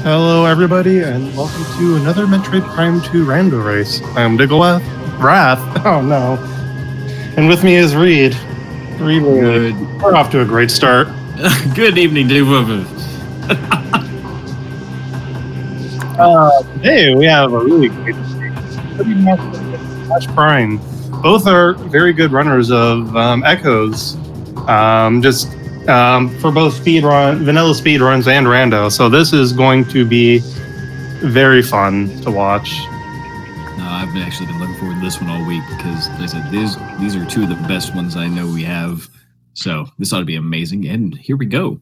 Hello, everybody, and welcome to another Metroid Prime 2 Rando Race. I'm Diggleth. Wrath. Oh, no. And with me is Reed. Reed, we're off to a great start. Good evening, dude. Today, we have a really great BashPrime. Both are very good runners of Echoes. For both vanilla speedruns and rando. So this is going to be very fun to watch. No, I've actually been looking forward to this one all week because, like I said, these are two of the best ones I know we have. So this ought to be amazing. And here we go.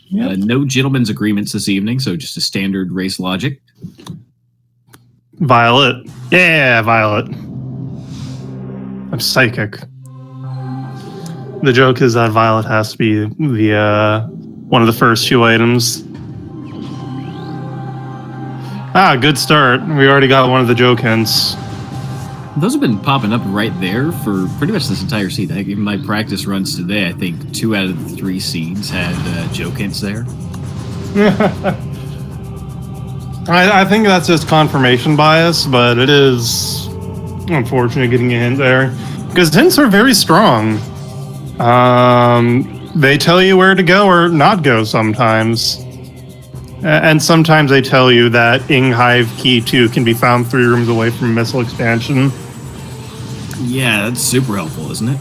Yep. No gentlemen's agreements this evening, so just a standard race logic. Violet. Yeah, Violet. I'm psychic. The joke is that Violet has to be the one of the first two items. Good start. We already got one of the joke hints. Those have been popping up right there for pretty much this entire seed. In my practice runs today, I think 2 out of the 3 seeds had joke hints there. I think that's just confirmation bias, but it is unfortunate getting a hint there. Because hints are very strong. They tell you where to go or not go sometimes. And sometimes they tell you that Inghive Key 2 can be found 3 rooms away from missile expansion. Yeah, that's super helpful, isn't it?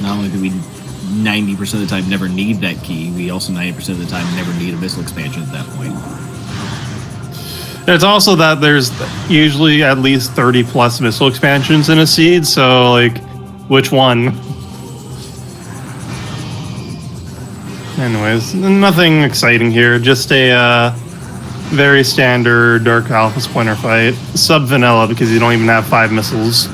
Not only do we 90% of the time never need that key, we also 90% of the time never need a missile expansion at that point. It's also that there's usually at least 30 plus missile expansions in a seed, so like, which one? Anyways, nothing exciting here. Just a very standard Dark Alpha Splinter fight. Sub-vanilla because you don't even have 5 missiles.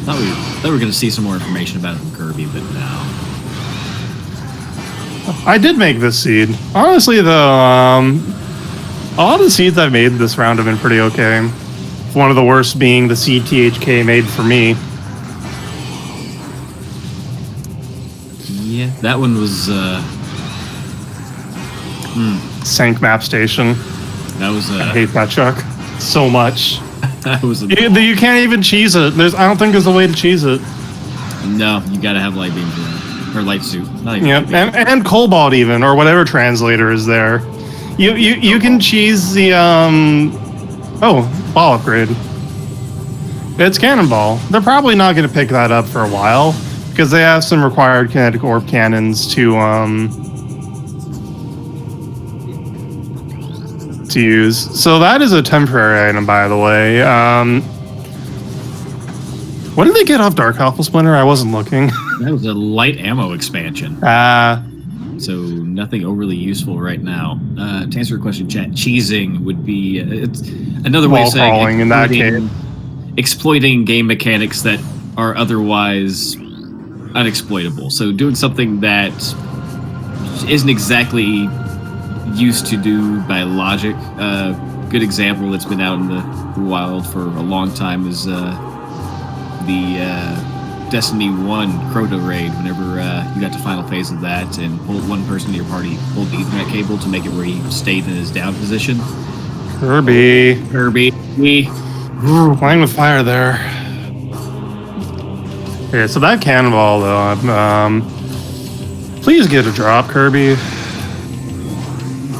Thought we were going to see some more information about it from Kirby, but no. I did make this seed. Honestly, though, a lot of the seeds I've made this round have been pretty okay. One of the worst being the seed THK made for me. Yeah, that one was... Sank map station. That was... I hate that truck so much. That was you can't even cheese it. I don't think there's a way to cheese it. No, you gotta have light beam for that. Or light suit. Not even and Cobalt even, or whatever translator is there. You can cheese the ball upgrade. It's Cannonball. They're probably not going to pick that up for a while because they have some required kinetic orb cannons to use. So that is a temporary item, by the way. What did they get off Dark Alpha Splinter? I wasn't looking. That was a light ammo expansion. So nothing overly useful right now. To answer your question, chat, cheesing would be it's another way of saying in that case. Exploiting game mechanics that are otherwise unexploitable. So doing something that isn't exactly used to do by logic. Good example that's been out in the wild for a long time is the Destiny 1 Crota raid. Whenever you got to final phase of that and pulled one person to your party, pulled the Ethernet cable to make it where he stayed in his down position. Kirby. Ooh, playing with fire there. Okay, so that Cannonball though, please get a drop, Kirby.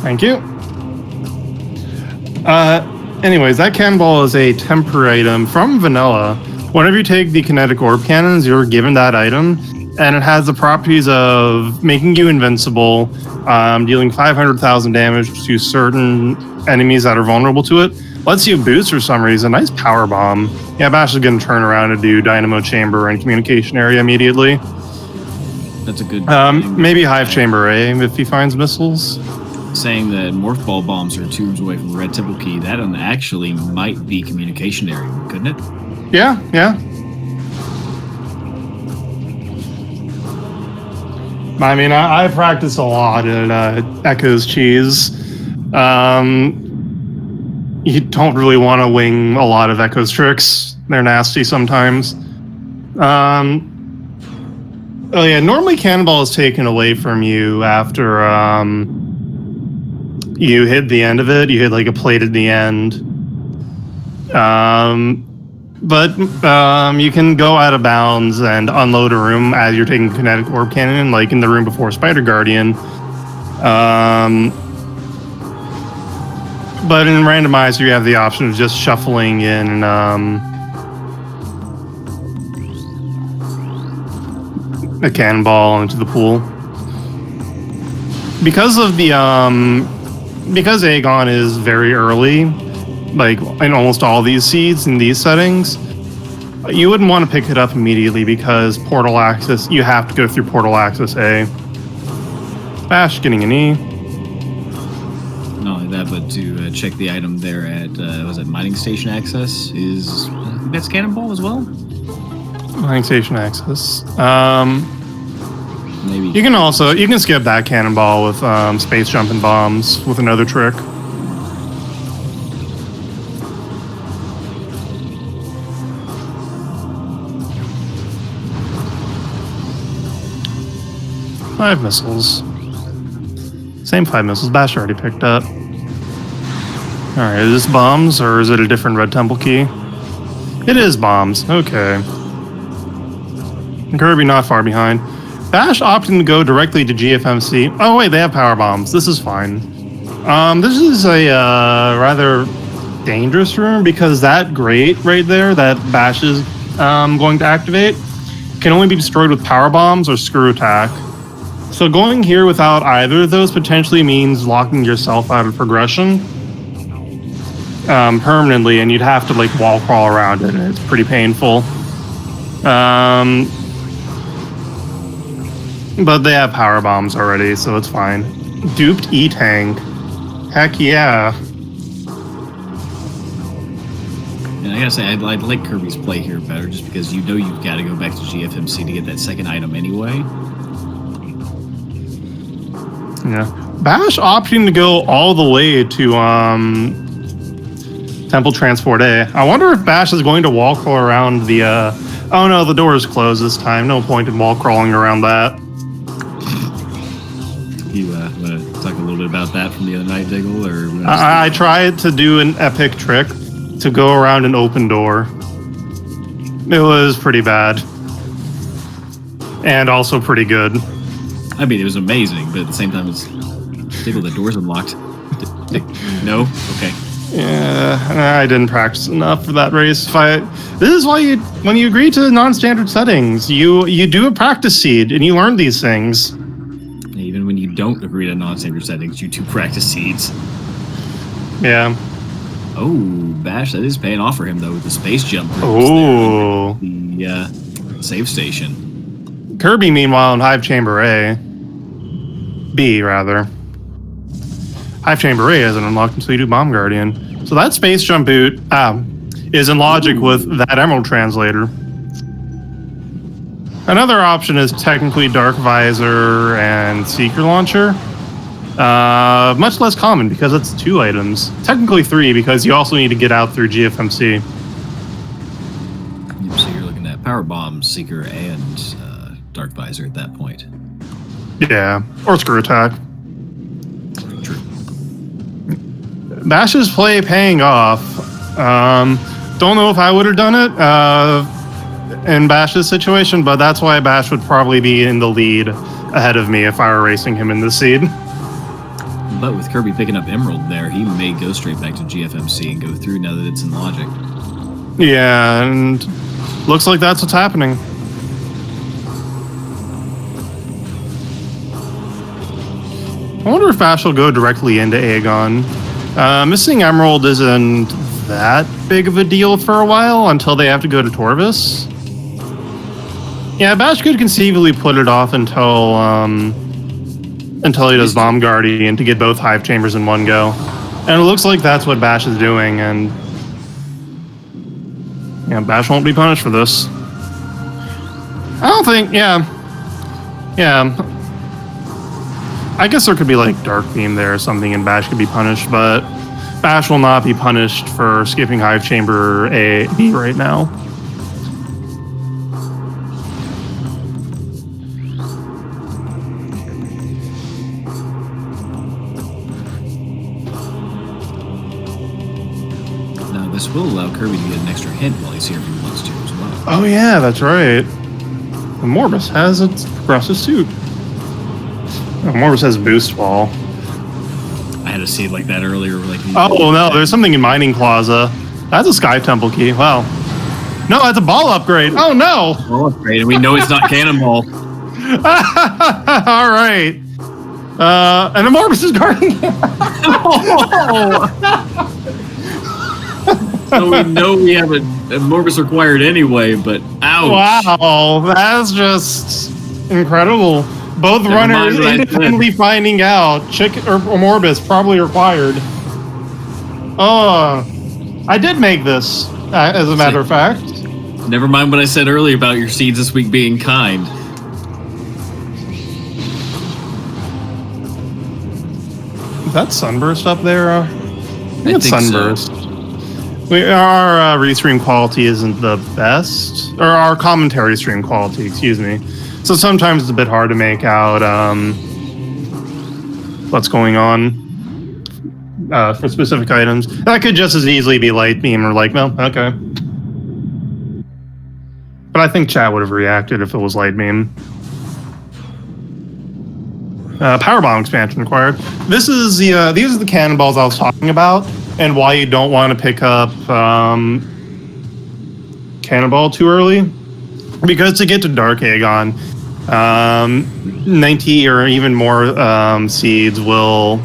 Thank you. Anyways, that Cannonball is a temporary item from vanilla. Whenever you take the kinetic orb cannons, you're given that item, and it has the properties of making you invincible, dealing 500,000 damage to certain enemies that are vulnerable to it. Lets you boost for some reason. Nice power bomb. Yeah, Bash is going to turn around and do Dynamo Chamber and Communication Area immediately. That's a good maybe Hive Chamber A if he finds missiles. Saying that Morph Ball bombs are 2 rooms away from the Red Temple Key, that one actually might be Communication Area, couldn't it? Yeah. I mean, I practice a lot at Echoes Cheese. you don't really want to wing a lot of Echo's tricks. They're nasty sometimes. Oh yeah, normally Cannonball is taken away from you after you hit the end of it. You hit like a plate at the end. But you can go out of bounds and unload a room as you're taking kinetic orb cannon, like in the room before Spider Guardian. But in Randomizer, you have the option of just shuffling in a cannonball into the pool. Because of the because Aegon is very early, like in almost all these seeds in these settings, you wouldn't want to pick it up immediately because portal access, you have to go through portal access A. Bash getting an E. Not only that, but to check the item there at was it mining station access is I think that's Cannonball as well. Mining station access. Maybe You can skip that cannonball with space jumping bombs with another trick. Five missiles. Same 5 missiles Bash already picked up. Alright, is this bombs or is it a different red temple key? It is bombs. Okay. Kirby not far behind. Bash opting to go directly to GFMC. Oh wait, they have power bombs. This is fine. This is a rather dangerous room because that grate right there that Bash is going to activate can only be destroyed with power bombs or screw attack. So going here without either of those potentially means locking yourself out of progression permanently, and you'd have to like wall crawl around it, and it's pretty painful. But they have power bombs already, so it's fine. Duped E-Tank. Heck yeah. And I gotta say, I'd like Kirby's play here better, just because you know you've got to go back to GFMC to get that second item anyway. Yeah. Bash opting to go all the way to Temple Transport A. I wonder if Bash is going to wall crawl around the oh no, the door is closed this time. No point in wall crawling around that. You want to talk a little bit about that from the other night, Diggle? Or I tried to do an epic trick to go around an open door. It was pretty bad. And also pretty good. I mean, it was amazing, but at the same time, it's Diggle, the door's unlocked. No? Okay. Yeah, I didn't practice enough for that race fight. This is why when you agree to non-standard settings, you do a practice seed and you learn these things. Even when you don't agree to non-standard settings, you do practice seeds. Yeah. Oh, Bash, that is paying off for him, though, with the space jump. Oh. The save station. Kirby, meanwhile, in Hive Chamber A. B, rather. Hive Chamber A isn't unlocked until you do Bomb Guardian. So that space jump boot is in logic with that Emerald Translator. Another option is technically Dark Visor and Seeker Launcher. Much less common because it's 2 items. Technically 3 because you also need to get out through GFMC. So you're looking at Power Bomb, Seeker, and Dark Visor at that point. Yeah, or Screw Attack. True. Bash's play paying off. Don't know if I would have done it in Bash's situation, but that's why Bash would probably be in the lead ahead of me if I were racing him in the seed. But with Kirby picking up Emerald there, he may go straight back to GFMC and go through now that it's in logic. Yeah, and looks like that's what's happening. I wonder if Bash will go directly into Aegon. Missing Emerald isn't that big of a deal for a while until they have to go to Torvis. Yeah, Bash could conceivably put it off until he does Bomb Guardian to get both Hive Chambers in one go. And it looks like that's what Bash is doing, and yeah, Bash won't be punished for this. I don't think, yeah. I guess there could be like Dark Beam there or something and Bash could be punished, but Bash will not be punished for skipping Hive Chamber B right now. Now, this will allow Kirby to get an extra hit while he's here if he wants to as well. Oh yeah, that's right. Morbus has its progressive suit. Oh, Morbus has boost wall. I had a seed like that earlier. Like, oh no, there's something in Mining Plaza. That's a Sky Temple key. Wow. No, that's a ball upgrade. Oh no. Ball upgrade, and we know it's not Cannonball. All right. And the Morbus is guarding. So we know we have a Morbus required anyway, but ouch. Wow, that's just incredible. Both Never runners mind independently finding out Chicken or Morbus probably required. Oh, I did make this, as a matter of fact. Never mind what I said earlier about your seeds this week being kind. Is that Sunburst up there? I think it's Sunburst. So. Our restream quality isn't the best, or our commentary stream quality, excuse me. So sometimes it's a bit hard to make out what's going on for specific items. That could just as easily be Light Beam or like, no, okay. But I think chat would have reacted if it was Light Beam. Power Bomb expansion required. This is the these are the cannonballs I was talking about, and why you don't want to pick up Cannonball too early. Because to get to Dark Aegon, 90 or even more seeds will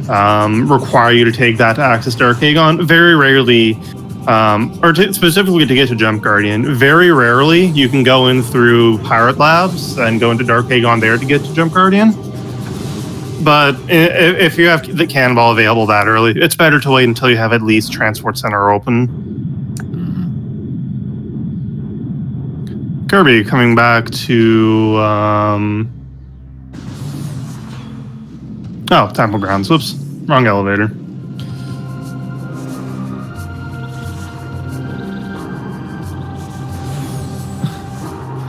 require you to take that to access Dark Aegon. Very rarely, specifically to get to Jump Guardian, very rarely you can go in through Pirate Labs and go into Dark Aegon there to get to Jump Guardian. But if you have the Cannonball available that early, it's better to wait until you have at least Transport Center open. Kirby coming back to Temple Grounds. Whoops, wrong elevator.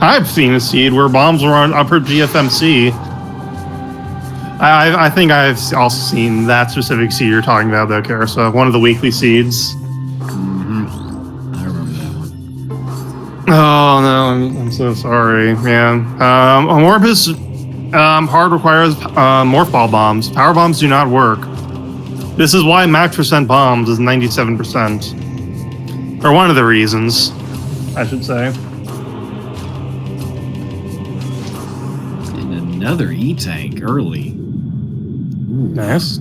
I've seen a seed where bombs were on upper GFMC. I think I've also seen that specific seed you're talking about, though, Karasa. One of the weekly seeds. I remember that one. Oh no, I'm so sorry, man. Morbus hard requires morph ball bombs. Power bombs do not work. This is why max percent bombs is 97%. Or one of the reasons, I should say. And another E-Tank early. Ooh. Nice.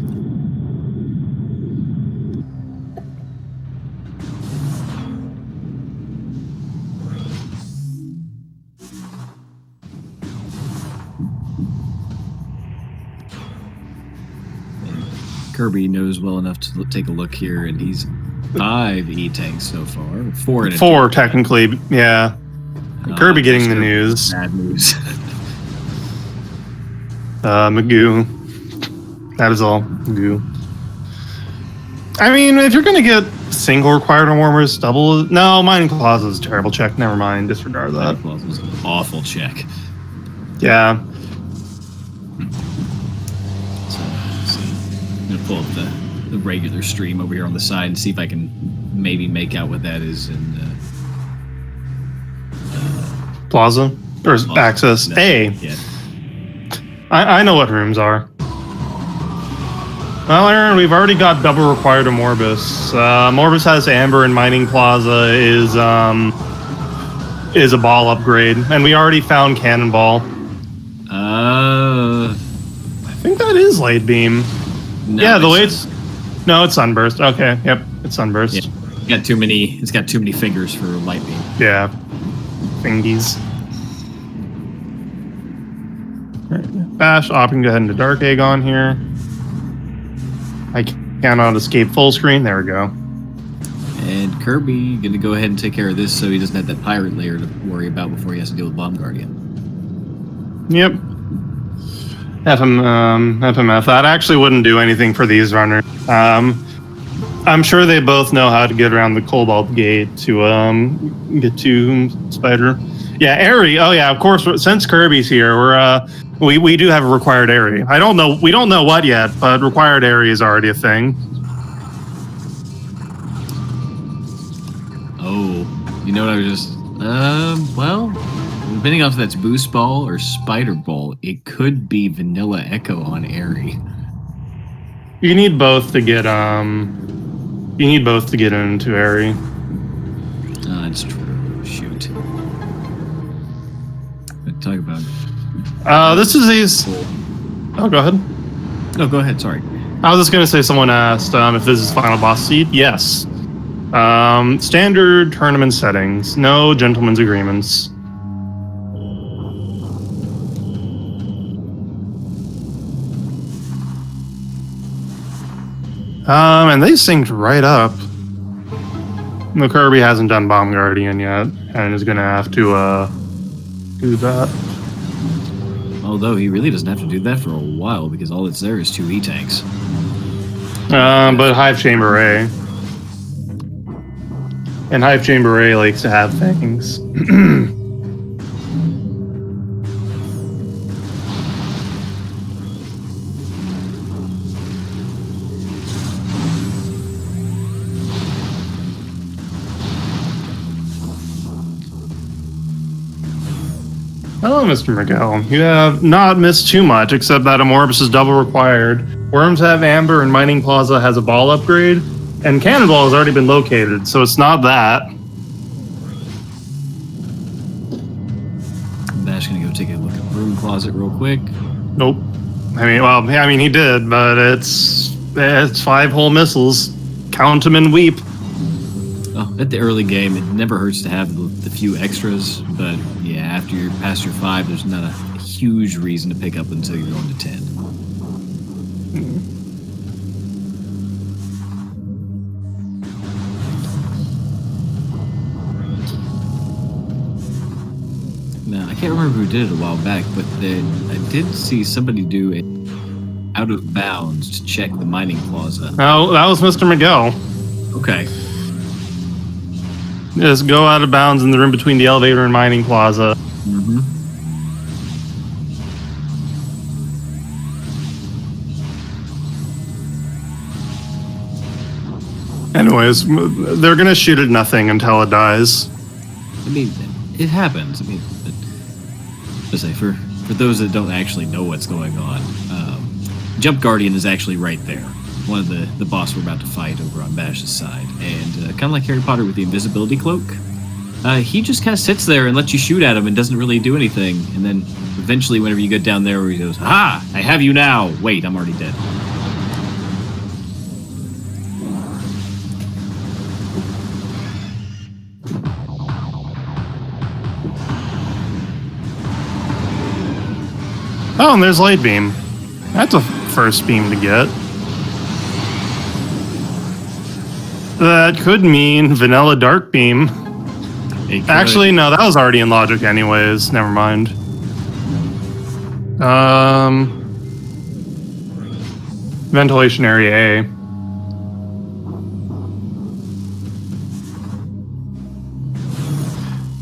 Kirby knows well enough to take a look here, and he's 5 E-Tanks so far. 4 in a Four, technically, yeah. Kirby getting the Kirby. news. Bad news. Magoo. That is all. Magoo. I mean, if you're going to get single required on warmers, double... No, Mining Plaza is a terrible check. Never mind. Disregard that. That was an awful check. Yeah. So, I'm going to pull up the regular stream over here on the side and see if I can maybe make out what that is in... Plaza? Or Plaza. access? No, A. Yeah. I know what rooms are. Well, Aaron, we've already got double required to Morbus. Morbus has Amber, and Mining Plaza is a ball upgrade, and we already found Cannonball. I think that is Light Beam. No, yeah, the way it's... No, it's Sunburst. Okay, yep, it's Sunburst. Yeah, it's got too many fingers for Light Beam. Yeah. Fingies. Right. Bash opting to head into Dark Aegon here. I cannot escape full screen. There we go. And Kirby gonna go ahead and take care of this so he doesn't have that pirate layer to worry about before he has to deal with Bomb Guardian. Yep. FMF. That actually wouldn't do anything for these runners. I'm sure they both know how to get around the Cobalt Gate to get to Spider. Yeah, Airy. Oh yeah, of course. Since Kirby's here, we do have a required Airy. I don't know. We don't know what yet, but required Airy is already a thing. Oh, you know what I was just. Well, depending on if that's Boost Ball or Spider Ball, it could be Vanilla Echo on Airy. You need both to get You need both to get into Airy. That's true. Shoot. Talk about. This is these. Oh, go ahead. No, go ahead. Sorry. I was just gonna say someone asked if this is final boss seed. Yes. Standard tournament settings. No gentlemen's agreements. And they synced right up. The Kirby hasn't done Bomb Guardian yet, and is gonna have to do that. Although he really doesn't have to do that for a while because all that's there is 2 E-tanks. But Hive Chamber A. And Hive Chamber A likes to have things. Hello, Mr. Miguel. You have not missed too much, except that Amorbus is double required. Worms have Amber, and Mining Plaza has a ball upgrade. And Cannonball has already been located, so it's not that. Bash gonna go take a look at Broom Closet real quick. Nope. I mean, he did, but it's 5 whole missiles. Count them and weep. Oh, at the early game, it never hurts to have the few extras, but yeah, after you're past your 5, there's not a huge reason to pick up until you're going to 10. Now, I can't remember who did it a while back, but I did see somebody do it out of bounds to check the Mining Plaza. Oh, that was Mr. Miguel. Okay. Just go out of bounds in the room between the elevator and Mining Plaza. Mm-hmm. Anyways, they're gonna shoot at nothing until it dies. I mean, it happens. I mean, let's say for those that don't actually know what's going on, Jump Guardian is actually right there. One of the boss we're about to fight over on Bash's side. And kind of like Harry Potter with the invisibility cloak, he just kind of sits there and lets you shoot at him and doesn't really do anything. And then eventually whenever you get down there where he goes, "Ha! I have you now! Wait, I'm already dead." Oh, and there's Light Beam. That's a first beam to get. That could mean Vanilla Dark Beam. Actually, no, that was already in logic anyways. Never mind. Ventilation Area A.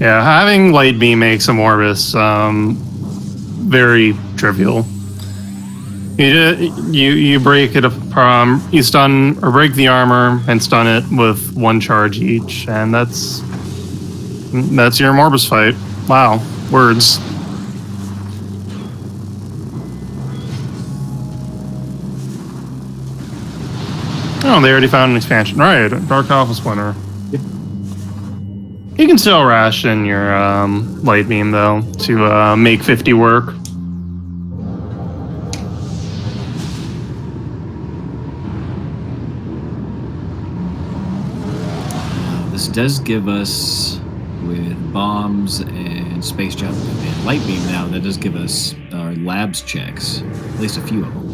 Yeah, having Light Beam makes Amorbus very trivial. You break it, you stun or break the armor and stun it with 1 charge each, and that's your Amorbus fight. Wow, words. Oh, they already found an expansion. Right, Dark Alpha Splinter. Yep. You can still ration your Light Beam though to make 50 work. This does give us, with bombs and space jump and Light Beam now, that does give us our labs checks, at least a few of them.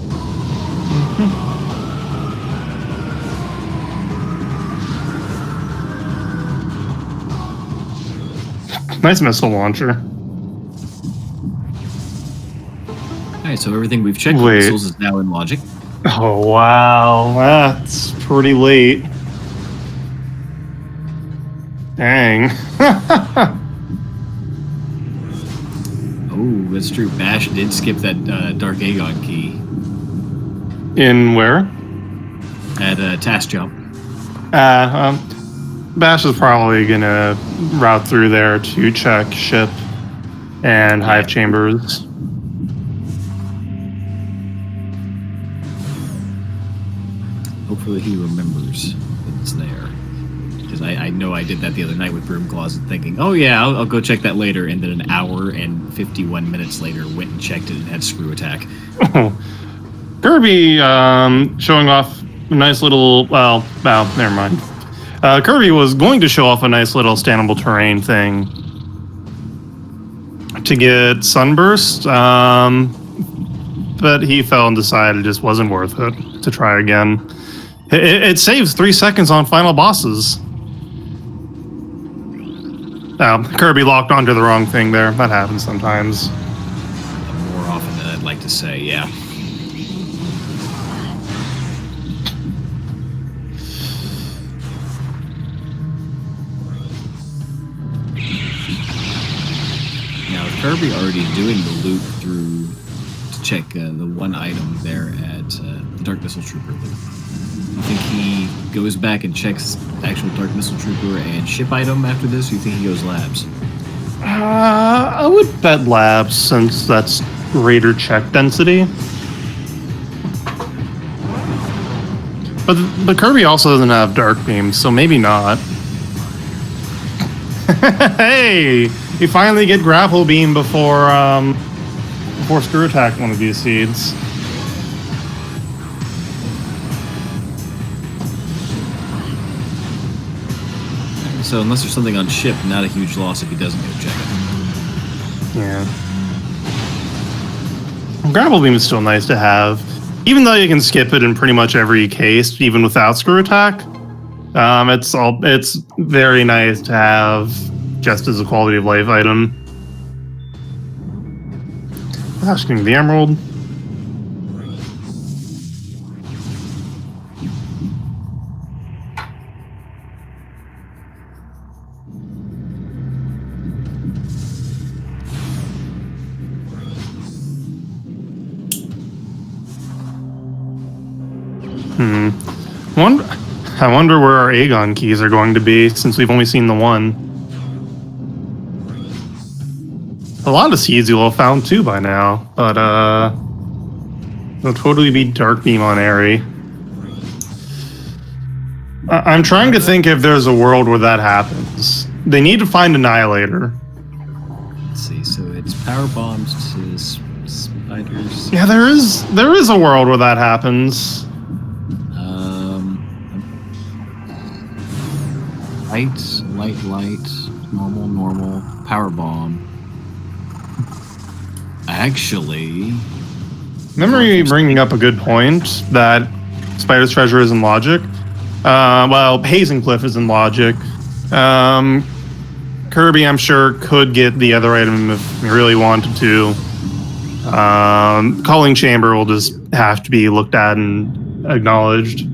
Nice missile launcher. Alright, so everything we've checked with missiles is now in logic. Oh, wow. That's pretty late. Dang. Oh, that's true. Bash did skip that Dark Aegon key In where? at Task Jump. Bash is probably gonna route through there to check ship and hive chambers. Hopefully he remembers that it's there. Because I know I did that the other night with Broom Closet thinking, oh yeah, I'll go check that later. And then an hour and 51 minutes later went and checked it and had Screw Attack. Kirby showing off a nice little, well, never mind. Kirby was going to show off a nice little standable terrain thing to get Sunburst, but he fell and decided it just wasn't worth it to try again. It saves 3 seconds on final bosses. Kirby locked onto the wrong thing there. That happens sometimes. More often than I'd like to say, yeah. Now, with Kirby already doing the loop through to check the one item there at the Dark Missile Trooper loop, you think he goes back and checks the actual Dark Missile Trooper and ship item after this? Or you think he goes labs? I would bet labs since that's greater check density. But Kirby also doesn't have Dark Beam, so maybe not. Hey, you finally get Grapple Beam before Screw Attack one of these seeds. So unless there's something on ship, not a huge loss if he doesn't go check it. Yeah. Grapple Beam is still nice to have. Even though you can skip it in pretty much every case, even without Screw Attack, it's very nice to have just as a quality of life item. Asking the Emerald. I wonder where our Aegon keys are going to be, since we've only seen the one. A lot of seeds you'll have found too by now, but it'll totally be Dark Beam on Airy. I'm trying to think if there's a world where that happens. They need to find Annihilator. Let's see, so it's power bombs to spiders. Yeah, there is a world where that happens. Light, normal, power bomb. Actually, Memory bringing up a good point that Spider's Treasure is in Logic. Well, Hazing Cliff is in Logic. Kirby, I'm sure, could get the other item if he really wanted to. Calling Chamber will just have to be looked at and acknowledged.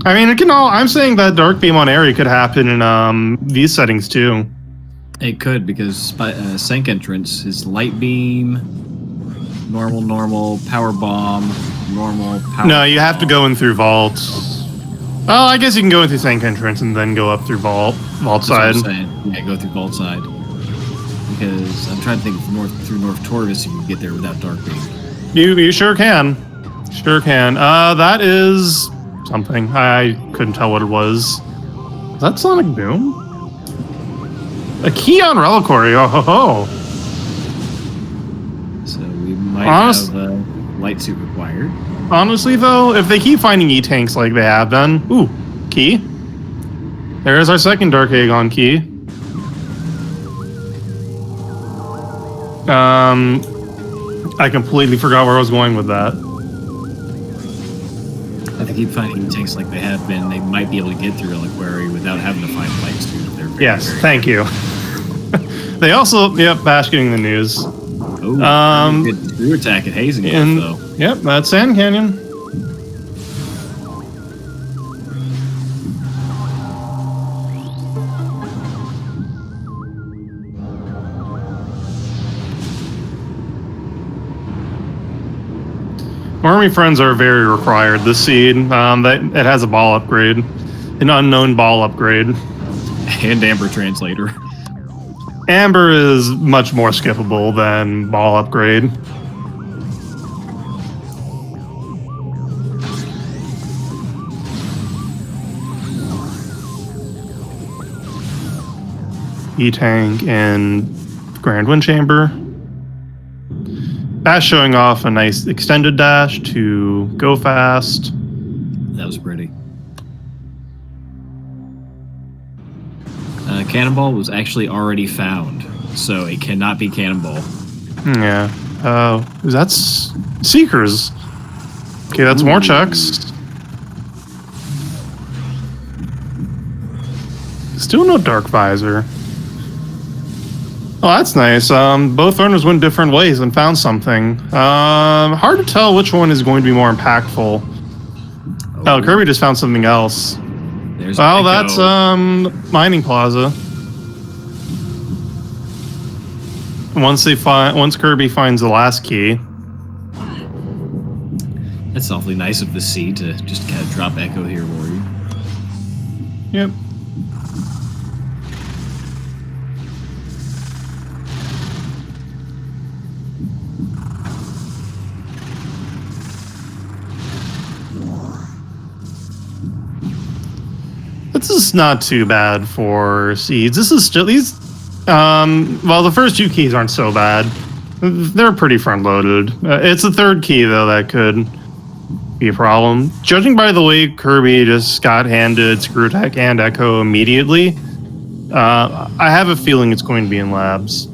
I mean, it can all. I'm saying that Dark Beam on Airy could happen in these settings too. it could, because Sank Entrance is Light Beam, normal, Power Bomb, normal, Power No, you have to Bomb. go in through Vault. Well, I guess you can go in through Sank Entrance and then go up through Vault That's what side. I'm saying. Yeah, go through Vault side. Because I'm trying to think if through North Tortoise you can get there without Dark Beam. You sure can. Sure can. That is something. I couldn't tell what it was. Is that Sonic Boom? A key on Reliquary. Oh ho ho. So we might have light suit required. Honestly, though, if they keep finding E-tanks like they have done... Ooh, key. There's our second Dark Aegon key. I completely forgot where I was going with that. If they keep finding tanks like they have been, they might be able to get through Reliquary without having to find light suit. If they're Yes, thank you. They also... Yep, Bash getting the news. Oh, good screw attack at Hazing Cliff, though. Yep, that's Sand Canyon. Army friends are very required. This seed, that it has a ball upgrade, an unknown ball upgrade, and Amber Translator. Amber is much more skippable than ball upgrade. E-Tank and Grand Wind Chamber. Bash showing off a nice extended dash to go fast. That was pretty. Cannonball was actually already found, so it cannot be Cannonball. Yeah. That's Seekers. Okay, that's more checks. Still no Dark Visor. Oh, that's nice. Both runners went different ways and found something. Hard to tell which one is going to be more impactful. Oh, Kirby just found something else. There's well, that's Mining Plaza. Once Kirby finds the last key. That's awfully nice of the sea to just kind of drop Echo here for you. Yep. This is not too bad for seeds. This is still these. Well, the first two keys aren't so bad. They're pretty front loaded. It's the third key though that could be a problem. Judging by the way Kirby just got handed Screw Attack and Echo immediately, I have a feeling it's going to be in labs.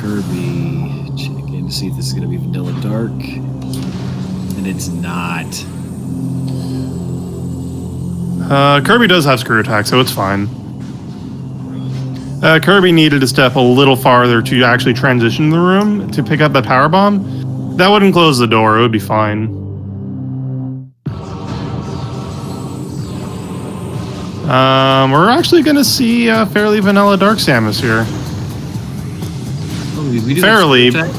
Kirby, check in to see if this is going to be Vanilla Dark, and it's not. Kirby does have Screw Attack, so it's fine. Kirby needed to step a little farther to actually transition the room to pick up that power bomb. That wouldn't close the door, it would be fine. We're actually going to see fairly vanilla Dark Samus here. Oh, we do fairly, have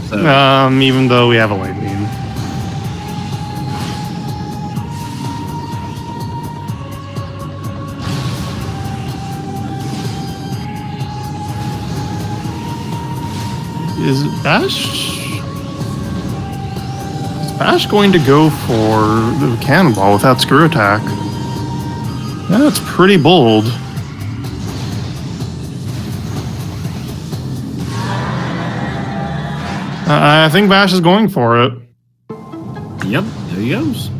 so. Even though we have a light beam. Is Bash going to go for the Cannonball without Screw Attack? That's pretty bold. I think Bash is going for it. Yep, there he goes.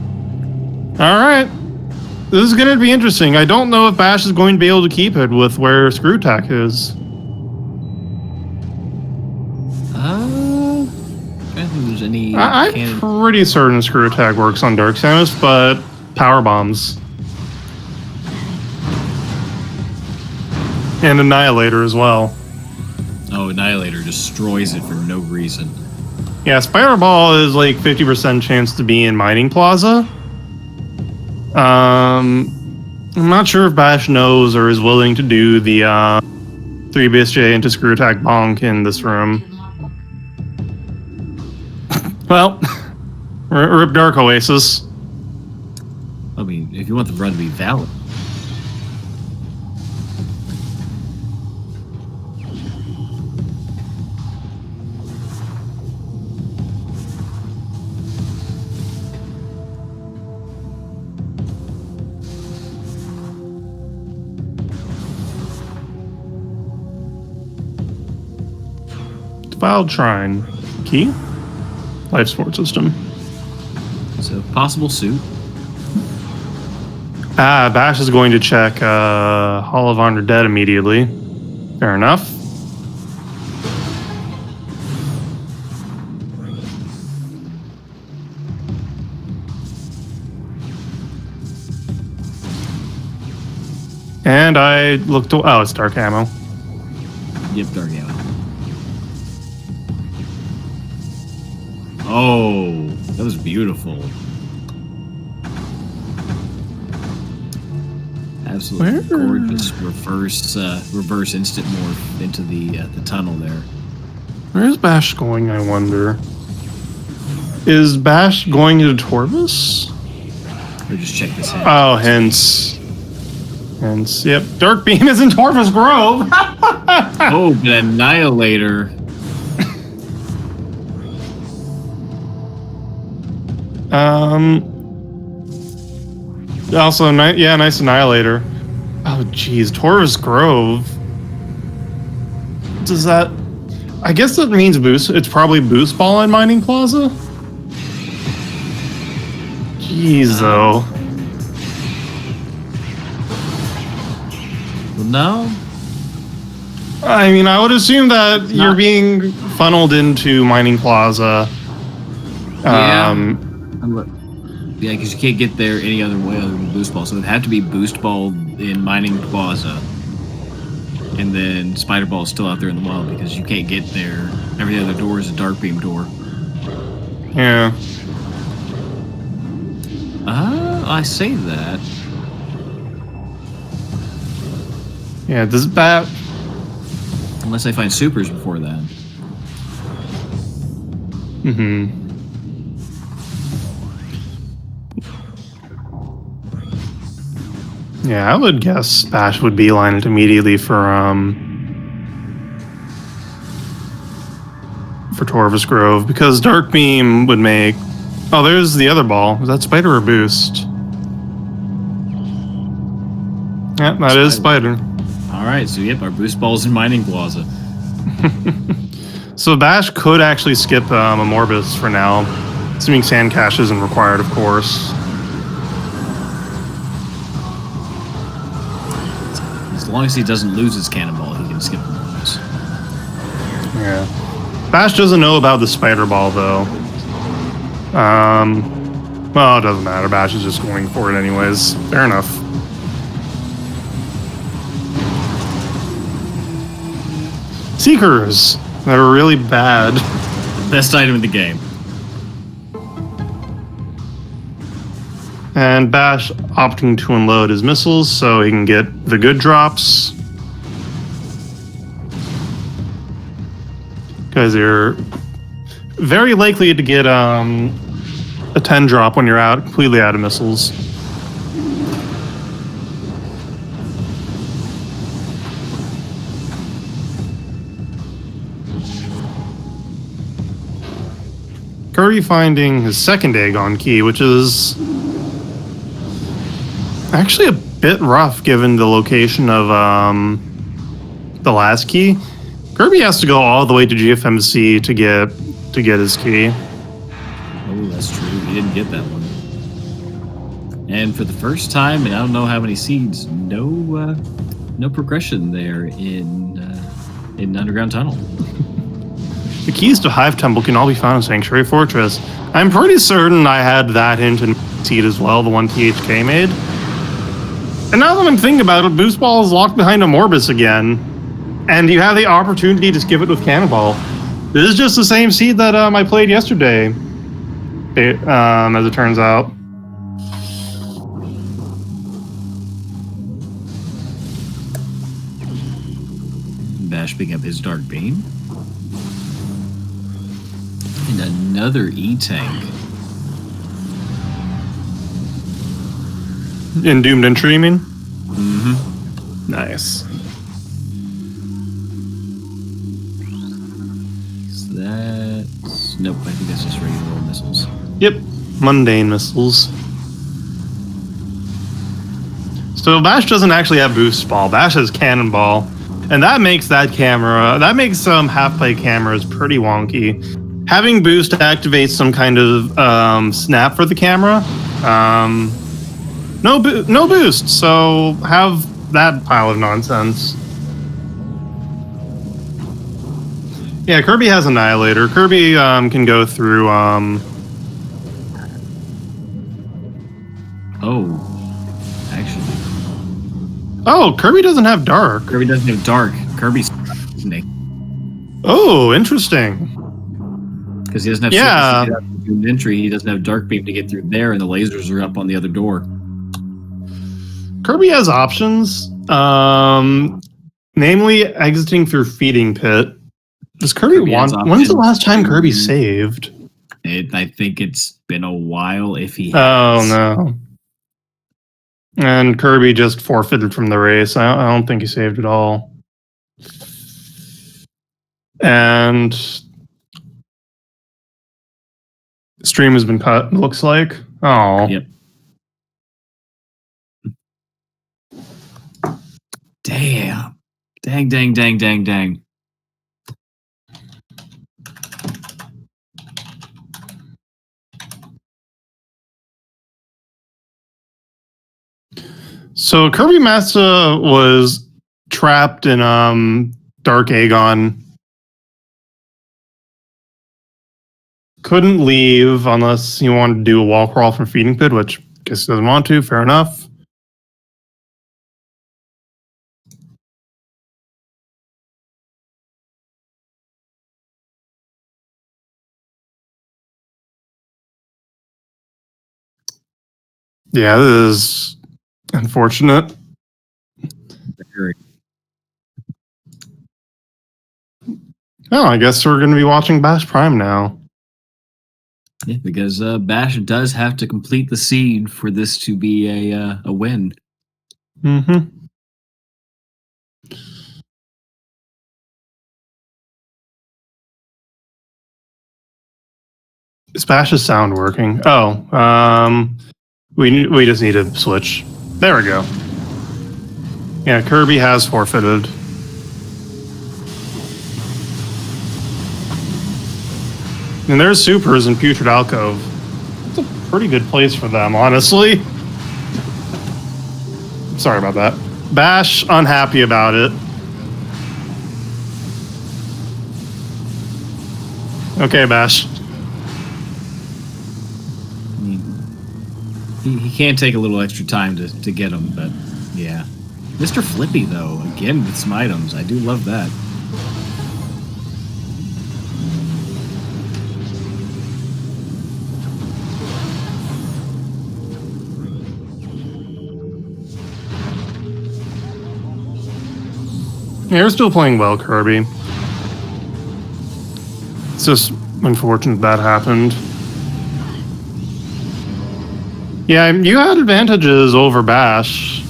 Alright. This is going to be interesting. I don't know if Bash is going to be able to keep it with where Screw Attack is. I don't think there's any. I'm pretty certain Screw Attack works on Dark Samus, but Power Bombs. And Annihilator as well. Oh, Annihilator destroys it for no reason. Yeah, Spider Ball is like 50% chance to be in Mining Plaza. I'm not sure if Bash knows or is willing to do the 3BSJ into Screw Attack Bonk in this room. Well, rip Dark Oasis. I mean, if you want the run to be valid. Defiled Shrine. Key? Life support system. So, possible suit. Bash is going to check Hall of Honor Dead immediately. Fair enough. And I looked. Oh, it's Dark Ammo. Yep, Dark Ammo. Oh, that was beautiful. Absolutely gorgeous reverse instant morph into the tunnel there. Where's Bash going, I wonder? Is Bash going to Torvus? Or just check this out. Oh, hence. Yep. Dark Beam is in Torvus Grove. Oh, but Annihilator. Also, nice Annihilator. Oh, geez, Torvus Grove. Does that? I guess that means boost. It's probably Boost Ball and Mining Plaza. Jeez, though. Well, no. I mean, I would assume that you're being funneled into Mining Plaza. Yeah, because you can't get there any other way other than Boost Ball. So it'd have to be Boost Ball in Mining Plaza. And then Spider Ball is still out there in the wild because you can't get there. Every other door is a Dark Beam door. Yeah. I say that. Yeah, does that... Unless I find supers before that. Mm-hmm. Yeah, I would guess Bash would beeline it immediately for Torvus Grove, because Dark Beam would make... Oh, there's the other ball. Is that Spider or Boost? Yeah, that is Spider. Alright, so yep, our Boost Ball's in Mining Plaza. So Bash could actually skip a Morbus for now, assuming Sand Cache isn't required, of course. As long as he doesn't lose his Cannonball, he can skip the Morbus. Yeah. Bash doesn't know about the Spider Ball, though. Well, it doesn't matter. Bash is just going for it anyways. Fair enough. Seekers. They're really bad. Best item in the game. And Bash opting to unload his missiles so he can get the good drops. Because you're very likely to get a 10 drop when you're completely out of missiles. Kirby finding his second Aegon key, which is actually a bit rough given the location of the last key. Kirby has to go all the way to GFMC to get his key. Oh, that's true. He didn't get that one. And for the first time, and I don't know how many seeds, no progression there in Underground Tunnel. The keys to Hive Temple can all be found in Sanctuary Fortress. I'm pretty certain I had that hint in seed as well, the one THK made. And now that I'm thinking about it, Boost Ball is locked behind a Morbus again. And you have the opportunity to skip it with Cannonball. This is just the same seed that I played yesterday, as it turns out. Bash picking up his Dark Beam. And another E-Tank. In Doomed Entry, you mean? Mm-hmm. Nice. Is that... Nope, I think that's just regular old missiles. Yep, mundane missiles. So Bash doesn't actually have Boost Ball. Bash has Cannonball. And that makes half-play cameras pretty wonky. Having Boost activates some kind of snap for the camera. No boost, so have that pile of nonsense. Yeah, Kirby has Annihilator. Kirby can go through... Oh, actually. Oh, Kirby doesn't have Dark. Kirby doesn't have Dark. Kirby's Snake. Oh, interesting. Because he doesn't have Yeah. entry, he doesn't have Dark Beam to get through there, and the lasers are up on the other door. Kirby has options, namely exiting through Feeding Pit. Does Kirby want? When's the last time Kirby saved? I think it's been a while if he Oh has. no. And Kirby just forfeited from the race. I don't think he saved at all. And stream has been cut, looks like. Oh. Yep. Damn. Dang. So kirbymastah was trapped in Dark Aegon. Couldn't leave unless he wanted to do a wall crawl from Feeding Pit, which I guess he doesn't want to. Fair enough. Yeah, this is unfortunate. Very. Oh, I guess we're going to be watching BashPrime now. Yeah, because Bash does have to complete the seed for this to be a win. Mm-hmm. Is Bash's sound working? Oh, we just need to switch. There we go. Yeah, Kirby has forfeited. And there's Supers in Putrid Alcove. It's a pretty good place for them, honestly. Sorry about that. Bash, unhappy about it. Okay, Bash. I mean, he can take a little extra time to get them, but yeah. Mr. Flippy, though, again with some items. I do love that. Yeah, you're still playing well, Kirby. It's just unfortunate that happened. Yeah, you had advantages over Bash.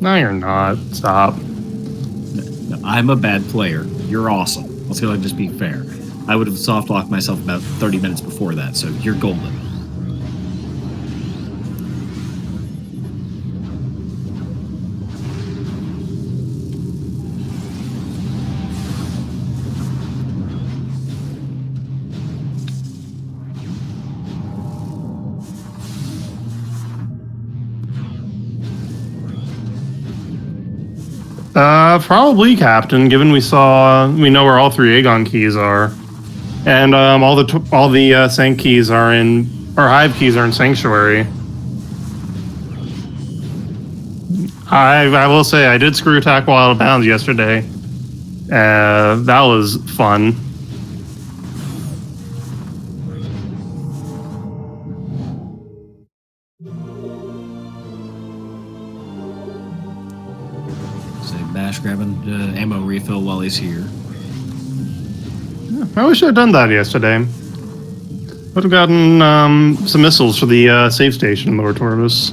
No, you're not. Stop. No, I'm a bad player. You're awesome. Let's go and just be fair. I would have soft locked myself about 30 minutes before that, so you're golden. Probably Captain, given we know where all three Aegon keys are. And all the Sank keys are in, or Hive keys are in Sanctuary. I will say I did screw attack while out of bounds yesterday. That was fun. Say Bash grabbing ammo refill while he's here. I wish I'd done that yesterday. Would have gotten some missiles for the save station in Lower Torvus.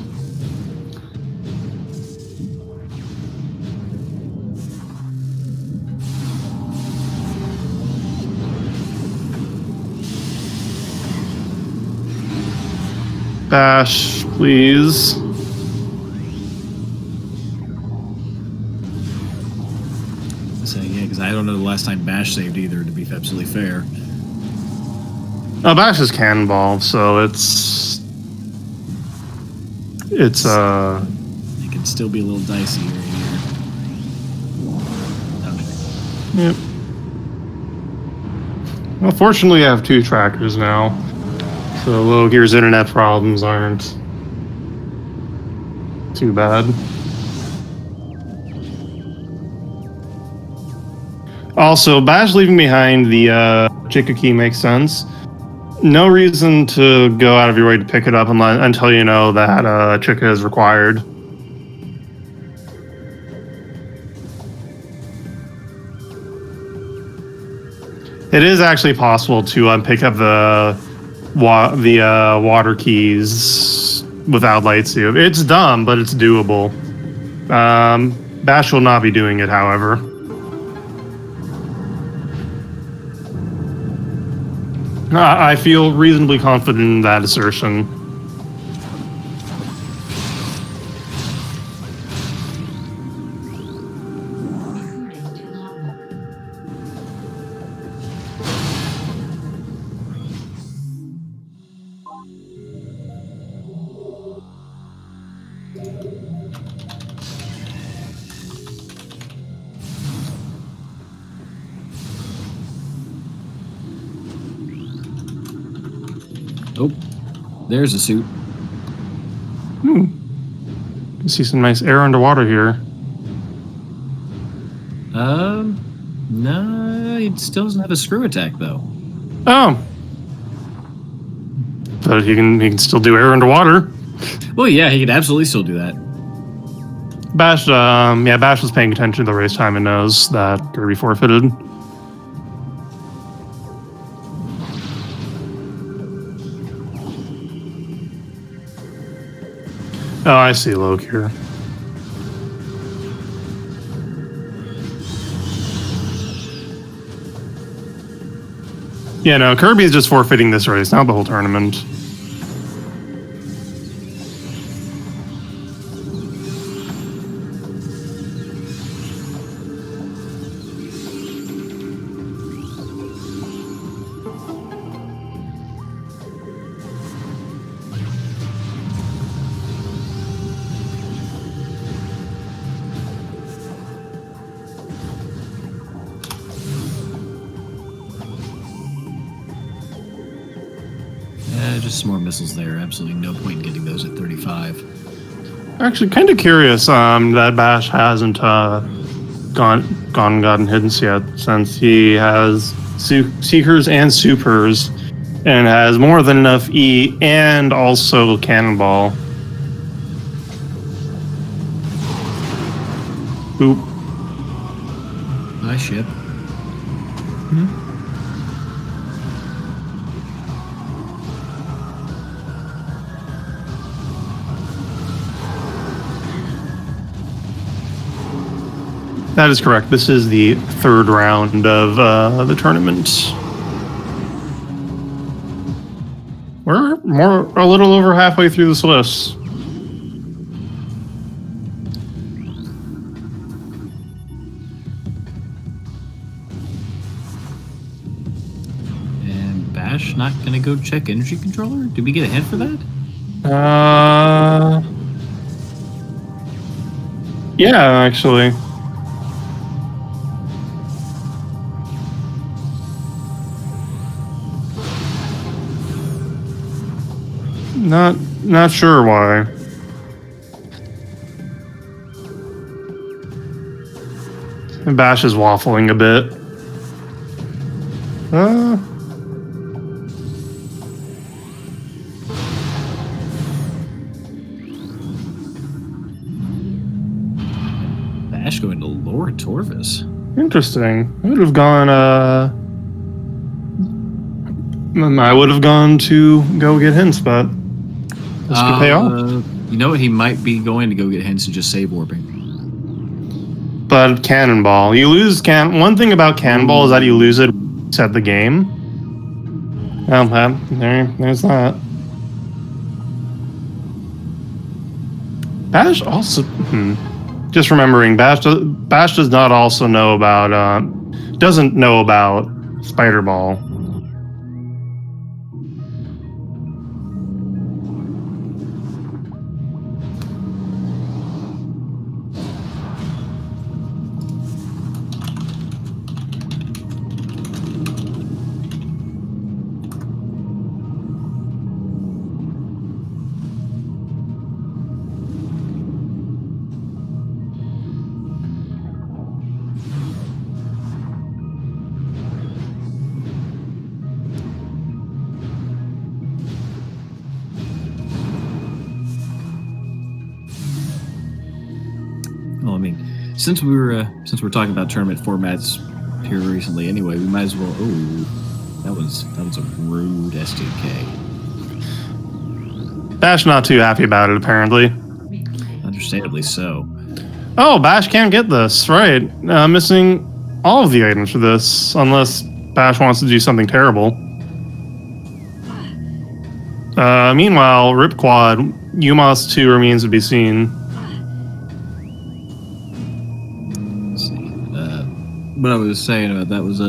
Bash, please. So yeah, because I don't know the last time Bash saved either, to be absolutely fair. Oh, Bash is Cannonball, so it's It can still be a little dicey right here. Okay. Yep. Well, fortunately, I have two trackers now, so Low Gear's internet problems aren't too bad. Also, Bash leaving behind the Chica key makes sense. No reason to go out of your way to pick it up until you know that Chica is required. It is actually possible to pick up the water keys without light soup. It's dumb, but it's doable. Bash will not be doing it, however. I feel reasonably confident in that assertion. Oh, there's a suit. I see some nice air underwater here. No, it still doesn't have a screw attack though. Oh, but he can still do air underwater. Well, yeah, he could absolutely still do that. Bash, Bash was paying attention to the race time and knows that Kirby forfeited. Oh, I see Loke here. Yeah, no, Kirby is just forfeiting this race, not the whole tournament. Just some more missiles there. Absolutely no point in getting those at 35. Actually, kind of curious that Bash hasn't gotten hits yet, since he has Seekers and Supers, and has more than enough E and also Cannonball. Oop. Nice ship. That is correct. This is the third round of the tournament. We're a little over halfway through this list. And Bash not gonna go check energy controller? Did we get a hint for that? Yeah, actually. Not sure why. And Bash is waffling a bit. Bash going to Lord Torvis. Interesting. I would have gone. I would have gone to go get hints, but this could pay off. You know what? He might be going to go get hints and just save warping. But Cannonball, you lose One thing about Cannonball is that you lose it at the game. Well, there's that. Bash also. Just remembering, Bash does not also know about. Doesn't know about Spider Ball. Well, I mean, since we're talking about tournament formats, here recently anyway. We might as well. Oh, that was a rude SDK. Bash not too happy about it, apparently. Understandably so. Oh, Bash can't get this. Right. Missing all of the items for this, unless Bash wants to do something terrible. Meanwhile, Ripquad, UMOS 2 remains to be seen. Let's see. What I was saying about that was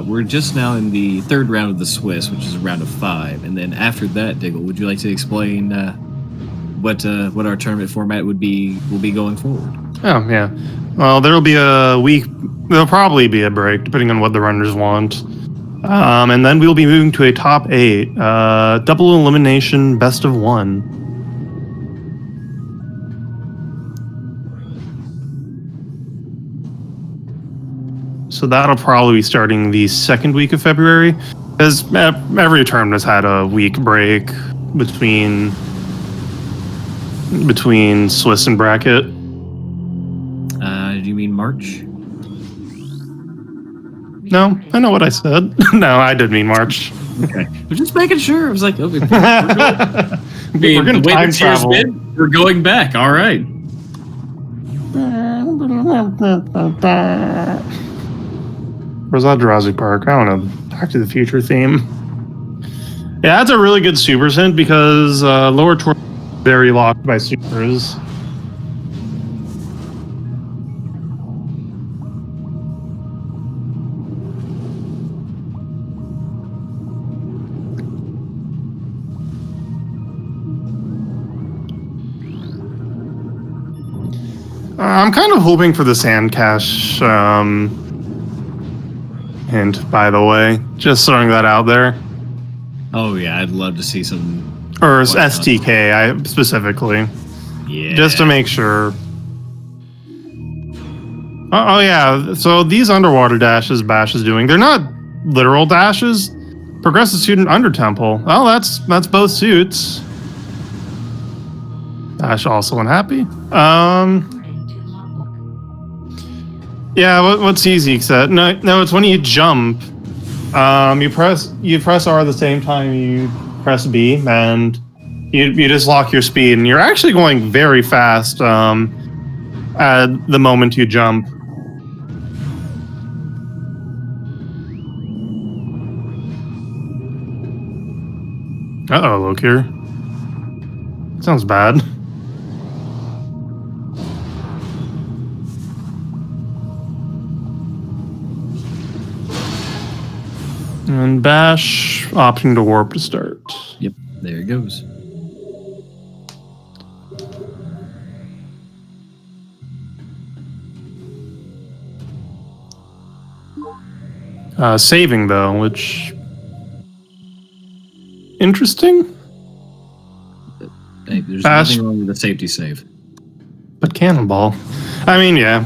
we're just now in the third round of the Swiss, which is a round of 5, and then after that, Diggle, would you like to explain what our tournament format will be going forward? Oh yeah. Well, there'll be a week. There'll probably be a break, depending on what the runners want. And then we'll be moving to a top 8, double elimination, best of 1. So that'll probably be starting the second week of February, because every tournament has had a week break between Swiss and bracket. Do you mean March? No, I know what I said. No, I did mean March. Okay, I'm just making sure. I was like, okay, We're going to time travel. We're going back. All right. Where's that Jurassic Park? I don't know. Back to the Future theme. Yeah, that's a really good supers hint because lower tour very locked by supers. I'm kind of hoping for the Sand Cache hint, by the way. Just throwing that out there. Oh, yeah, I'd love to see some... Or STK, specifically. Yeah. Just to make sure. Oh, yeah, so these underwater dashes Bash is doing, they're not literal dashes. Progressive Student Under Temple. Oh, that's both suits. Bash also unhappy. Yeah, what's easy set? No, it's when you jump. You press R at the same time you press B, and you just lock your speed, and you're actually going very fast at the moment you jump. Uh-oh, Lokir. Sounds bad. And Bash opting to warp to start. Yep, there it goes. Saving though, which interesting. Hey, there's Bash, nothing wrong with the safety save. But Cannonball. I mean, yeah.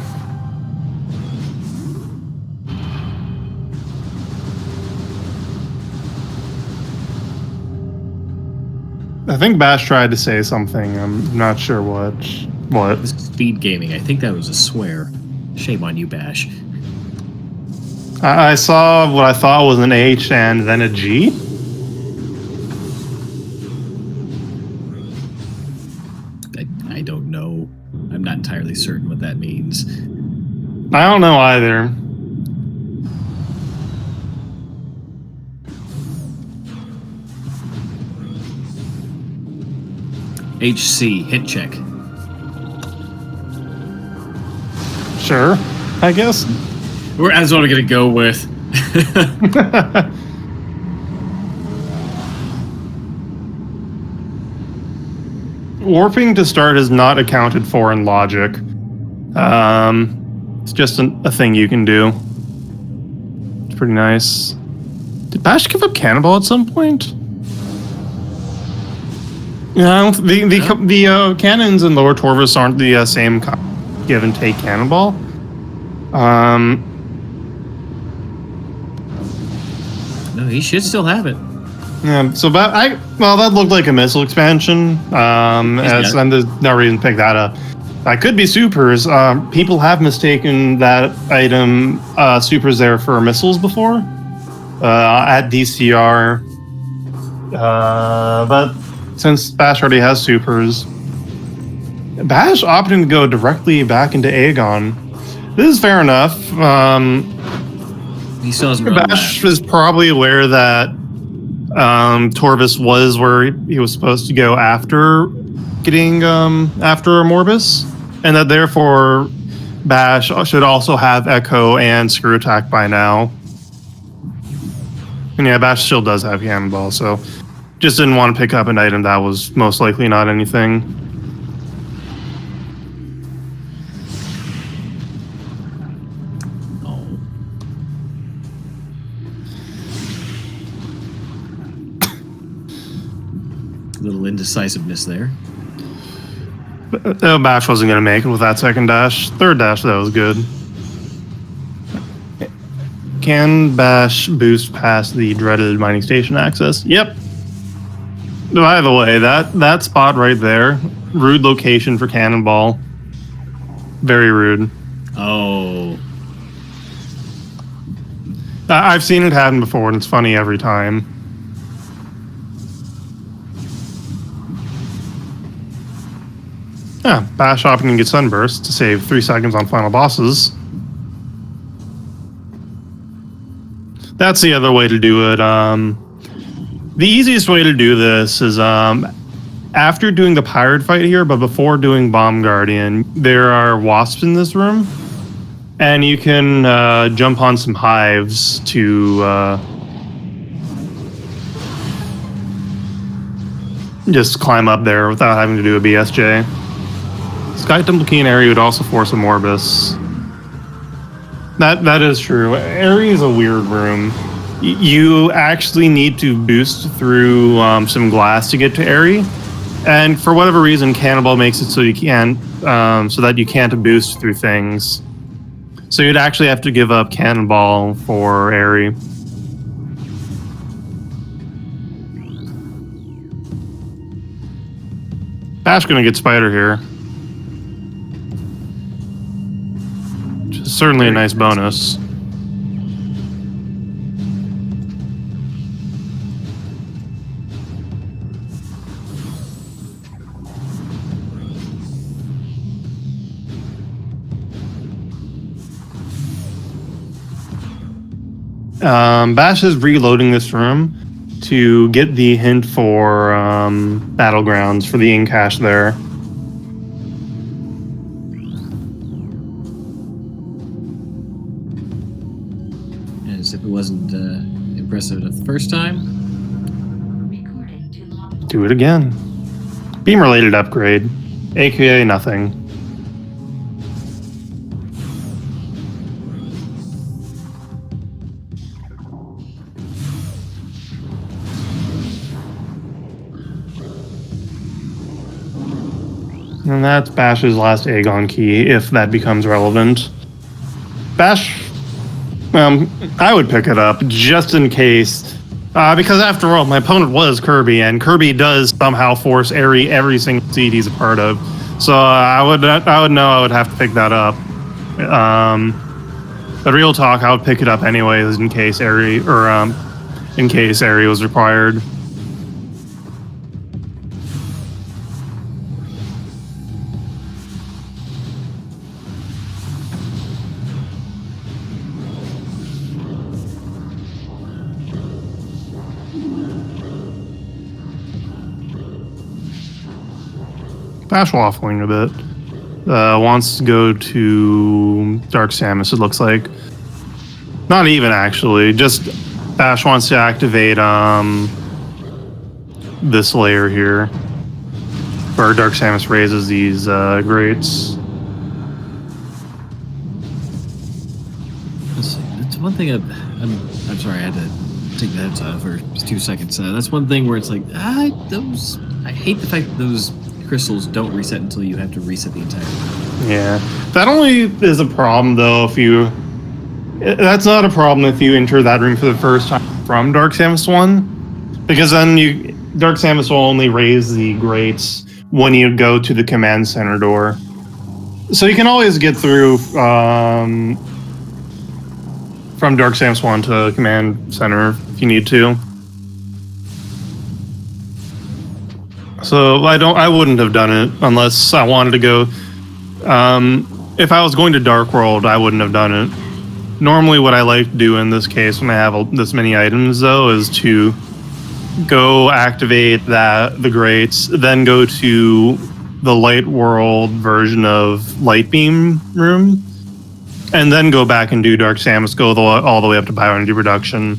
I think Bash tried to say something. I'm not sure what. This is SpeedGaming. I think that was a swear. Shame on you, Bash. I saw what I thought was an H and then a G. I don't know. I'm not entirely certain what that means. I don't know either. HC, hit check. Sure, I guess. That's what I'm going to go with. Warping to start is not accounted for in logic. It's just a thing you can do. It's pretty nice. Did Bash give up Cannonball at some point? Yeah, the cannons in Lower Torvus aren't the same give and take Cannonball. No, he should still have it. Yeah, so that looked like a missile expansion. And there's no reason to pick that up. That could be supers. People have mistaken that item supers there for missiles before at DCR. But since Bash already has supers, Bash opting to go directly back into Aegon. This is fair enough. He still hasn't. Bash is probably aware that Torvis was where he was supposed to go after getting after Morbus, and that therefore Bash should also have Echo and Screw Attack by now. And yeah, Bash still does have Cannonball, so just didn't want to pick up an item that was most likely not anything. Little indecisiveness there. Bash wasn't going to make it with that second dash. Third dash, that was good. Can Bash boost past the dreaded mining station access? Yep. By the way, that spot right there, rude location for Cannonball. Very rude. Oh. I've seen it happen before, and it's funny every time. Yeah, Bash opting to get Sunburst to save 3 seconds on final bosses. That's the other way to do it. The easiest way to do this is after doing the pirate fight here, but before doing Bomb Guardian, there are wasps in this room, and you can jump on some hives to just climb up there without having to do a BSJ. Sky Temple Key and Airy would also force a Morbus. That is true. Airy is a weird room. You actually need to boost through some glass to get to Airy, and for whatever reason, Cannonball makes it so you can't, so that you can't boost through things. So you'd actually have to give up Cannonball for Airy. Bash gonna get Spider here. Certainly a nice bonus. Bash is reloading this room to get the hint for Battlegrounds for the in-cache there. As if it wasn't impressive enough the first time. Do it again. Beam-related upgrade. AKA nothing. And that's Bash's last Aegon key, if that becomes relevant. Bash, I would pick it up just in case, because after all, my opponent was Kirby, and Kirby does somehow force every single seed he's a part of. So I would know I would have to pick that up. But real talk, I would pick it up anyways in case Airy was required. Bash waffling a bit. Wants to go to Dark Samus, it looks like. Not even, actually. Just Bash wants to activate this layer here, where Dark Samus raises these grates. That's one thing I'm sorry, I had to take that for 2 seconds. That's one thing where it's like, I hate the fact that those crystals don't reset until you have to reset the entire thing. Yeah, that only is a problem though if you. That's not a problem if you enter that room for the first time from Dark Samus 1, because then Dark Samus will only raise the grates when you go to the command center door. So you can always get through from Dark Sam Swan to Command Center if you need to. So I wouldn't have done it unless I wanted to go. If I was going to Dark World, I wouldn't have done it. Normally, what I like to do in this case when I have this many items, though, is to go activate the grates, then go to the Light World version of Light Beam Room, and then go back and do Dark Samus, go all the way up to Bioenergy Reduction.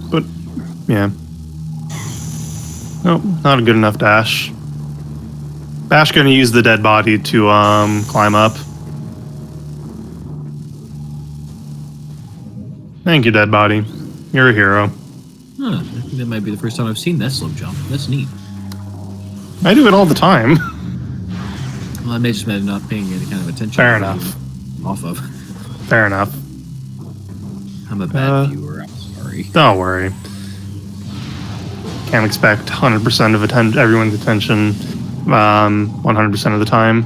But yeah, nope, not a good enough dash. Bash gonna use the dead body to climb up. Thank you, dead body. You're a hero. Huh, I think that might be the first time I've seen that slope jump. That's neat. I do it all the time. Well, I may just been not paying any kind of attention. Fair enough. Off of. Fair enough. I'm a bad viewer. I'm sorry. Don't worry. Can't expect 100% of everyone's attention 100% of the time.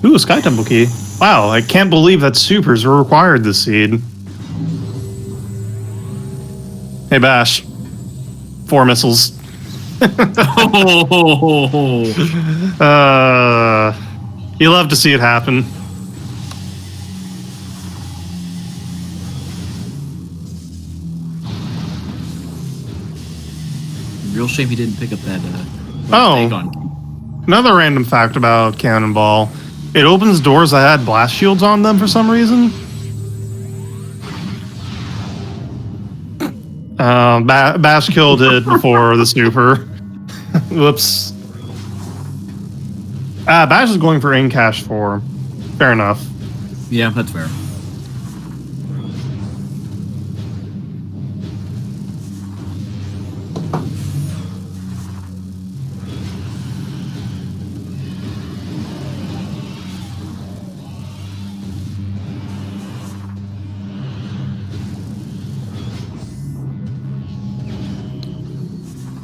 Ooh, a Sky Temple key. Wow, I can't believe that supers are required this seed. Hey, Bash. 4 missiles. You love to see it happen. Real shame he didn't pick up that. Another random fact about Cannonball. It opens doors that had blast shields on them for some reason. Bash killed it before the super. Whoops. Bash is going for in-cash 4. Fair enough. Yeah, that's fair.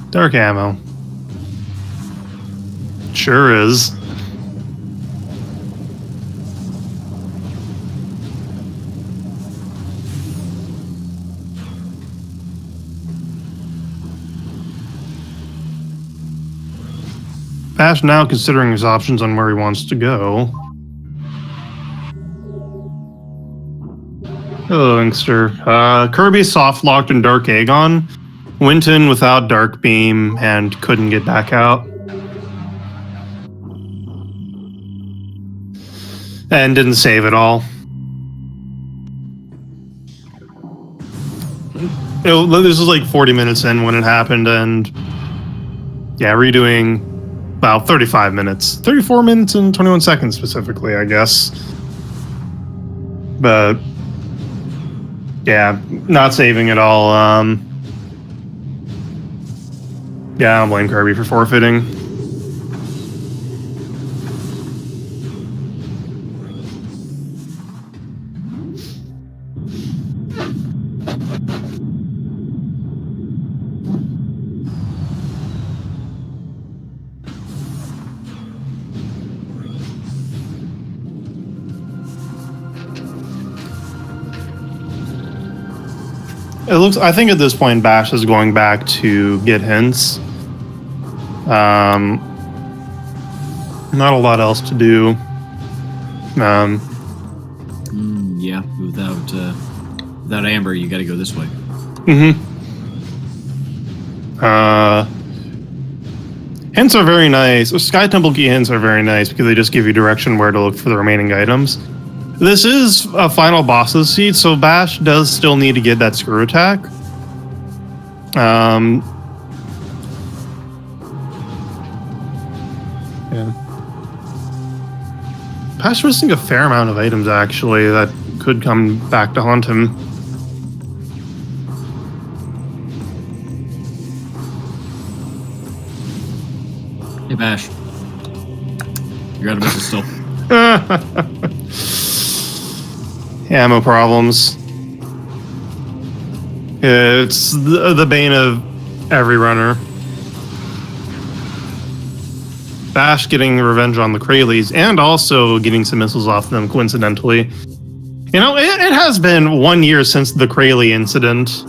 Dark ammo. Sure is. Bash now considering his options on where he wants to go. Hello, Inkster. Kirby soft locked in Dark Aegon. Went in without Dark Beam and couldn't get back out. And didn't save at all. This was like 40 minutes in when it happened, and yeah, redoing about 35 minutes. 34 minutes and 21 seconds specifically, I guess. But yeah, not saving at all. Yeah, I don't blame Kirby for forfeiting. I think at this point Bash is going back to get hints. Not a lot else to do. Yeah, without Amber, you got to go this way. Hints are very nice. Sky Temple key hints are very nice because they just give you direction where to look for the remaining items. This is a final boss's seat, so Bash does still need to get that screw attack. Yeah. Bash was missing a fair amount of items, actually, that could come back to haunt him. Hey, Bash. You're out of business still. Ammo problems. It's the bane of every runner. Bash getting revenge on the Krayleys and also getting some missiles off them coincidentally. You know, it has been 1 year since the Krayley incident.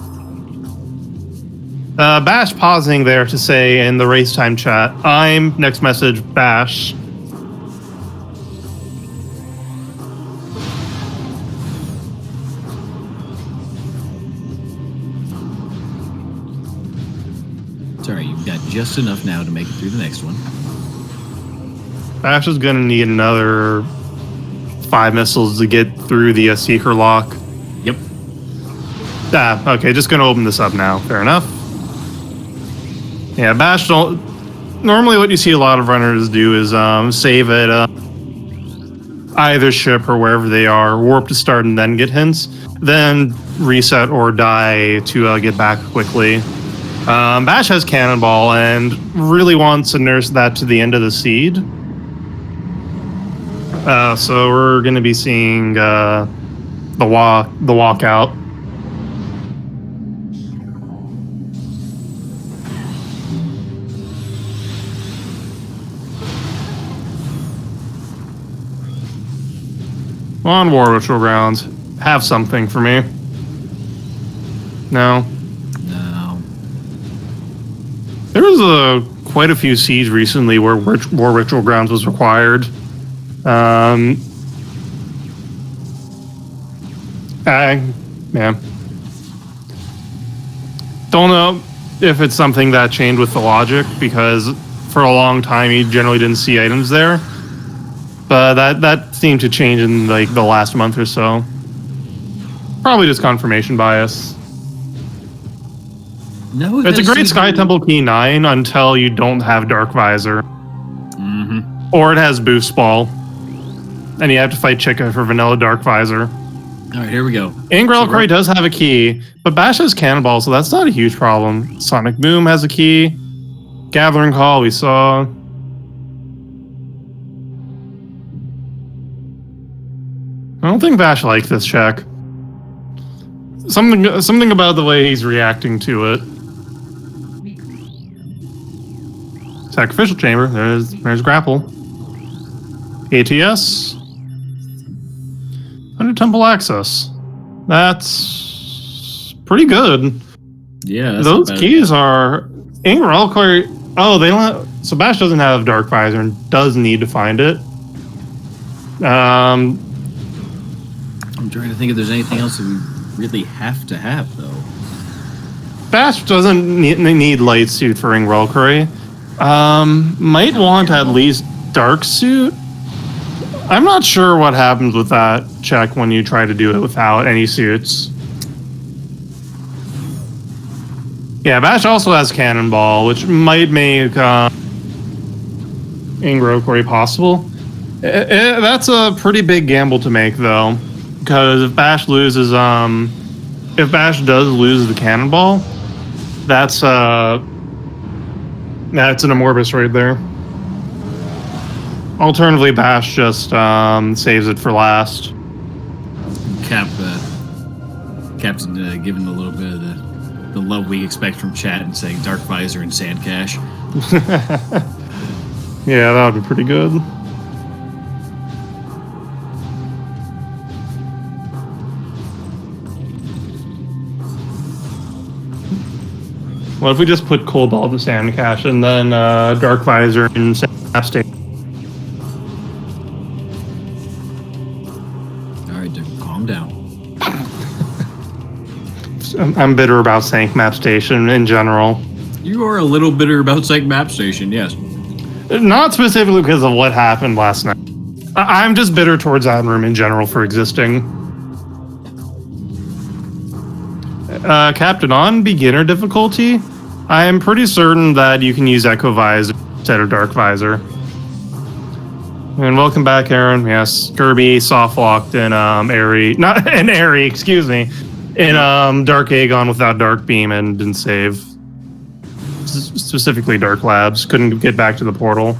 Bash pausing there to say in the race time chat, I'm next message Bash. Sorry, you've got just enough now to make it through the next one. Bash is going to need another 5 missiles to get through the Seeker lock. Yep. Okay, just going to open this up now. Fair enough. Yeah, Bash don't... Normally what you see a lot of runners do is save at either ship or wherever they are, warp to start and then get hints, then reset or die to get back quickly. Bash has Cannonball and really wants to nurse that to the end of the seed. So we're going to be seeing the walkout. On War Ritual Grounds, have something for me. No. There was quite a few seeds recently where War Ritual Grounds was required. Yeah. Don't know if it's something that changed with the logic, because for a long time you generally didn't see items there. But that seemed to change in like the last month or so. Probably just confirmation bias. No, it's a great Sky Temple Key 9 until you don't have Dark Visor. Mm-hmm. Or it has Boost Ball. And you have to fight Chica for Vanilla Dark Visor. Alright, here we go. Ingrel Cray does have a key, but Bash has Cannonball, so that's not a huge problem. Sonic Boom has a key. Gathering Call, we saw. I don't think Bash liked this check. Something about the way he's reacting to it. Sacrificial Chamber. There's Grapple. ATS. Under Temple Access. That's pretty good. Yeah. Those keys are Ingrel Cray. Oh, they don't. So Bash doesn't have Dark Visor and does need to find it. I'm trying to think if there's anything else that we really have to have, though. Bash doesn't need Light Suit for Ingrel Cray. Might want at least Dark Suit. I'm not sure what happens with that check when you try to do it without any suits. Yeah, Bash also has Cannonball, which might make Ingrel Cray possible. That's a pretty big gamble to make, though. Because if Bash does lose the Cannonball, that's an Amorphous right there. Alternatively, Bash just saves it for last. Captain giving a little bit of the love we expect from chat and saying Dark Visor and Sand Cash. Yeah, that would be pretty good. What if we just put Cobalt to Sand Cash and then Dark Visor and Sand State? Alright, calm down. I'm bitter about Sank Map Station in general. You are a little bitter about Sank Map Station, yes. Not specifically because of what happened last night. I'm just bitter towards that room in general for existing. Captain, on beginner difficulty, I am pretty certain that you can use Echo Visor instead of Dark Visor. And welcome back, Aaron. Yes, Kirby soft locked in excuse me, in Dark Aegon without Dark Beam and didn't save. Specifically Dark Labs, couldn't get back to the portal.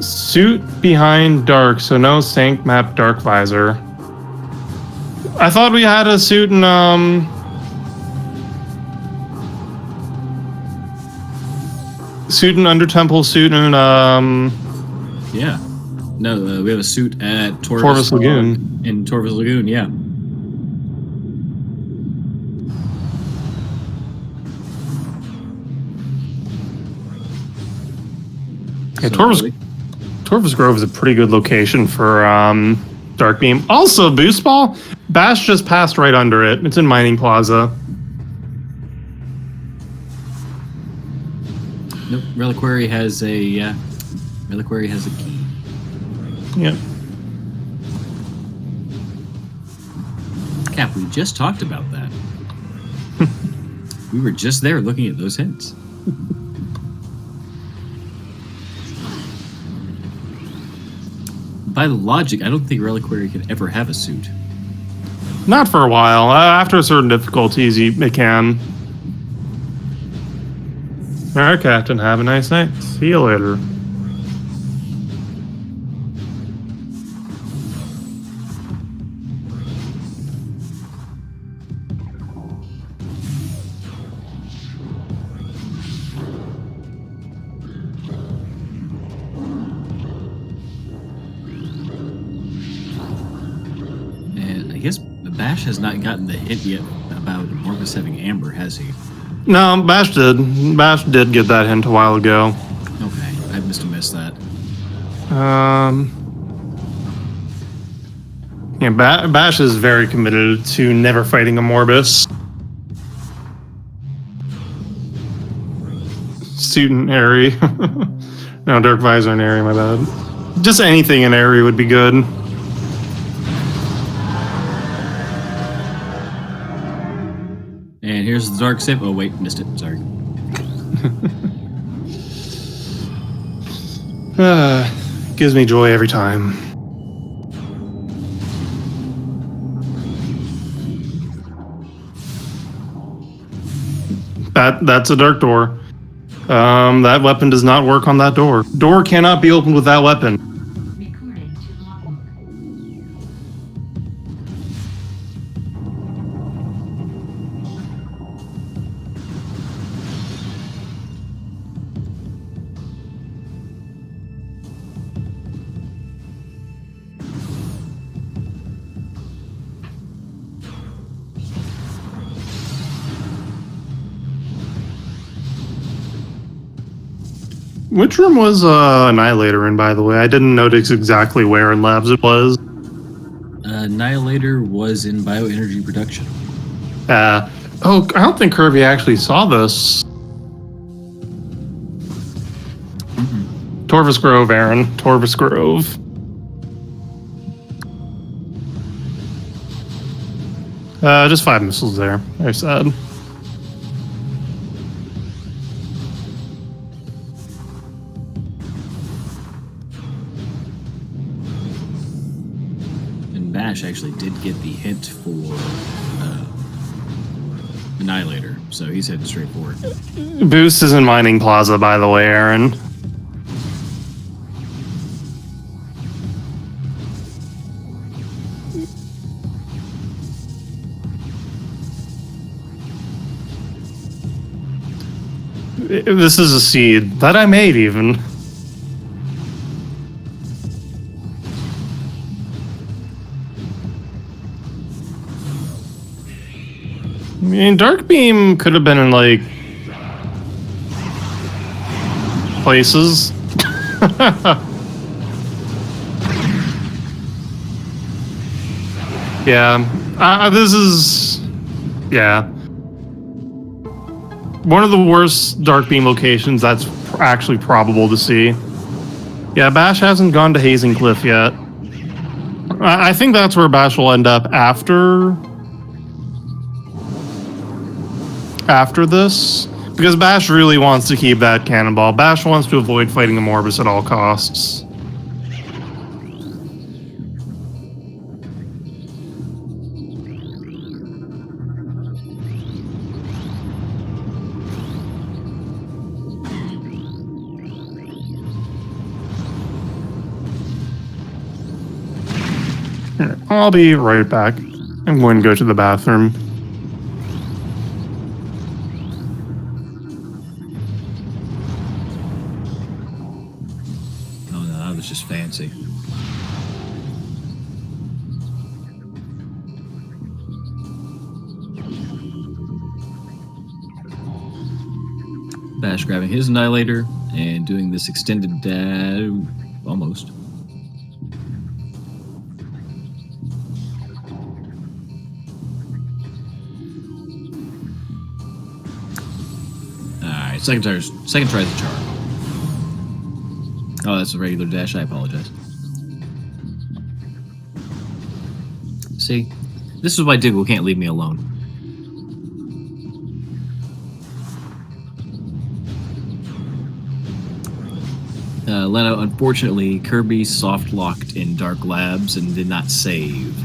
Suit behind Dark, so no Sank Map Dark Visor. I thought we had a suit in Suit in Under Temple, suit in Yeah. No, we have a suit at Torvus Lagoon. In Torvus Lagoon, yeah. Yeah, Torvus Grove is a pretty good location for Dark Beam. Also, Boost Ball, Bash just passed right under it. It's in Mining Plaza. Nope, Reliquary has a key. Yep. Cap, we just talked about that. We were just there looking at those hints. By logic, I don't think Reliquary can ever have a suit. Not for a while. After certain difficulties, it can. All right, Captain. Have a nice night. See you later. I guess Bash has not gotten the hit yet about Morbus having Amber, has he? No, Bash did. Bash did get that hint a while ago. Okay, I must have missed that. Yeah, Bash is very committed to never fighting a Morbus. Student Airy. No, Dark Visor and Airy, my bad. Just anything in Airy would be good. And here's the dark sip. Oh wait, missed it. Sorry. Gives me joy every time. That's a dark door. That weapon does not work on that door. Door cannot be opened with that weapon. Which room was Annihilator in, by the way? I didn't notice exactly where in labs it was. Annihilator was in bioenergy production. Oh, I don't think Kirby actually saw this. Torvus Grove, Aaron. Torvus Grove. Just 5 missiles there. Very sad. Bash actually did get the hint for Annihilator, so he's heading straight forward. Boost is in Mining Plaza, by the way, Aaron. This is a seed that I made, even. I mean, Dark Beam could have been in, like, places. Yeah. This is... Yeah. One of the worst Dark Beam locations that's actually probable to see. Yeah, Bash hasn't gone to Hazing Cliff yet. I think that's where Bash will end up after this, because Bash really wants to keep that cannonball. Bash wants to avoid fighting a Morbus at all costs. Here, I'll be right back. I'm going to go to the bathroom. emergency. Bash grabbing his annihilator and doing this extended almost. Alright, second tries the charm. Oh, that's a regular dash, I apologize. See? This is why Diggle can't leave me alone. Leno, unfortunately, Kirby soft-locked in Dark Labs and did not save.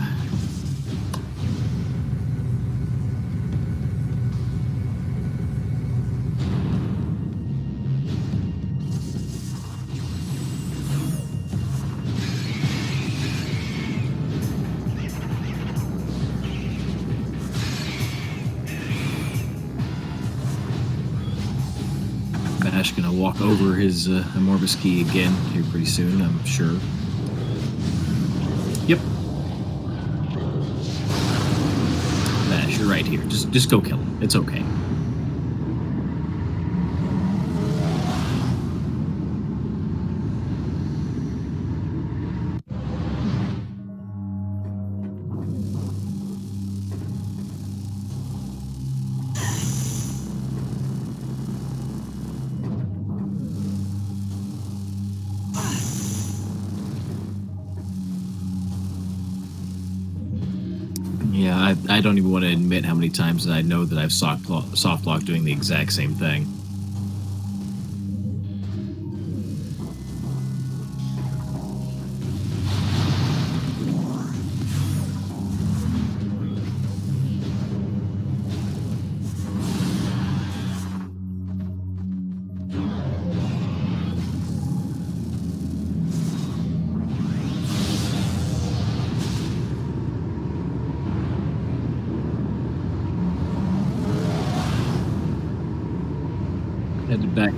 Bash gonna walk over his Amorphous key again here pretty soon, I'm sure. Yep. Bash, you're right here. Just go kill him. It's okay. Yeah, I don't even want to admit how many times that I know that I've soft locked doing the exact same thing. Headed back.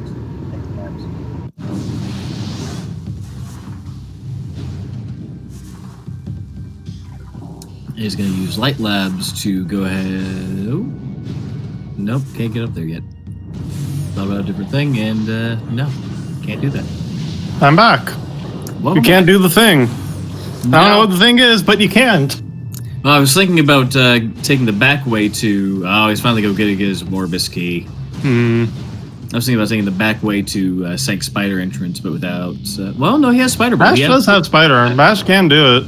He's going to use Light Labs to go ahead. Oh, nope, can't get up there yet. Thought about a different thing, and no, can't do that. I'm back. Welcome You can't back. do the thing. No. I don't know what the thing is, but you can't. Well, I was thinking about taking the back way to. Oh, he's finally going to get his Morbus key. I was thinking about taking the back way to Sank Spider entrance, but without. Well, no, he has Spider Ball. Bash does have Spider. Bash can do it.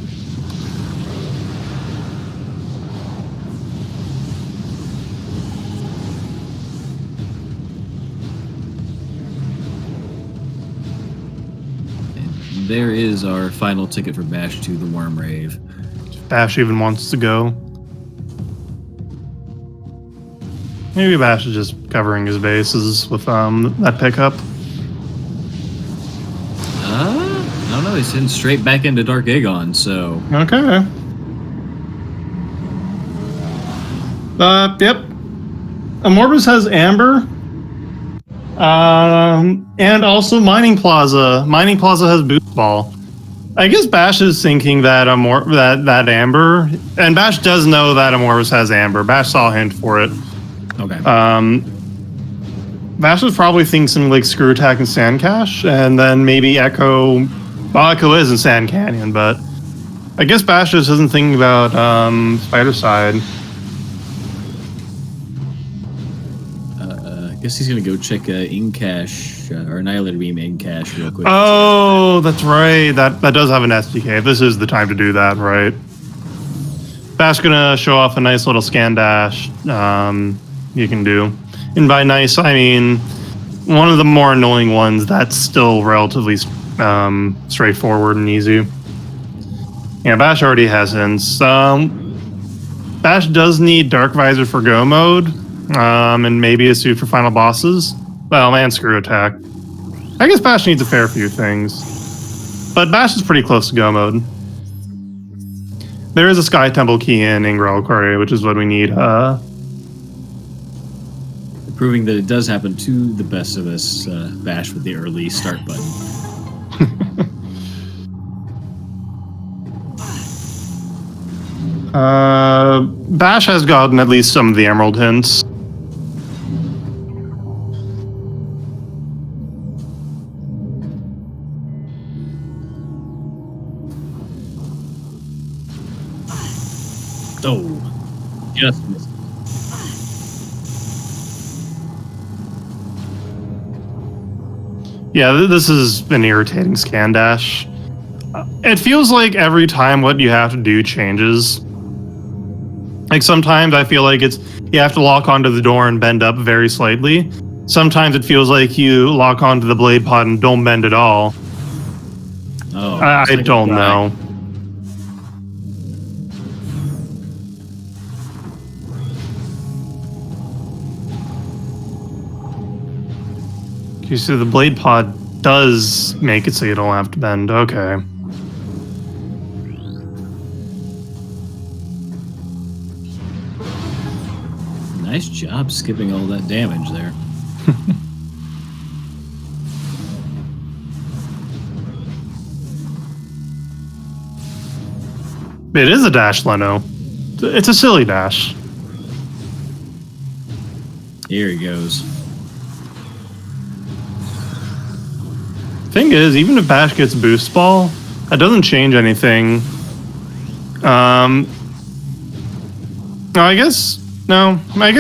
And there is our final ticket for Bash to the Worm Rave. Bash even wants to go. Maybe Bash is just covering his bases with that pickup. I don't know. He's heading straight back into Dark Aegon, so. Okay. Yep. Amorbus has Amber. And also Mining Plaza. Mining Plaza has Boost Ball. I guess Bash is thinking that that Amber, and Bash does know that Amorbus has Amber. Bash saw a hint for it. Okay. Bash was probably thinking something like Screw Attack and Sand Cache, and then maybe Echo. Well, Echo is in Sand Canyon, but I guess Bash just isn't thinking about Spider Side. I guess he's gonna go check Incash or Annihilator Beam Incash real quick. Oh, that's right. That does have an SDK. This is the time to do that, right? Bash gonna show off a nice little scan dash. You can do, and by nice I mean one of the more annoying ones that's still relatively straightforward and easy. Yeah, Bash already has hints. Bash does need Dark Visor for Go mode, and maybe a suit for final bosses. Well, and Screw Attack. I guess Bash needs a fair few things, but Bash is pretty close to Go mode. There is a Sky Temple key in Ingra Quarry, which is what we need. Proving that it does happen to the best of us, Bash with the early start button. Bash has gotten at least some of the emerald hints. Oh, just missed. Yeah, this is an irritating scan dash. It feels like every time what you have to do changes. Like sometimes I feel like you have to lock onto the door and bend up very slightly. Sometimes it feels like you lock onto the blade pod and don't bend at all. Oh, I don't know. You see, the blade pod does make it so you don't have to bend. Okay. Nice job skipping all that damage there. It is a dash, Leno. It's a silly dash. Here he goes. Thing is, even if Bash gets boost ball, that doesn't change anything. No, I guess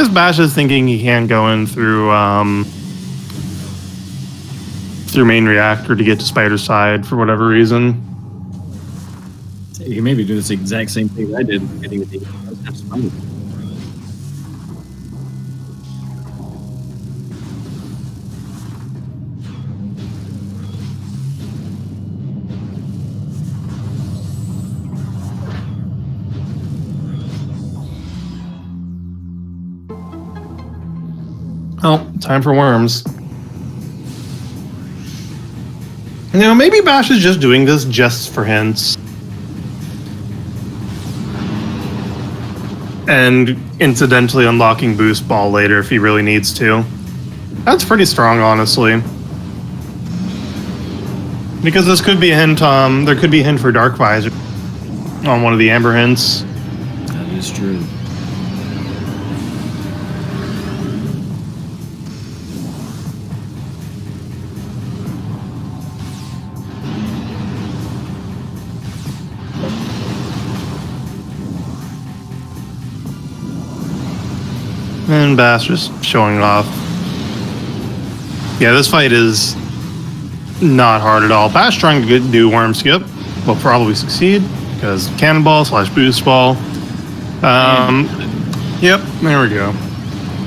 Bash is thinking he can't go in through main reactor to get to Spider's side for whatever reason. He may be doing the exact same thing I did, getting the Spider. Oh, time for worms. You know, maybe Bash is just doing this just for hints. And incidentally unlocking boost ball later if he really needs to. That's pretty strong, honestly. Because this could be a hint, there could be a hint for Dark Visor on one of the Amber hints. That is true. And Bass just showing off. Yeah, this fight is not hard at all. Bash trying to do worm skip will probably succeed because cannonball / boost ball. Yep, there we go.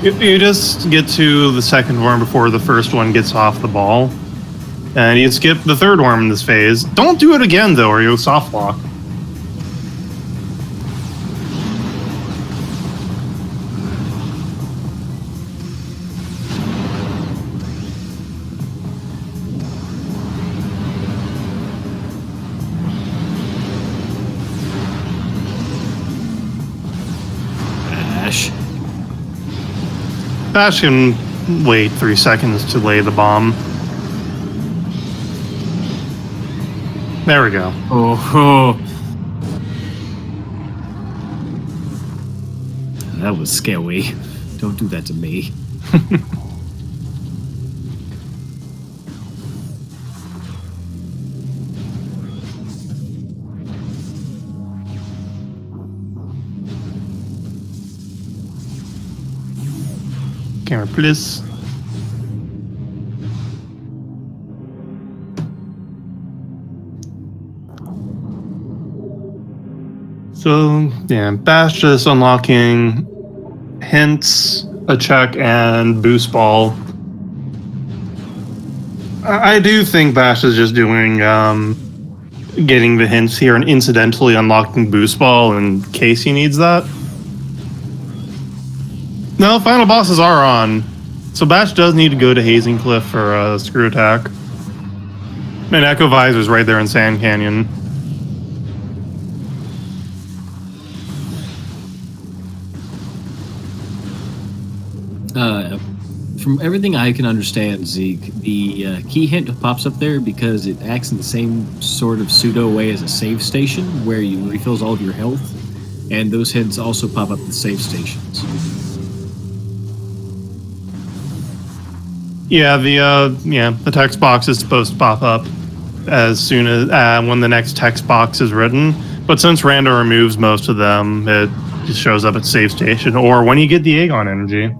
You just get to the second worm before the first one gets off the ball. And you skip the third worm in this phase. Don't do it again though, or you'll soft lock. Bash can wait 3 seconds to lay the bomb. There we go. Oh, that was scary. Don't do that to me. Camera, please. So, yeah, Bash just unlocking hints, a check, and boost ball. I do think Bash is just doing, getting the hints here and incidentally unlocking boost ball in case he needs that. No, final bosses are on. So Bash does need to go to Hazing Cliff for a screw attack. And Echo Visor's right there in Sand Canyon. From everything I can understand, Zeke, the key hint pops up there because it acts in the same sort of pseudo way as a save station where you refills all of your health. And those hints also pop up the save stations. Yeah, the text box is supposed to pop up as soon as when the next text box is written. But since Rando removes most of them, it just shows up at save station or when you get the Aegon energy.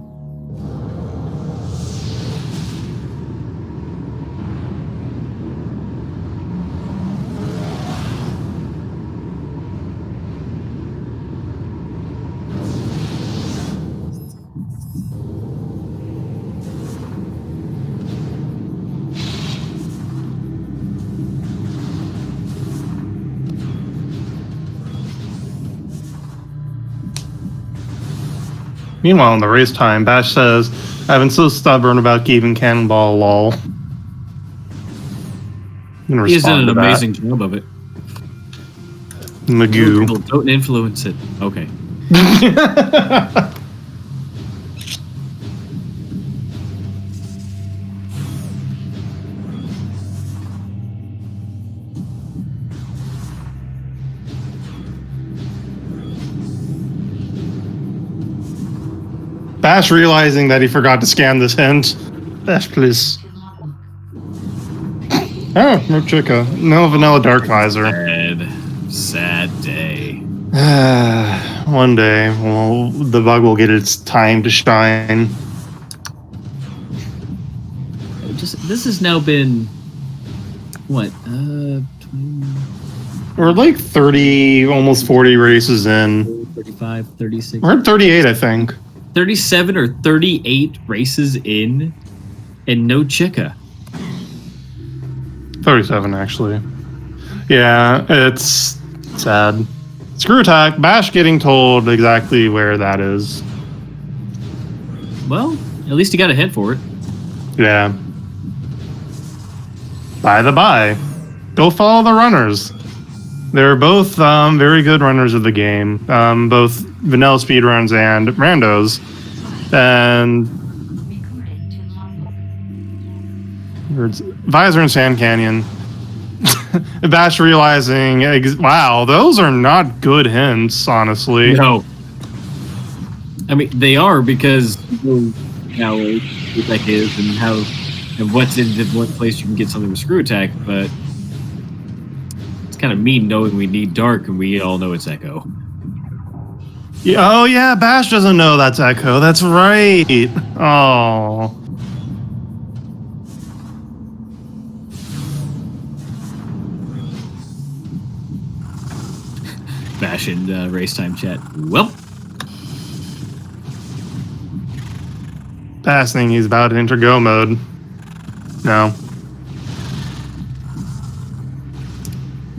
Meanwhile, in the race time, Bash says, I've been so stubborn about keeping Cannonball lol. He's done an amazing job of it. Magoo. Don't influence it. Okay. Bash realizing that he forgot to scan this hint. Bash, please. Oh, no Chica. No vanilla dark visor. Sad day. One day, well, the bug will get its time to shine. This has now been what? 20, We're like 30, almost 40 races in. 35, 36. We're at 38, I think. 37 or 38 races in, and no Chica. 37, actually. Yeah, it's sad. Screw attack. Bash getting told exactly where that is. Well, at least he got a hint for it. Yeah. By the by, go follow the runners. They're both very good runners of the game. Both vanilla speedruns and randos. And Visor and Sand Canyon. Bash realizing, wow, those are not good hints, honestly. No. I mean, they are because how that is and what's in what place you can get something with screw attack, but it's kind of mean knowing we need dark and we all know it's Echo. Yeah, oh yeah, Bash doesn't know that's Echo. That's right. Oh. Bash in race time chat. Well, Bash thinking he's about to enter go mode. No.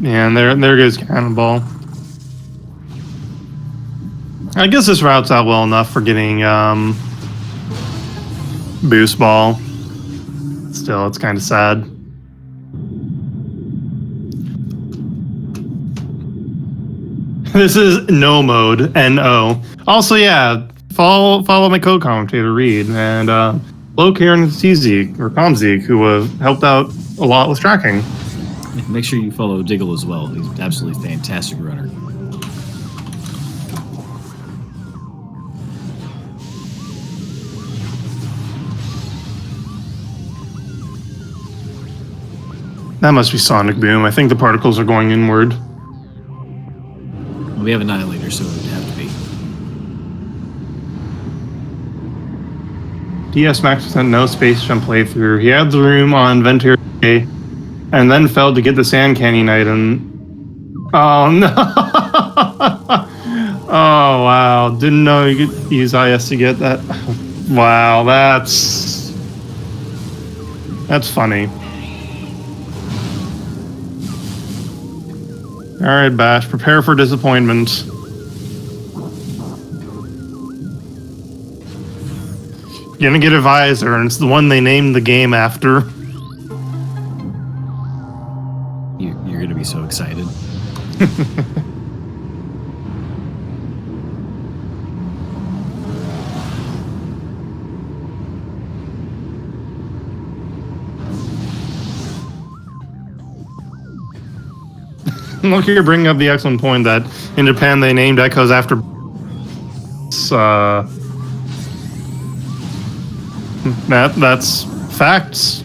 And there goes Cannonball. I guess this route's out well enough for getting Boost Ball. Still, it's kind of sad. This is no mode, N-O. Also, yeah, follow my co-commentator, Reed, and hello, Karen Tzik, or Comzik, who helped out a lot with tracking. Make sure you follow Diggle as well. He's an absolutely fantastic runner. That must be Sonic Boom. I think the particles are going inward. We have Annihilator, so it would have to be. DS Max sent no Space Jam playthrough. He had the room on Ventura and then failed to get the Sand Canyon item. Oh no! Oh wow! Didn't know you could use IS to get that. Wow, that's funny. All right, Bash, prepare for disappointment. You're gonna get a visor, and it's the one they named the game after. You're gonna be so excited. Look, you're bringing up the excellent point that in Japan they named echoes after. That's facts.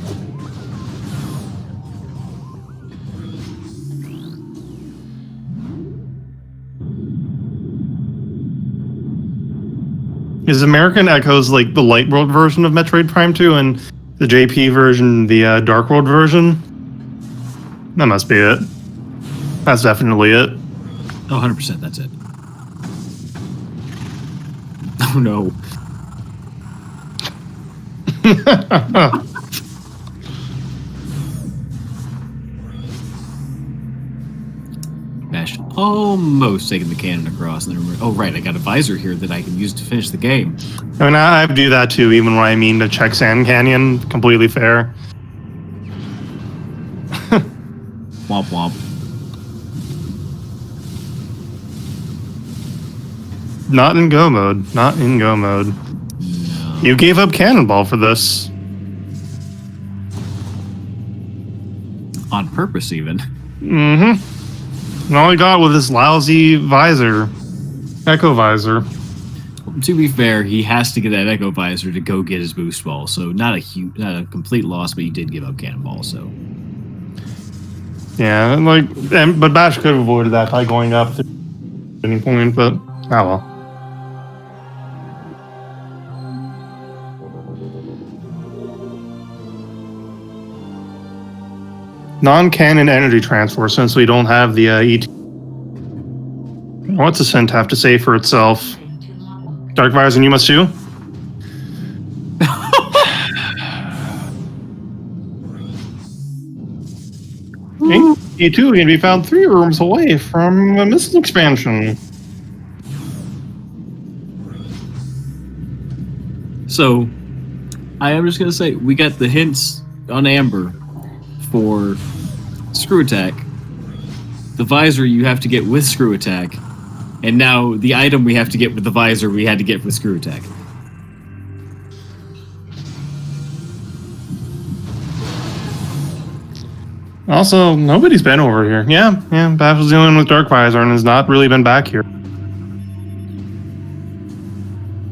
Is American Echoes like the Light World version of Metroid Prime 2 and the JP version the Dark World version? That must be it. That's definitely it. Oh, 100%, that's it. Oh no. Bash almost taking the cannon across. And then, oh, right, I got a visor here that I can use to finish the game. I mean, I do that too, even when I mean to check Sand Canyon. Completely fair. Womp womp. Not in go mode. Not in go mode. No. You gave up Cannonball for this. On purpose, even. Mm-hmm. And all he got with this lousy visor. Echo visor. To be fair, he has to get that Echo visor to go get his boost ball. So not a complete loss, but he did give up Cannonball, so. Yeah, but Bash could have avoided that by going up at any point, but oh well. Non-canon energy transfer, since we don't have the ET. What's Ascent have to say for itself? Dark Visor and you must too? E2 can be found 3 rooms away from a missile expansion. So, I am just going to say, we got the hints on Amber for Screw Attack. The visor you have to get with Screw Attack. And now the item we have to get with the visor we had to get with Screw Attack. Also, nobody's been over here. Yeah, Bash was dealing with Dark Visor and has not really been back here.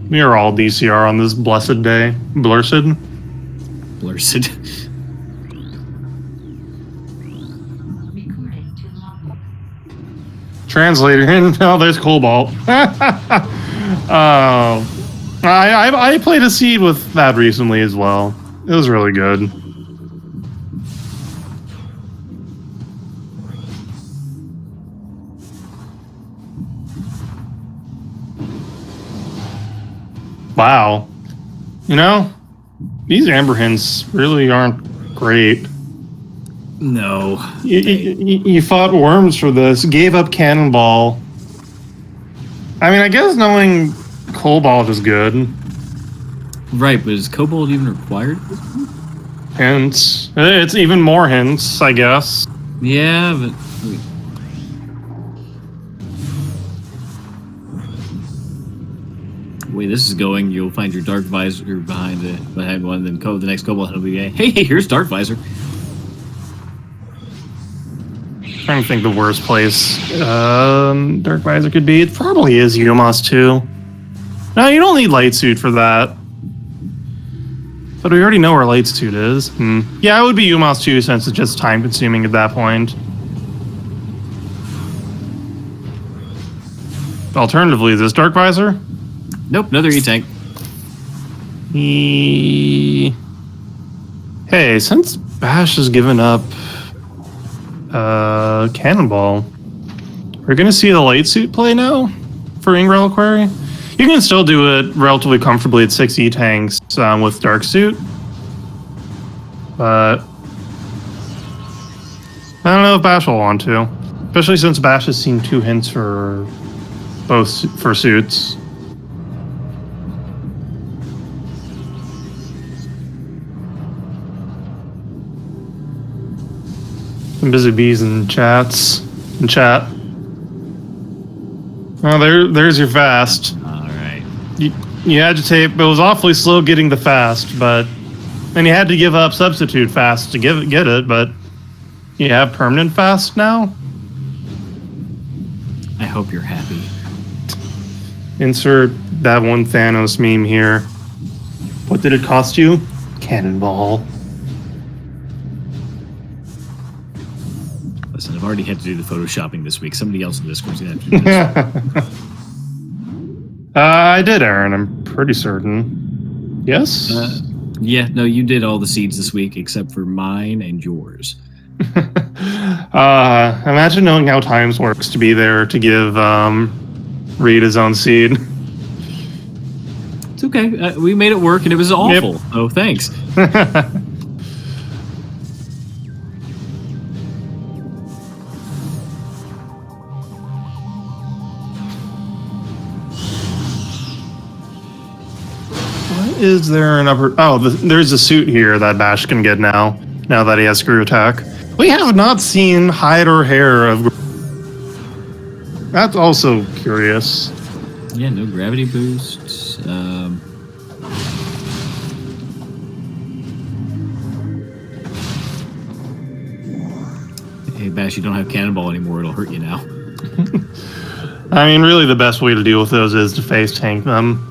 We are all DCR on this blessed day. Blursid. Translator. Oh, there's Cobalt. I played a seed with that recently as well. It was really good. Wow. You know, these Amber hints really aren't great. No. You fought worms for this, gave up Cannonball. I mean, I guess knowing Cobalt is good. Right, but is Cobalt even required? Hints. It's even more hints, I guess. Yeah, but... Way this is going, you'll find your Dark Visor behind one, then the next Cobalt will be, hey, here's Dark Visor. Trying to think the worst place Dark Visor could be. It probably is Yumas too. No, you don't need Light Suit for that. But we already know where Light Suit is. Yeah, it would be Yumas too, since it's just time consuming at that point. Alternatively, is this Dark Visor? Nope, another E-Tank. Hey, since Bash has given up Cannonball, we're gonna see the Light Suit play now for Ing Reliquary. You can still do it relatively comfortably at 6 E-Tanks with Dark Suit, but I don't know if Bash will want to, especially since Bash has seen 2 hints for both suits. Some busy bees in chat. Oh, there's your fast. All right. You agitate, but it was awfully slow getting the fast, and you had to give up substitute fast to get it, but you have permanent fast now? hope you're happy. Insert that one Thanos meme here. What did it cost you? Cannonball. Listen, I've already had to do the photoshopping this week. Somebody else in Discord's going to have to do this. I did, Aaron. I'm pretty certain. Yes? Yeah, no, you did all the seeds this week except for mine and yours. Imagine knowing how Times works to be there to give Reed his own seed. It's okay. We made it work, and it was awful. Yep. Oh, thanks. Is there an upper... Oh, there's a suit here that Bash can get now that he has Screw Attack. We have not seen hide or hair of... That's also curious. Yeah, no gravity boosts. Hey, Bash, you don't have Cannonball anymore. It'll hurt you now. I mean, really the best way to deal with those is to face tank them.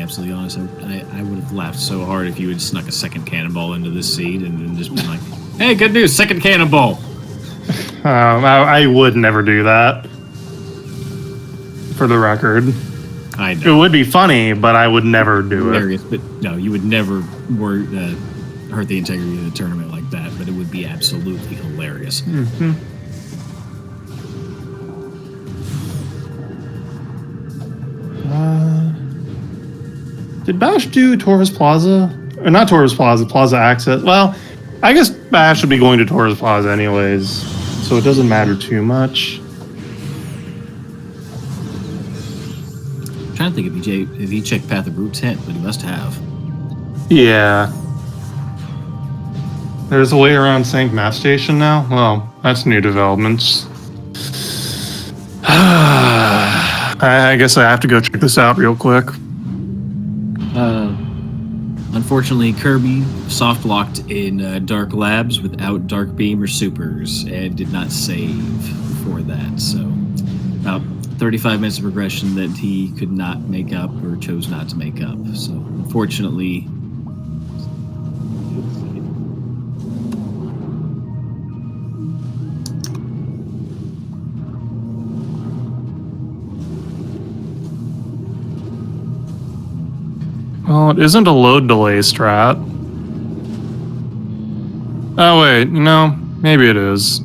Absolutely honest, I would have laughed so hard if you had snuck a second cannonball into this seed and then just been like, hey, good news, second cannonball. I would never do that. For the record. I know. It would be funny, but I would never do it. But no, you would never hurt the integrity of the tournament like that, but it would be absolutely hilarious. Mm-hmm. Did Bash do Torres Plaza? Or not Torres Plaza, Plaza Access? Well, I guess Bash should be going to Torres Plaza anyways, so it doesn't matter too much. I'm trying to think if he checked Path of Brute's hint, but he must have. Yeah. There's a way around Sank Map Station now? Well, that's new developments. I guess I have to go check this out real quick. Unfortunately, Kirby soft-locked in Dark Labs without Dark Beam or Supers and did not save for that. So, about 35 minutes of progression that he could not make up or chose not to make up. So, unfortunately... Well, it isn't a load delay strat. Oh, wait, no, maybe it is.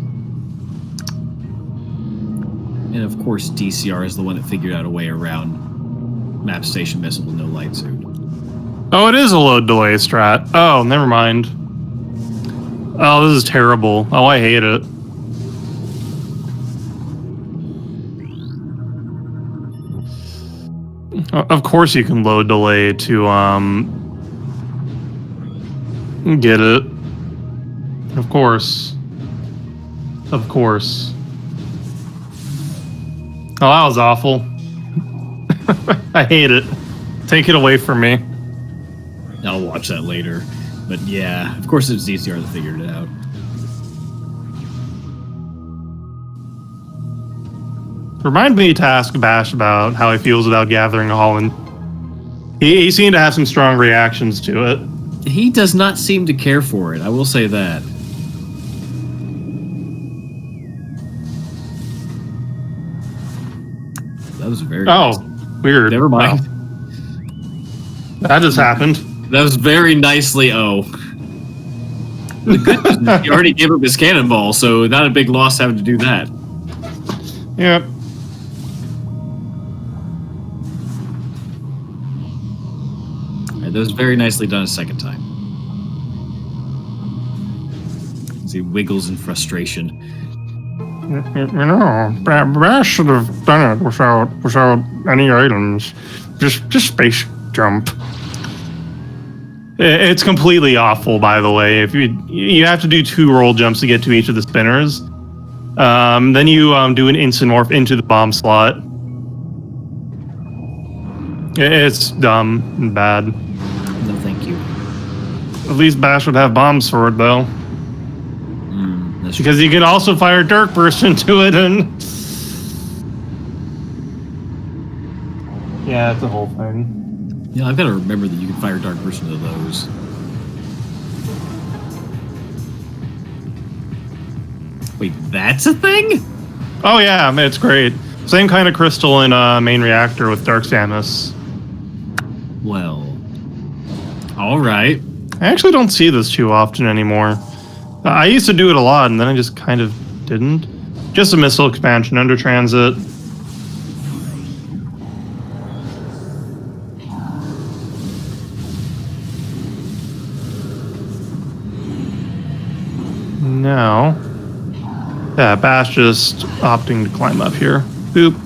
And of course, DCR is the one that figured out a way around Map Station Missile with no light suit. Oh, it is a load delay strat. Oh, never mind. Oh, this is terrible. Oh, I hate it. Of course you can load delay to get it. Of course. Of course. Oh, that was awful. I hate it. Take it away from me. I'll watch that later. But yeah, of course it's DCR that figured it out. Remind me to ask Bash about how he feels about Gathering Holland. He seemed to have some strong reactions to it. He does not seem to care for it, I will say that. That was very nice. Weird. Never mind. Oh. That just happened. That was very nicely The good news is he already gave up his cannonball, so not a big loss having to do that. Yep. That was very nicely done a second time. As he wiggles in frustration. You know, Bash should have done it without any items. Just space jump. It's completely awful, by the way. If you have to do 2 roll jumps to get to each of the spinners. Then you do an instant morph into the bomb slot. It's dumb and bad. And At least Bash would have bomb sword though. Because you could also fire Dark Burst into it and... Yeah, it's a whole thing. Yeah, I've got to remember that you can fire Dark Burst into those. Wait, that's a thing? Oh yeah, it's great. Same kind of crystal in main reactor with Dark Samus. Well, all right. I actually don't see this too often anymore. I used to do it a lot, and then I just kind of didn't. Just a missile expansion under transit. Now, yeah, Bash just opting to climb up here. Boop.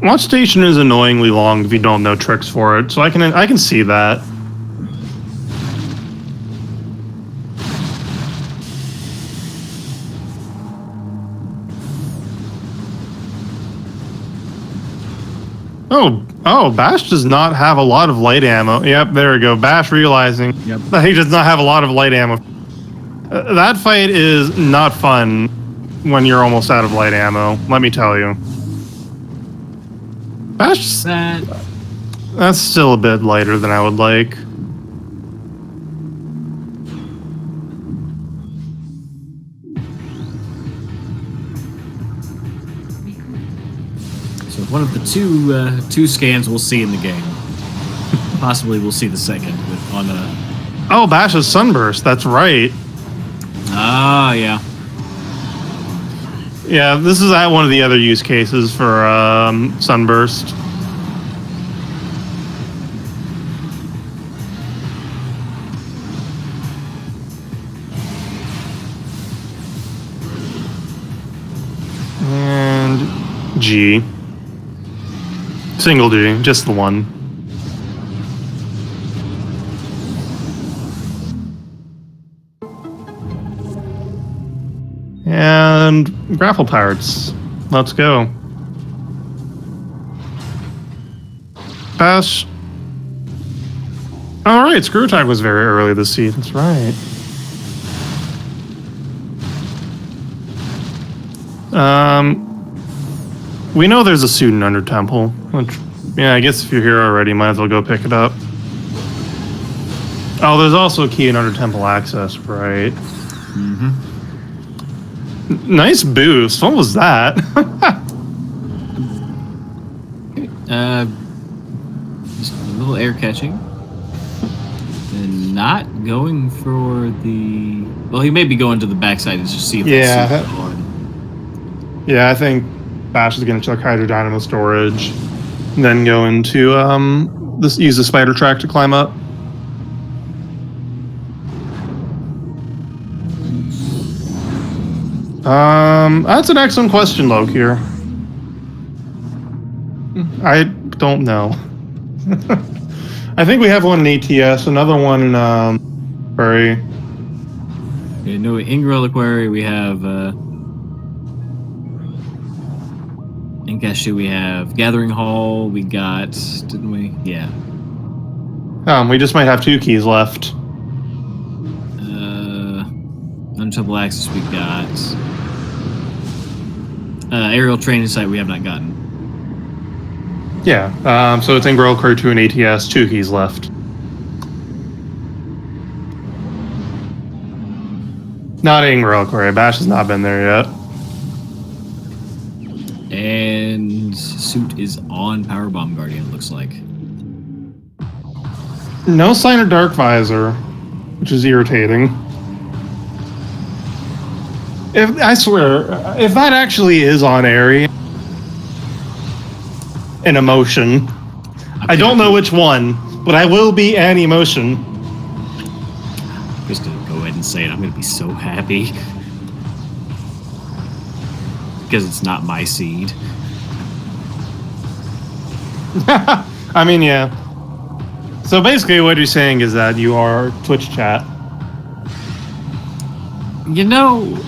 Launch station is annoyingly long if you don't know tricks for it, so I can see that. Oh, Bash does not have a lot of light ammo. Yep, there we go. Bash realizing that he does not have a lot of light ammo. That fight is not fun when you're almost out of light ammo, let me tell you. Bash, that's still a bit lighter than I would like. So one of the two scans we'll see in the game. Possibly we'll see the second on a... Oh, Bash's Sunburst, that's right. Ah, yeah. Yeah, this is one of the other use cases for Sunburst. And G. Single G, just the one. And grapple pirates. Let's go. Bash. All right, Screw Attack was very early this season. That's right. We know there's a student under Temple, which, yeah, I guess if you're here already, might as well go pick it up. Oh, there's also a key in Under Temple access, right? Mm-hmm. Nice boost. What was that? Just a little air catching. And not going for the... Well, he may be going to the backside to just see if that's on. Yeah, I think Bash is going to check Hydro Dynamo storage, and then go into use the spider track to climb up. That's an excellent question, Loke here. I don't know. I think we have one in ATS, another one in Prairie. Okay, no, in Reliquary we have in Cashew we have Gathering Hall, we got, didn't we? Yeah. We just might have 2 keys left. Untouchable Access we got. Aerial Training Site we have not gotten. Yeah, so it's in Reliquary 2 and ATS, 2 keys left. Not in Reliquary, Bash has not been there yet. And suit is on Powerbomb Guardian, looks like. No sign of Dark Visor, which is irritating. I swear, if that actually is on Airy, an emotion. I don't know which one, but I will be an emotion. I'm just gonna go ahead and say it. I'm gonna be so happy. Because it's not my seed. I mean, yeah. So basically what you're saying is that you are Twitch chat. You know,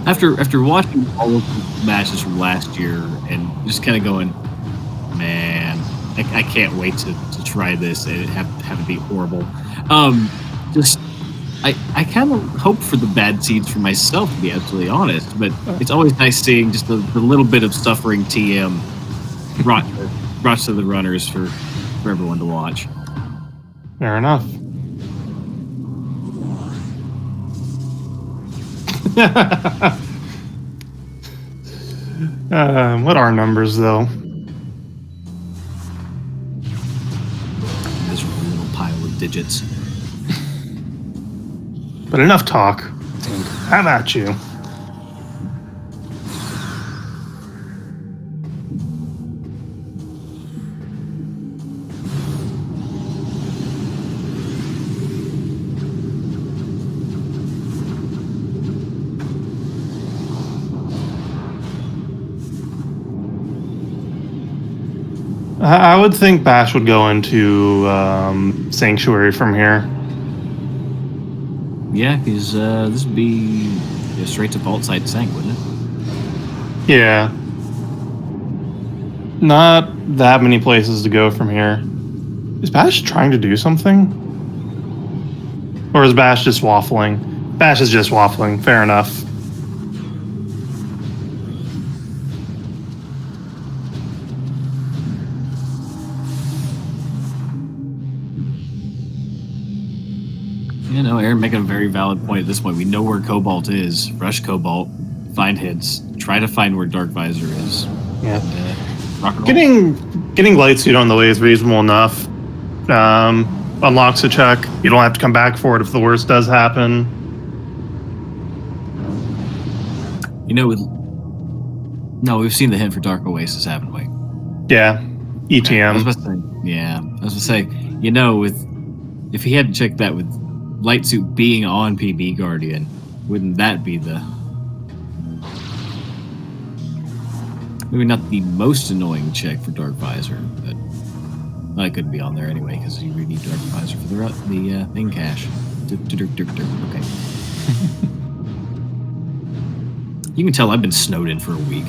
After watching all of the matches from last year and just kind of going, man, I can't wait to try this and have it be horrible. Just I kind of hope for the bad seeds for myself, to be absolutely honest. But it's always nice seeing just the little bit of suffering TM brought to the runners for everyone to watch. Fair enough. What are numbers, though? Miserable little pile of digits. But enough talk. Have at you. I would think Bash would go into Sanctuary from here. Yeah, because this would be straight to vault side Sank, wouldn't it? Yeah. Not that many places to go from here. Is Bash trying to do something? Or is Bash just waffling? Bash is just waffling. Fair enough. You know, Aaron making a very valid point at this point. We know where Cobalt is. Rush Cobalt, find hits, try to find where Dark Visor is. Yeah. Rock and roll. Getting Light Suit on the way is reasonable enough. Unlocks a check. You don't have to come back for it if the worst does happen. You know, we've seen the hint for Dark Oasis, haven't we? Yeah. ETM. I was about to say, yeah. I was going to say, you know, if he hadn't checked that with Light Suit being on PB Guardian, wouldn't that be the... Maybe not the most annoying check for Dark Visor, but well, it could be on there anyway because you really need Dark Visor for the in cache. Okay. You can tell I've been snowed in for a week.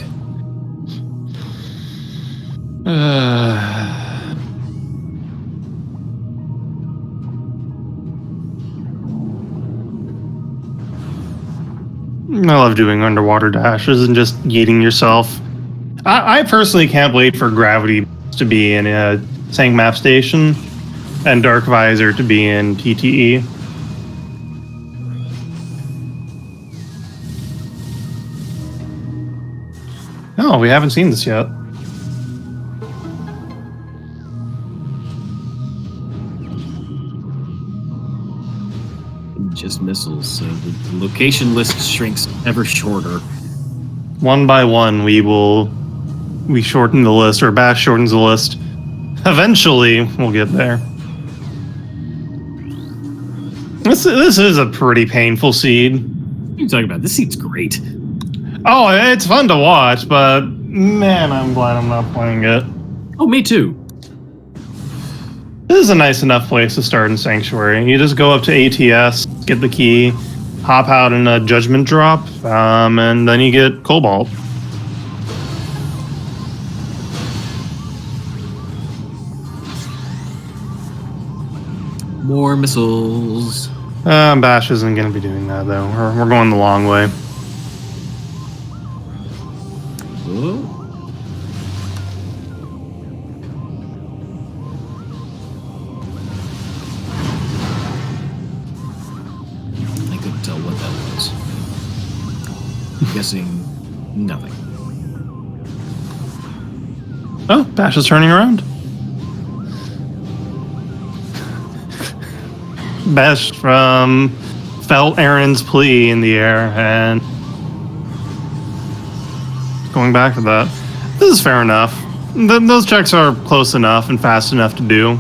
I love doing underwater dashes and just yeeting yourself. I personally can't wait for Gravity to be in a Sank map station and Dark Visor to be in TTE. No, we haven't seen this yet. Just missiles, so the location list shrinks ever shorter. One by one, we shorten the list, or Bash shortens the list. Eventually, we'll get there. This is a pretty painful seed. What are you talking about? This seed's great. Oh, it's fun to watch, but man, I'm glad I'm not playing it. Oh, me too. This is a nice enough place to start in Sanctuary. You just go up to ATS, get the key, hop out in a Judgment drop, and then you get Cobalt. More missiles. Bash isn't going to be doing that, though. We're going the long way. Whoa. I couldn't tell what that was. I'm guessing nothing. Oh, Bash is turning around. Bash felt Aaron's plea in the air and going back to that. This is fair enough. Those checks are close enough and fast enough to do.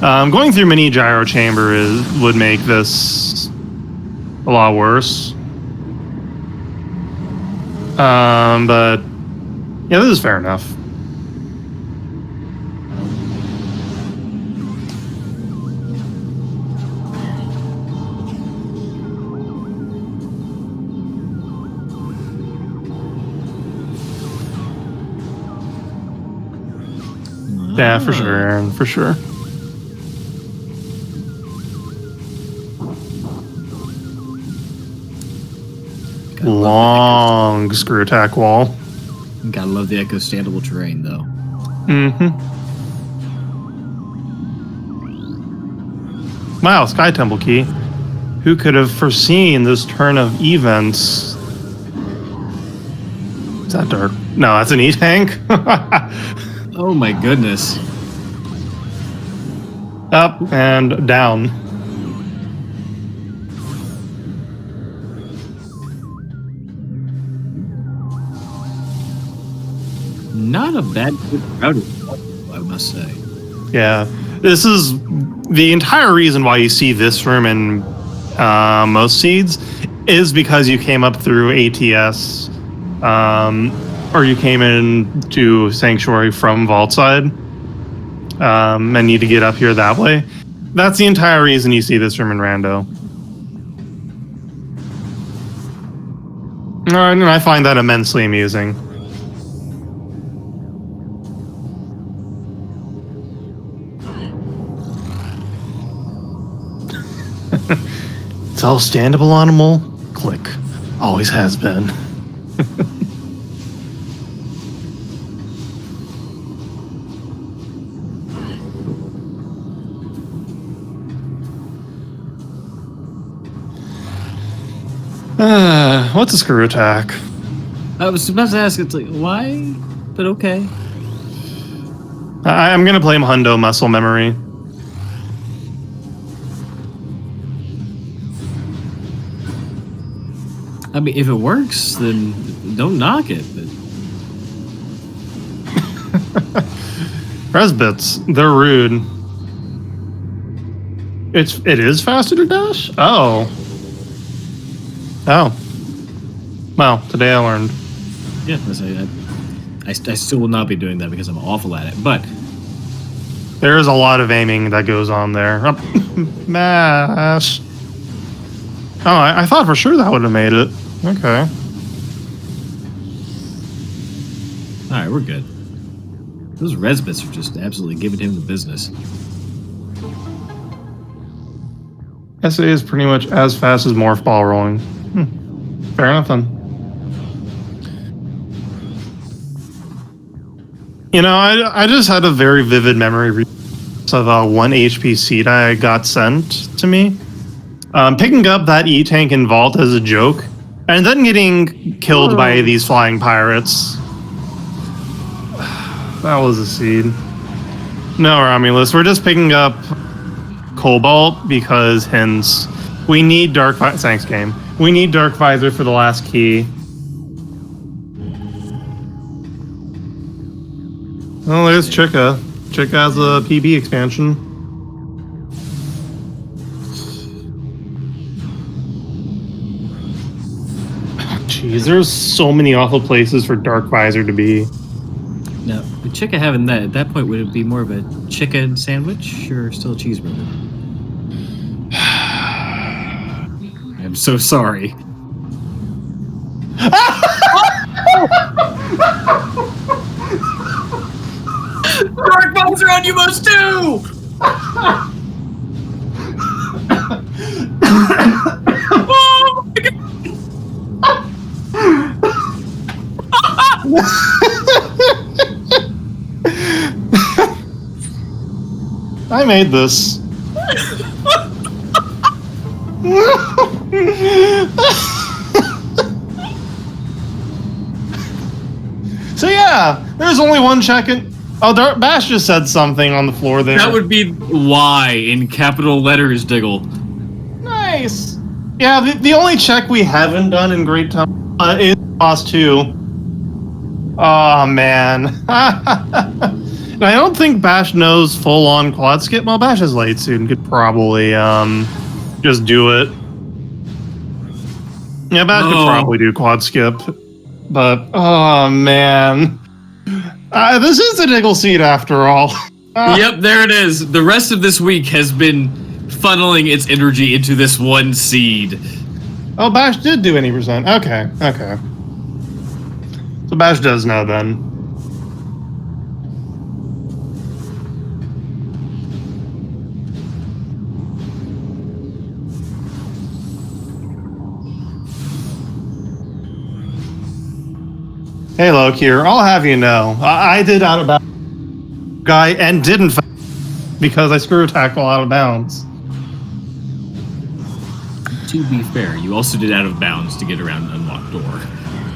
Going through mini gyro chamber would make this a lot worse. But yeah, this is fair enough. Yeah, for sure, Aaron, for sure. Long screw attack wall. Gotta love the echo-standable terrain, though. Wow, Sky Temple Key. Who could have foreseen this turn of events? Is that dark? No, that's an E-Tank. Oh my goodness. Up and down. Not a bad router, I must say. Yeah, this is the entire reason why you see this room in most seeds is because you came up through ATS, or you came into Sanctuary from Vault side, and need to get up here that way. That's the entire reason you see this room in Rando. And I find that immensely amusing. It's all standable animal. Click. Always has been. What's a screw attack? I was about to ask, it's like, why? But okay. I'm gonna play Hundo Muscle Memory. I mean, if it works, then don't knock it. But Resbits, they're rude. It is faster to dash? Oh. Oh. Well, today I learned. yeah, I still will not be doing that because I'm awful at it. But There is a lot of aiming that goes on there. Mash. Oh, I thought for sure that would have made it. Okay. all right, we're good. Those Resbits are just absolutely giving him the business. SA is pretty much as fast as Morph Ball rolling. Fair enough then. You know, I just had a very vivid memory of a 1 HP seed I got sent to me. Picking up that E-Tank in Vault as a joke, and then getting killed by these flying pirates. That was a seed. No, Romulus, we're just picking up Cobalt because hence we need Dark Visor. Thanks, game. We need Dark Visor for the last key. Oh, there's Chica. Chica has a PB expansion. Jeez, there's so many awful places for Dark Visor to be. Now, with Chica having that, at that point, would it be more of a chicken sandwich or still a cheeseburger? I'm so sorry. Dark bombs are on you most too! Oh my God. I made this. So yeah, there's only one check-in. Oh, Bash just said something on the floor there. That would be Y in capital letters, Diggle. Nice. Yeah, the only check we haven't done in Great Temple is Boss 2. Oh, man. And I don't think Bash knows full-on quad skip. Well, Bash is late soon. Could probably just do it. Yeah, Bash could probably do quad skip. But, oh, man. This is a Diggle seed after all. Yep, there it is. The rest of this week has been funneling its energy into this one seed. Oh, Bash did do any percent. Okay, okay. So Bash does know then. Hey, Loki here. I'll have you know, I did out of bounds guy and didn't because I screw tackle out of bounds. To be fair, you also did out of bounds to get around an unlocked door.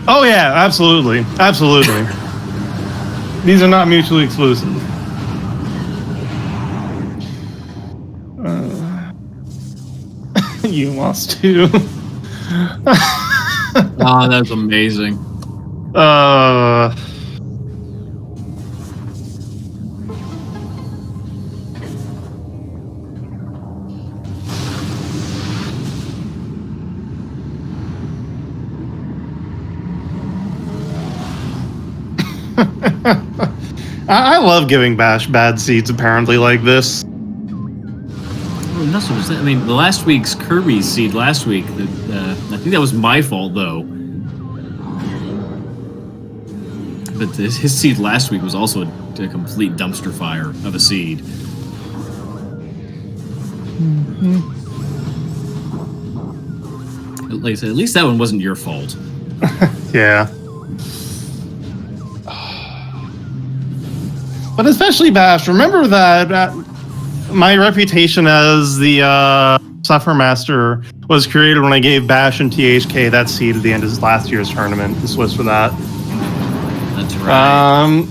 Oh yeah, absolutely, absolutely. These are not mutually exclusive. You lost too. Oh, that's amazing. I love giving Bash bad seeds apparently like this. Well, not so much that. I mean, the last week's Kirby seed last week, I think that was my fault, though. But his seed last week was also a complete dumpster fire of a seed. Like I said, at least that one wasn't your fault. Yeah. But especially Bash, remember that my reputation as the Suffer Master was created when I gave Bash and THK that seed at the end of last year's tournament. This was for that. That's right.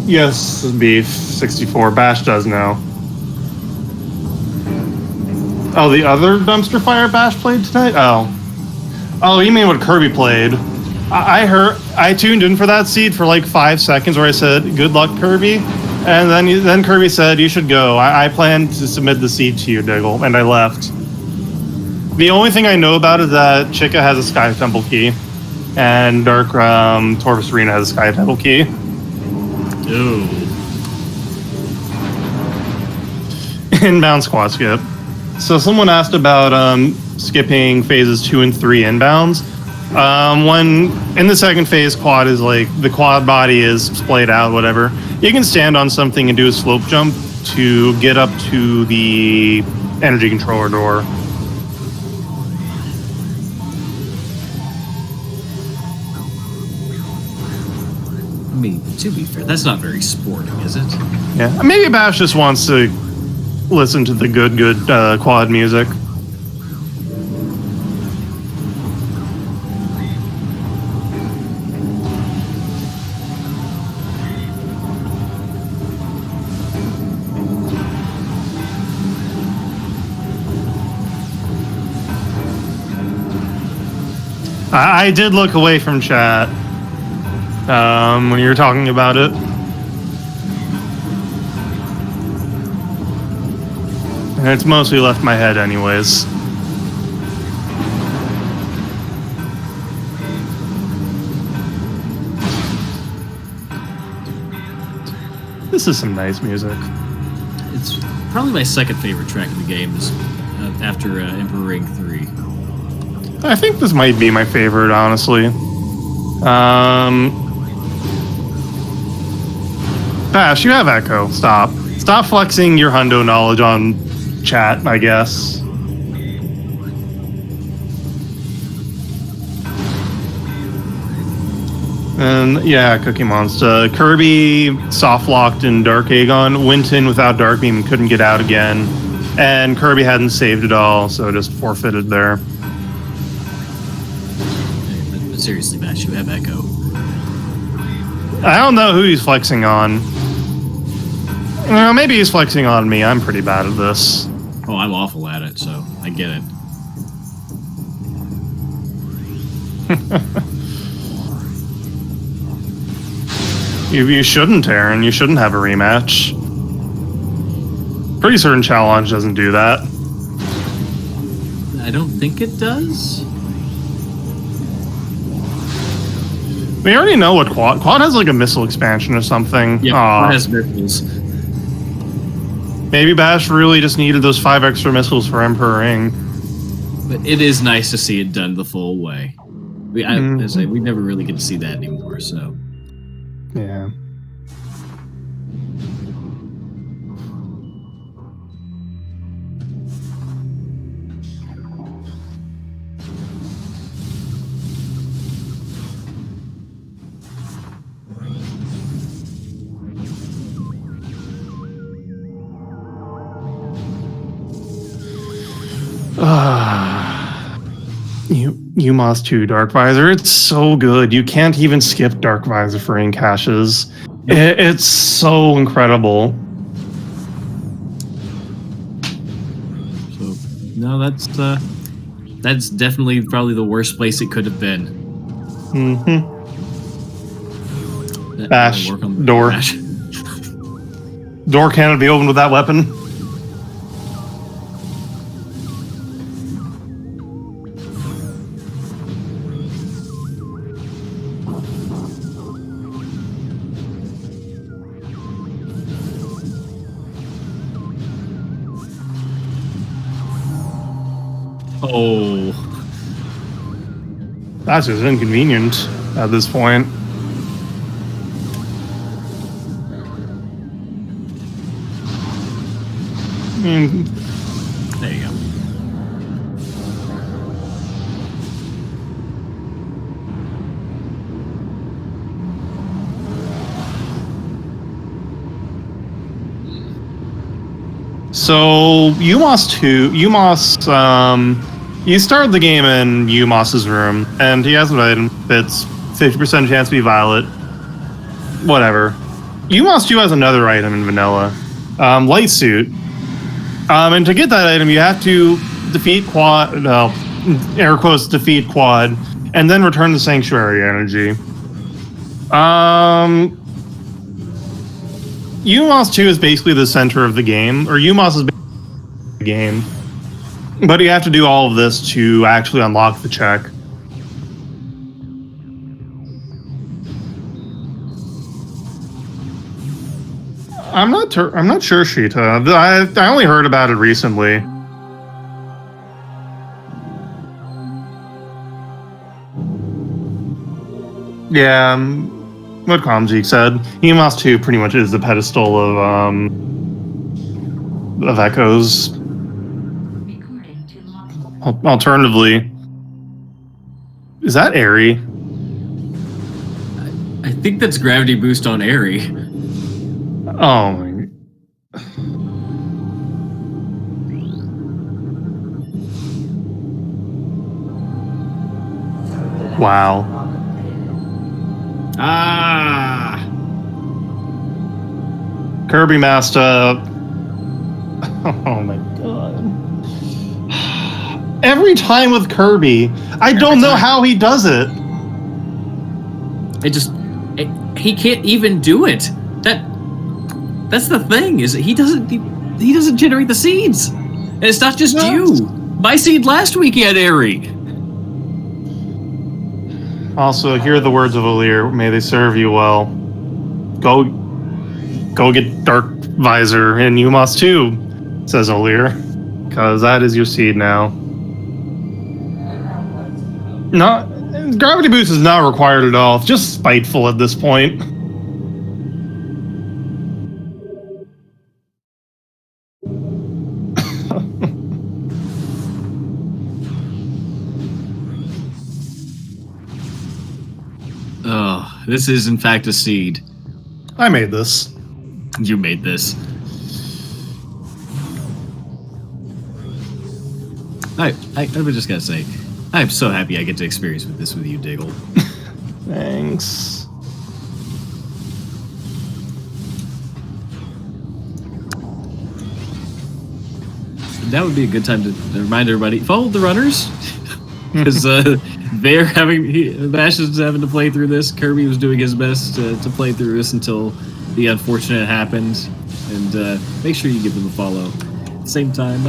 Yes, Beef 64. Bash does know. Oh, the other dumpster fire Bash played tonight? Oh, you mean what Kirby played? I tuned in for that seed for like 5 seconds where I said, "Good luck, Kirby," and then Kirby said, "You should go. I plan to submit the seed to you, Diggle," and I left. The only thing I know about is that Chica has a Sky Temple key, and Dark Torvus Arena has a Sky Temple key. Ooh. Inbound squad skip. So someone asked about skipping phases 2 and 3 inbounds. When in the second phase, quad is like the quad body is splayed out, whatever. You can stand on something and do a slope jump to get up to the energy controller door. I mean, to be fair, that's not very sporting, is it? Yeah, maybe Bash just wants to listen to the good quad music. I did look away from chat when you were talking about it. And it's mostly left my head anyways. This is some nice music. It's probably my second favorite track in the game is after Emperor Ring 3. I think this might be my favorite, honestly. Bash, you have echo. Stop flexing your hundo knowledge on chat, I guess. And yeah, Cookie Monster. Kirby soft locked in Dark Aegon, went in without Dark Beam and couldn't get out again. And Kirby hadn't saved it all, so just forfeited there. But seriously, Bash, you have echo. I don't know who he's flexing on. Well, maybe he's flexing on me. I'm pretty bad at this. Oh, I'm awful at it, so I get it. You shouldn't, Aaron. You shouldn't have a rematch. Pretty certain challenge doesn't do that. I don't think it does. We already know what Quad has, like a missile expansion or something. Yeah, it has missiles. Maybe Bash really just needed those 5 extra missiles for Emperor Ring. But it is nice to see it done the full way. We never really get to see that anymore, so. Yeah. UMOS 2 Dark Visor, it's so good. You can't even skip Dark Visor frame caches. It's so incredible. So no, that's definitely probably the worst place it could have been. Bash door. Bash. Door cannot be opened with that weapon. Oh, that's just inconvenient at this point. there you go. So you start the game in UMOS's room, and he has an item that's 50% chance to be violet. Whatever. UMOS 2 has another item in vanilla, light suit. And to get that item, you have to defeat quad, air quotes, defeat quad, and then return the sanctuary energy. UMOS 2 is basically the center of the game, or UMOS is basically the game. But you have to do all of this to actually unlock the check. I'm not sure, Sheeta. I only heard about it recently. Yeah, what Comzeek said. UMOS 2 pretty much is the pedestal of Echoes. Alternatively, is that Airy? I think that's gravity boost on Airy. Oh my. Wow. Ah! Kirbymastah. Oh my god. Every time with Kirby, I don't know how he does it. He can't even do it. That's the thing, is he doesn't generate the seeds. And it's not just you. My seed last week he had Airy. Also, hear the words of Alir. May they serve you well. Go get Dark Visor in UMOS 2, says Alir. Because that is your seed now. Gravity boost is not required at all. It's just spiteful at this point. Oh, this is in fact a seed. I made this. You made this. I was just gonna say, I'm so happy I get to experience this with you, Diggle. Thanks. That would be a good time to remind everybody, follow the runners. Because they're Bash is having to play through this. Kirby was doing his best to play through this until the unfortunate happened. And make sure you give them a follow. At the same time,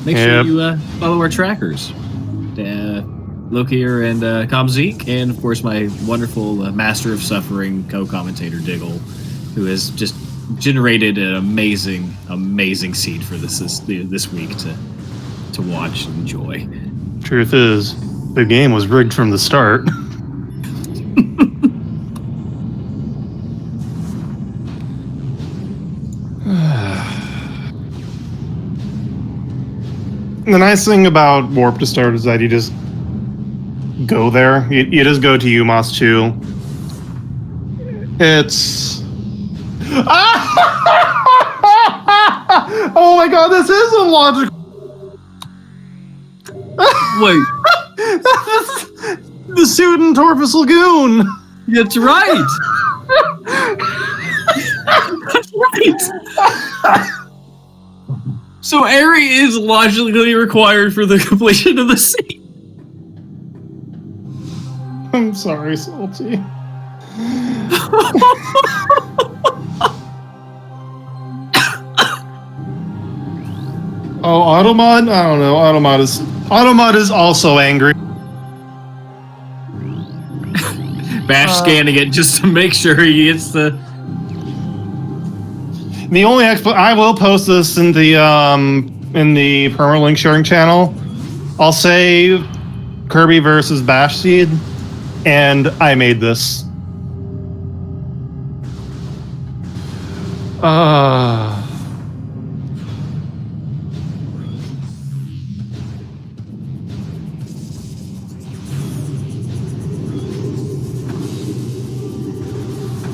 make sure you follow our trackers. Lokier and Comzeek, and of course my wonderful Master of Suffering co-commentator Diggle, who has just generated an amazing seed for this week to watch and enjoy. Truth is, the game was rigged from the start. The nice thing about Warp to start is that you just go there. You just go to UMOS 2. It's... Oh my god, this is illogical! Wait, The suit in Torpus Lagoon! that's right. That's right. So Airy is logically required for the completion of the scene. I'm sorry, Salty. Oh, Automod? I don't know. Automod is also angry. Bash scanning it just to make sure he gets the. The only I will post this in the permalink sharing channel. I'll say Kirby versus Bash Seed, and I made this.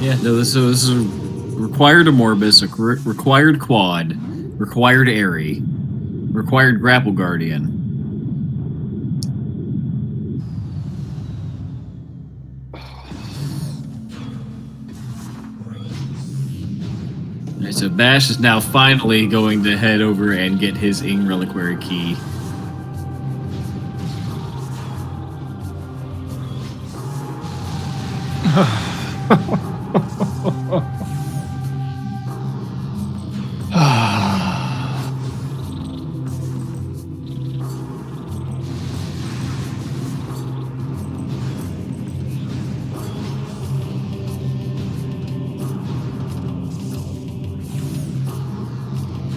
Yeah, no, this is required Amorbus, required Quad, required Airy, required Grapple Guardian. Alright, so Bash is now finally going to head over and get his Ing Reliquary Key.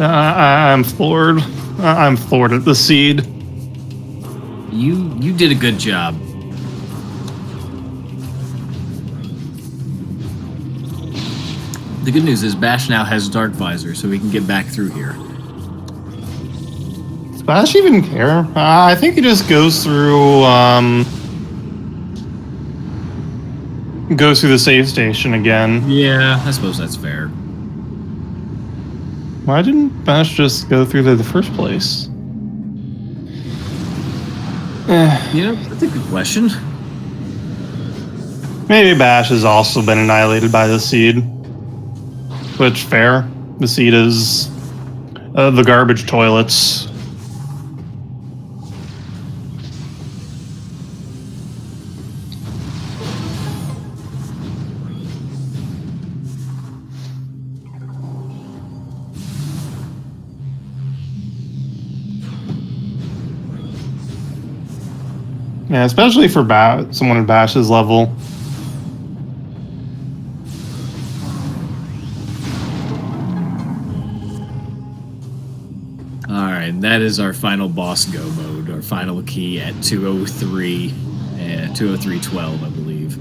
I'm floored. I'm floored at the seed. You did a good job. The good news is Bash now has Dark Visor, so we can get back through here. Does Bash even care? I think he just goes through the save station again. Yeah, I suppose that's fair. Why didn't Bash just go through there in the first place? You know, that's a good question. Maybe Bash has also been annihilated by the seed. Which, fair. The seed is the garbage toilets. Yeah, especially for someone in Bash's level. Alright, that is our final boss go mode, our final key at 203 and 203.12, I believe.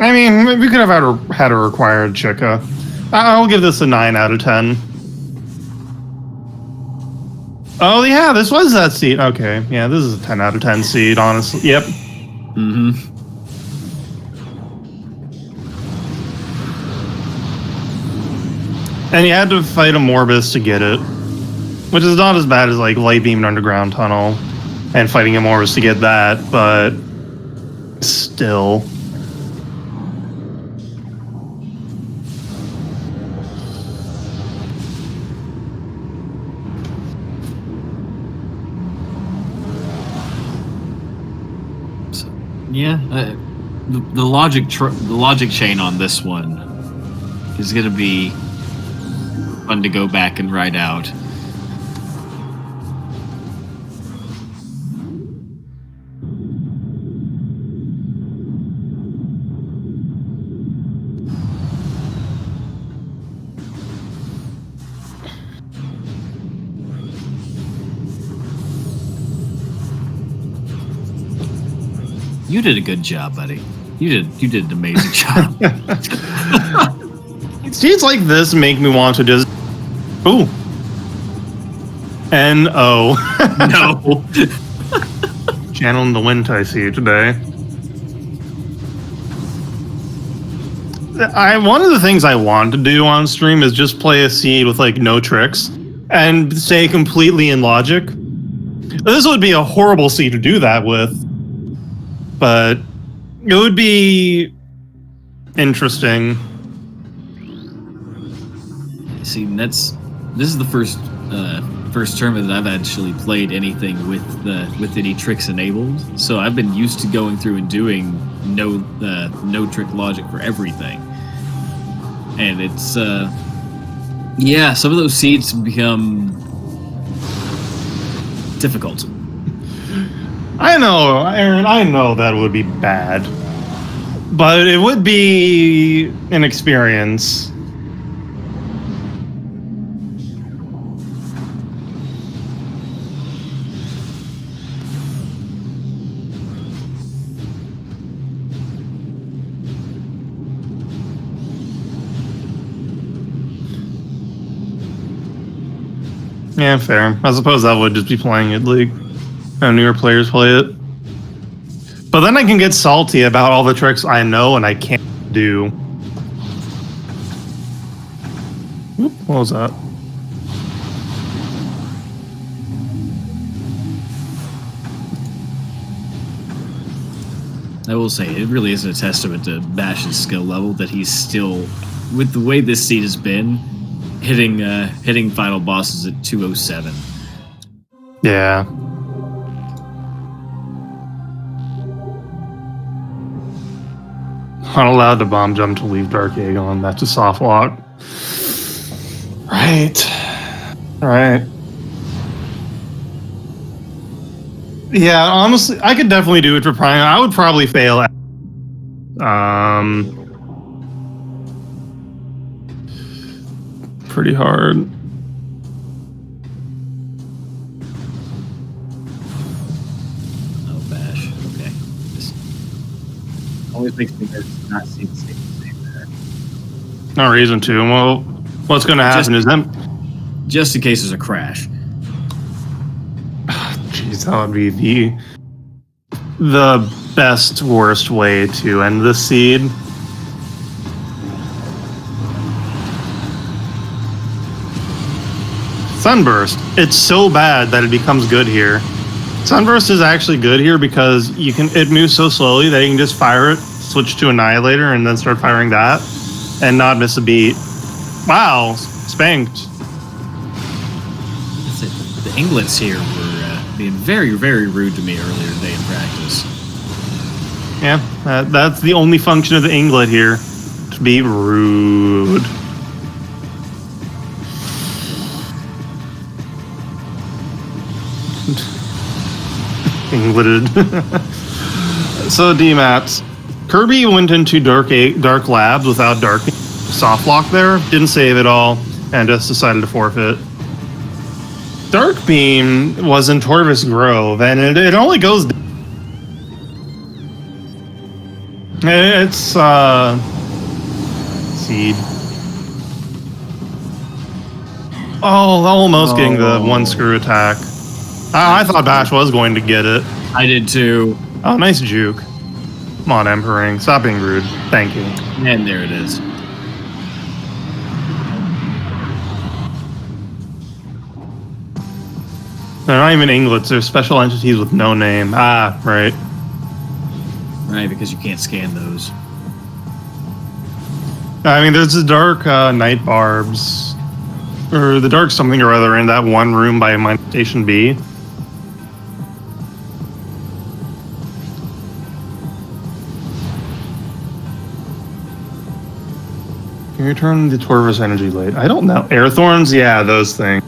I mean, we could have had a required Chica. I'll give this a 9 out of 10. Oh, yeah, this was that seed. Okay, yeah, this is a 10 out of 10 seed, honestly. Yep. Mm-hmm. And you had to fight a Morbus to get it. Which is not as bad as, like, Light Beam and Underground Tunnel and fighting a Morbus to get that, but still. Yeah, the logic chain on this one is going to be fun to go back and ride out. You did a good job, buddy. You did an amazing job. Scenes like this make me want to just... Ooh. N-O. No. Channeling the wind I see today. One of the things I want to do on stream is just play a seed with like no tricks and stay completely in logic. This would be a horrible seed to do that with, but it would be interesting. See, this is the first tournament that I've actually played anything with any tricks enabled. So I've been used to going through and doing no trick logic for everything, and it's yeah, some of those seeds become difficult. I know, Aaron, I know that would be bad, but it would be an experience. Yeah, fair. I suppose that would just be playing it like how newer players play it. But then I can get salty about all the tricks I know and I can't do. Oop, what was that? I will say, it really is a testament to Bash's skill level that he's still, with the way this seed has been, hitting final bosses at 207. Yeah. Not allowed to bomb jump to leave Dark Aegon. That's a soft lock. Right. Right. Yeah, honestly, I could definitely do it for Prime. I would probably fail. Pretty hard. Oh, Bash. Okay. This always makes me nervous to not see the same there. No reason to. Well, what's going to happen is them. Just in case there's a crash. Jeez, that would be the best, worst way to end this seed. Sunburst. It's so bad that it becomes good here. Sunburst is actually good here because it moves so slowly that you can just fire it, switch to Annihilator, and then start firing that, and not miss a beat. Wow, spanked. That's it. The Inglets here were being very, very rude to me earlier today in practice. Yeah, that's the only function of the Inglet here, to be rude. Ingleted. So D-Mats. Kirby went into Dark Labs without Dark soft lock there, didn't save it all, and just decided to forfeit. Dark Beam was in Torvis Grove, and it only goes. It's seed. Oh, almost getting the one screw attack. I thought Bash was going to get it. I did too. Oh, nice juke. Come on, Emperor. Stop being rude. Thank you. And there it is. They're not even Inglets. They're special entities with no name. Ah, right. Right, because you can't scan those. I mean, there's the Dark Night Barbs. Or the Dark something or other in that one room by my Station B. Can you turn the Torvis energy late? I don't know. Air Thorns? Yeah, those things.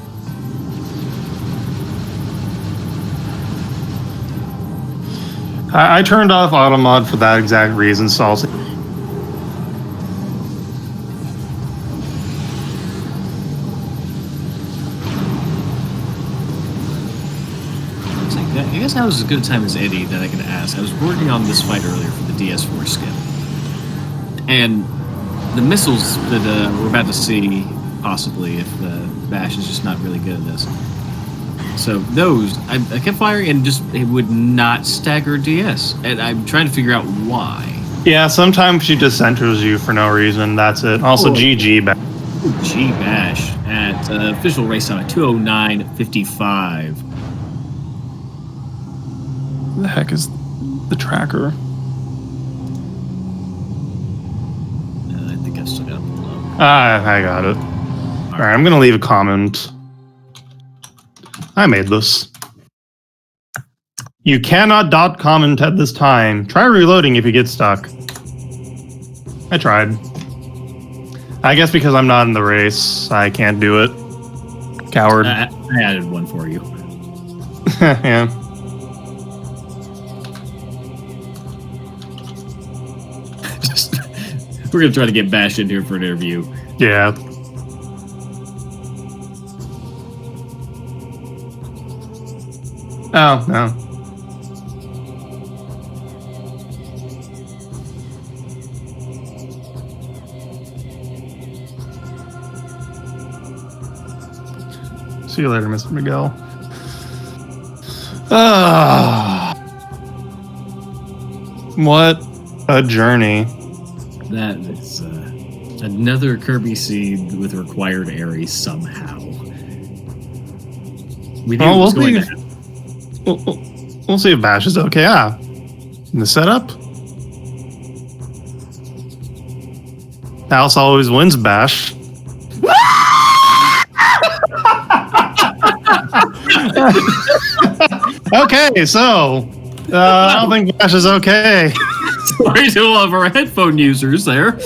I turned off Automod for that exact reason, Salty. I guess that was as good a time as any that I can ask. I was working on this fight earlier for the DS4 skin. And the missiles that we're about to see, possibly, if Bash is just not really good at this. So those, I kept firing and just it would not stagger DS. And I'm trying to figure out why. Yeah, sometimes she just centers you for no reason. That's it. Also, GG back. G Bash at official race time at 2:09:55. Who the heck is the tracker? I think I still got it below. I got it. All right, I'm gonna leave a comment. I made this. You cannot dot comment at this time. Try reloading if you get stuck. I tried. I guess because I'm not in the race, I can't do it. Coward. I added one for you. Yeah. We're gonna try to get Bash in here for an interview. Yeah. Oh, no. See you later, Mr. Miguel. What a journey. That is another Kirby seed with required Aerie somehow. We knew it was going to happen. We'll see if Bash is okay. Yeah. In the setup. House always wins, Bash. Okay, so I don't think Bash is okay. Sorry to all of our headphone users there.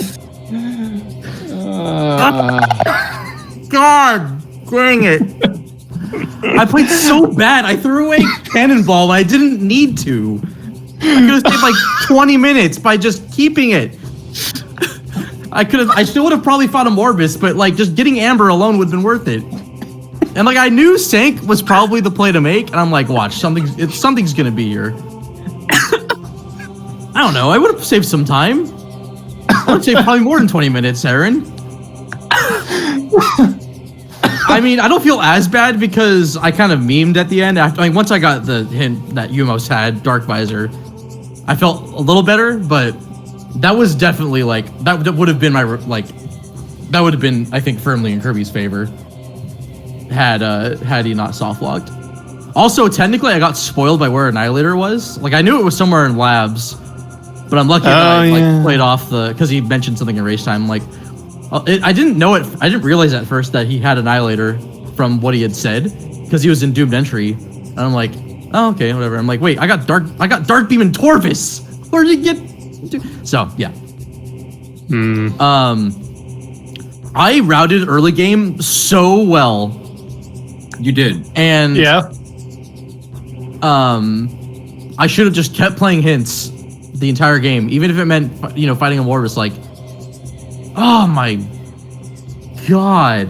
God dang it. I played so bad. I threw away Cannonball and I didn't need to. I could have saved like 20 minutes by just keeping it. I still would have probably fought a Morbus, but like just getting Amber alone would have been worth it. And like I knew Sank was probably the play to make, and I'm like, watch, something's gonna be here. I don't know, I would have saved some time. I would save probably more than 20 minutes, Aaron. I mean, I don't feel as bad because I kind of memed at the end. After, like, once I got the hint that Umos had Dark Visor, I felt a little better. But that was definitely like that would have been my that would have been, I think, firmly in Kirby's favor had he not soft locked. Also, technically, I got spoiled by where Annihilator was. Like, I knew it was somewhere in labs, but I'm lucky that I played off because he mentioned something in race time. Like, I didn't know it. I didn't realize at first that he had Annihilator from what he had said because he was in Doomed Entry, and I'm like, oh, okay, whatever. I'm like, wait, I got Dark Beam and Torvis. Where did you get? So yeah. I routed early game so well. You did. And yeah. I should have just kept playing hints the entire game, even if it meant, fighting a Morbus. Like, oh my god.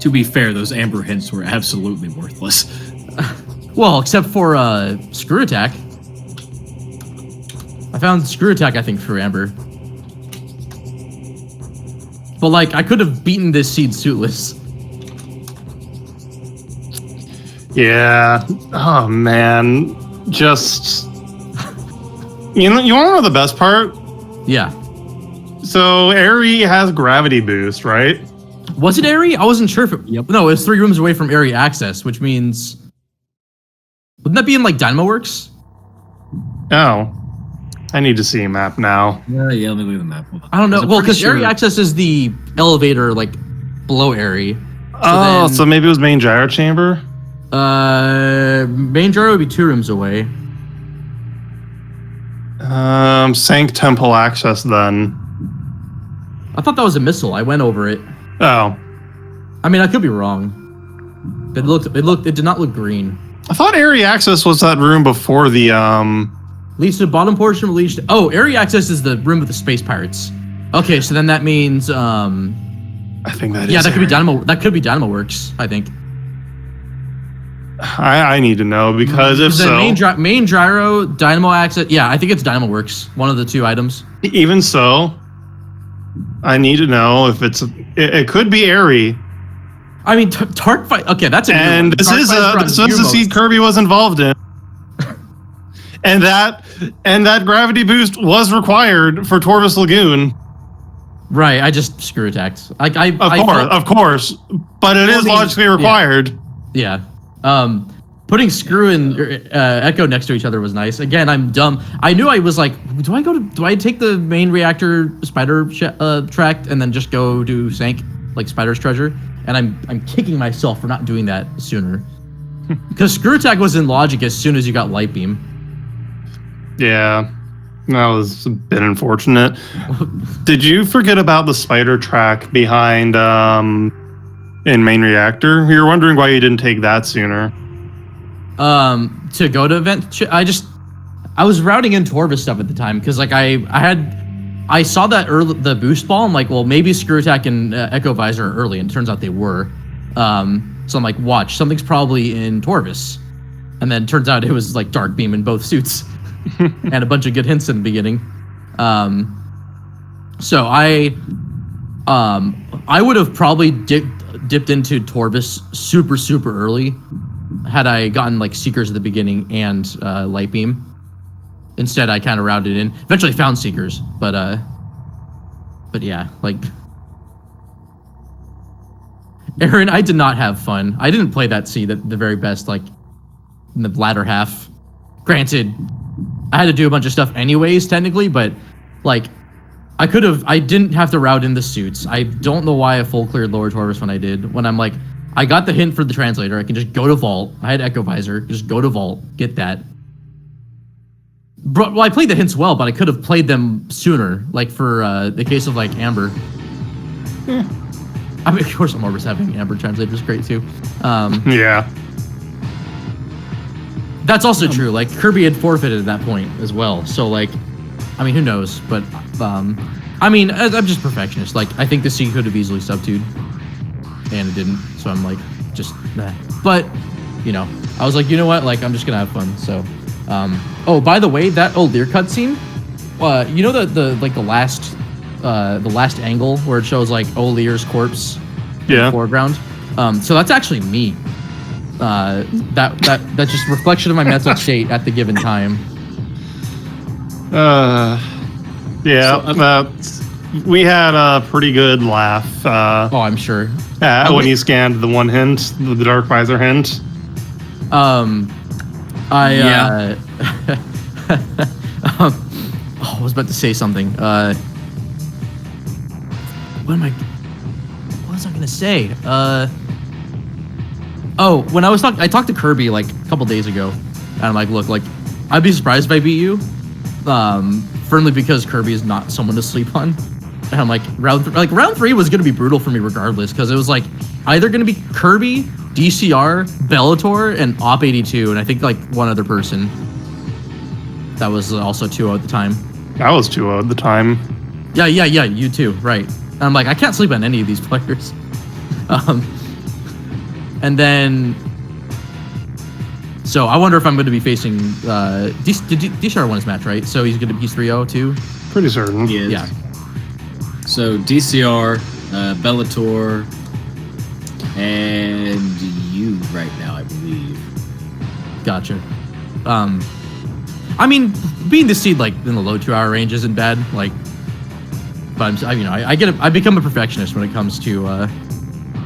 To be fair, those Amber hints were absolutely worthless. Well, except for Screw Attack. I found Screw Attack, I think, for Amber. But like, I could have beaten this seed suitless. Yeah. Oh man. Just you want to know the best part? Yeah. So Aerie has gravity boost, right? Was it Aerie? I wasn't sure if it. Yep. No, it's 3 rooms away from Aerie access, which means wouldn't that be in like Dynamo Works? Oh. I need to see a map now. Yeah, let me leave the map. I don't know. Well, because Aerie access is the elevator like below Aerie. So maybe it was main gyro chamber? Main gyro would be 2 rooms away. Sank temple access then. I thought that was a missile. I went over it. Oh. I mean, I could be wrong. It did not look green. I thought Aerie access was that room before the Leads to the bottom portion of leads to... Oh, Aerie access is the room with the space pirates. Okay, so then that means I think that is. Yeah, that could be Dynamo Works, I think. I need to know because if so, main gyro, Dynamo access. Yeah, I think it's Dynamo Works. One of the 2 items. Even so, I need to know if it could be Aerie. I mean, Dark Fight. Okay, that's a and good this one. is the seed Kirby was involved in. and that gravity boost was required for Torvus Lagoon. Right, I just screw attacked. Of course, but it is logically required. Yeah. Putting Screw and Echo next to each other was nice. Again, I'm dumb. I knew I was like, do I take the main reactor spider track and then just go do Sank, like Spider's Treasure? And I'm kicking myself for not doing that sooner. Because Screw Attack was in logic as soon as you got Light Beam. Yeah, that was a bit unfortunate. Did you forget about the spider track behind in main reactor? You were wondering why you didn't take that sooner. To go to event, I was routing in Torvus stuff at the time because like I saw that the boost ball. I'm like, well, maybe Screw Attack and Echo Visor are early, and it turns out they were. So I'm like, watch, something's probably in Torvus, and then it turns out it was like Dark Beam in both suits, and a bunch of good hints in the beginning. So I would have probably dipped into Torvus super early had I gotten like Seekers at the beginning and Light Beam. Instead, I kind of routed in. Eventually found Seekers, but yeah, like Aaron, I did not have fun. I didn't play that seed at the very best, like in the latter half. Granted, I had to do a bunch of stuff anyways, technically, but like I didn't have to route in the suits. I don't know why I full cleared lower Torvus when I did. When I'm like, I got the hint for the translator. I can just go to Vault. I had Echo Visor. Just go to Vault. Get that. Well, I played the hints well, but I could have played them sooner. Like for the case of like Amber. Yeah. I mean, of course, Amber's having Amber translator is great too. Yeah. That's also true. Like Kirby had forfeited at that point as well. So like, I mean, who knows? But I mean, I'm just perfectionist. Like, I think the C could have easily sub-2'd, and it didn't. So I'm like, just nah. But you know, I was like, you know what? Like, I'm just gonna have fun. So, oh, by the way, that old Lear cutscene, you know the last angle where it shows like Lear's corpse in the foreground. So that's actually me. That's just reflection of my mental state at the given time. Yeah. We had a pretty good laugh. Oh, I'm sure. When you scanned the one hint, the Dark Visor hint. I was about to say something. What was I gonna say? When I talked to Kirby like a couple days ago, and I'm like, look, like I'd be surprised if I beat you, firmly because Kirby is not someone to sleep on. And I'm like, round 3 was gonna be brutal for me regardless, because it was like either gonna be Kirby, DCR, Bellator, and Op82, and I think like one other person. That was also 2-0 at the time. I was 2-0 at the time. Yeah, you too, right. And I'm like, I can't sleep on any of these players. And then, so I wonder if I'm going to be facing DCR won his match, right? So he's 3-0 too. Pretty certain. He is. Yeah. So DCR, Bellator, and you right now, I believe. Gotcha. I mean, being the seed like in the low 2-hour range isn't bad. Like, but I become a perfectionist when it comes to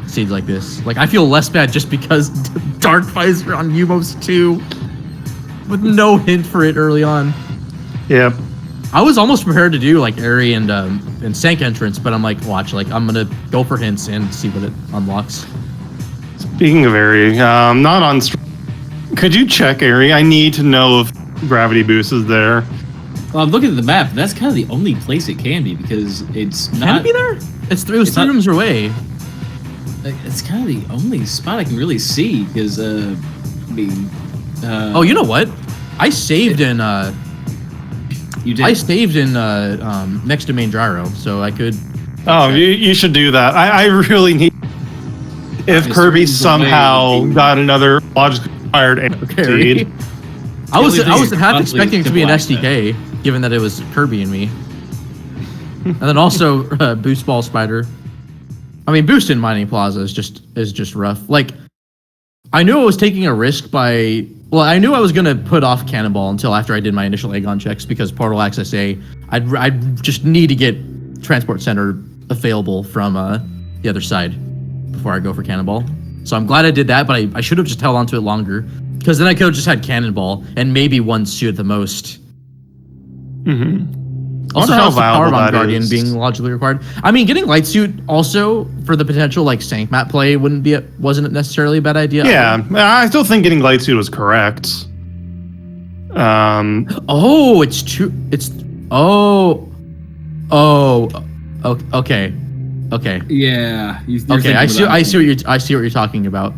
seeds like this. Like, I feel less bad just because Dark Visor on Umos 2 with no hint for it early on. Yep. I was almost prepared to do like Airy and Sank entrance, but I'm like, watch, like I'm gonna go for hints and see what it unlocks. Speaking of Airy, not on could you check Airy? I need to know if gravity boost is there. Well, I'm looking at the map. That's kind of the only place it can be, because it's not. Can it be there? It was 3 rooms away. It's kind of the only spot I can really see, because I mean. Oh, you know what? I saved in. You did. I saved in next to main gyro, so I could. Oh, you should do that. I really need. If Kirby somehow got another logically required seed. I was half expecting it to be an SDK, given that it was Kirby and me. And then also Boost Ball Spider. I mean, Boost in Mining Plaza is just rough. Like, I knew I was taking a risk by. Well, I knew I was gonna put off Cannonball until after I did my initial Aegon checks because Portal Access A, I'd just need to get Transport Center available from the other side before I go for Cannonball. So I'm glad I did that, but I should have just held on to it longer because then I could have just had Cannonball and maybe one suit at the most. Also, how the Power viable Bomb that Guardian is. being logically required. I mean, getting Light Suit also for the potential like Sank map play wasn't necessarily a bad idea. Yeah, I still think getting light suit was correct. Oh, it's true. It's okay. Okay. Yeah. You're Okay, I thinking see what you're talking about.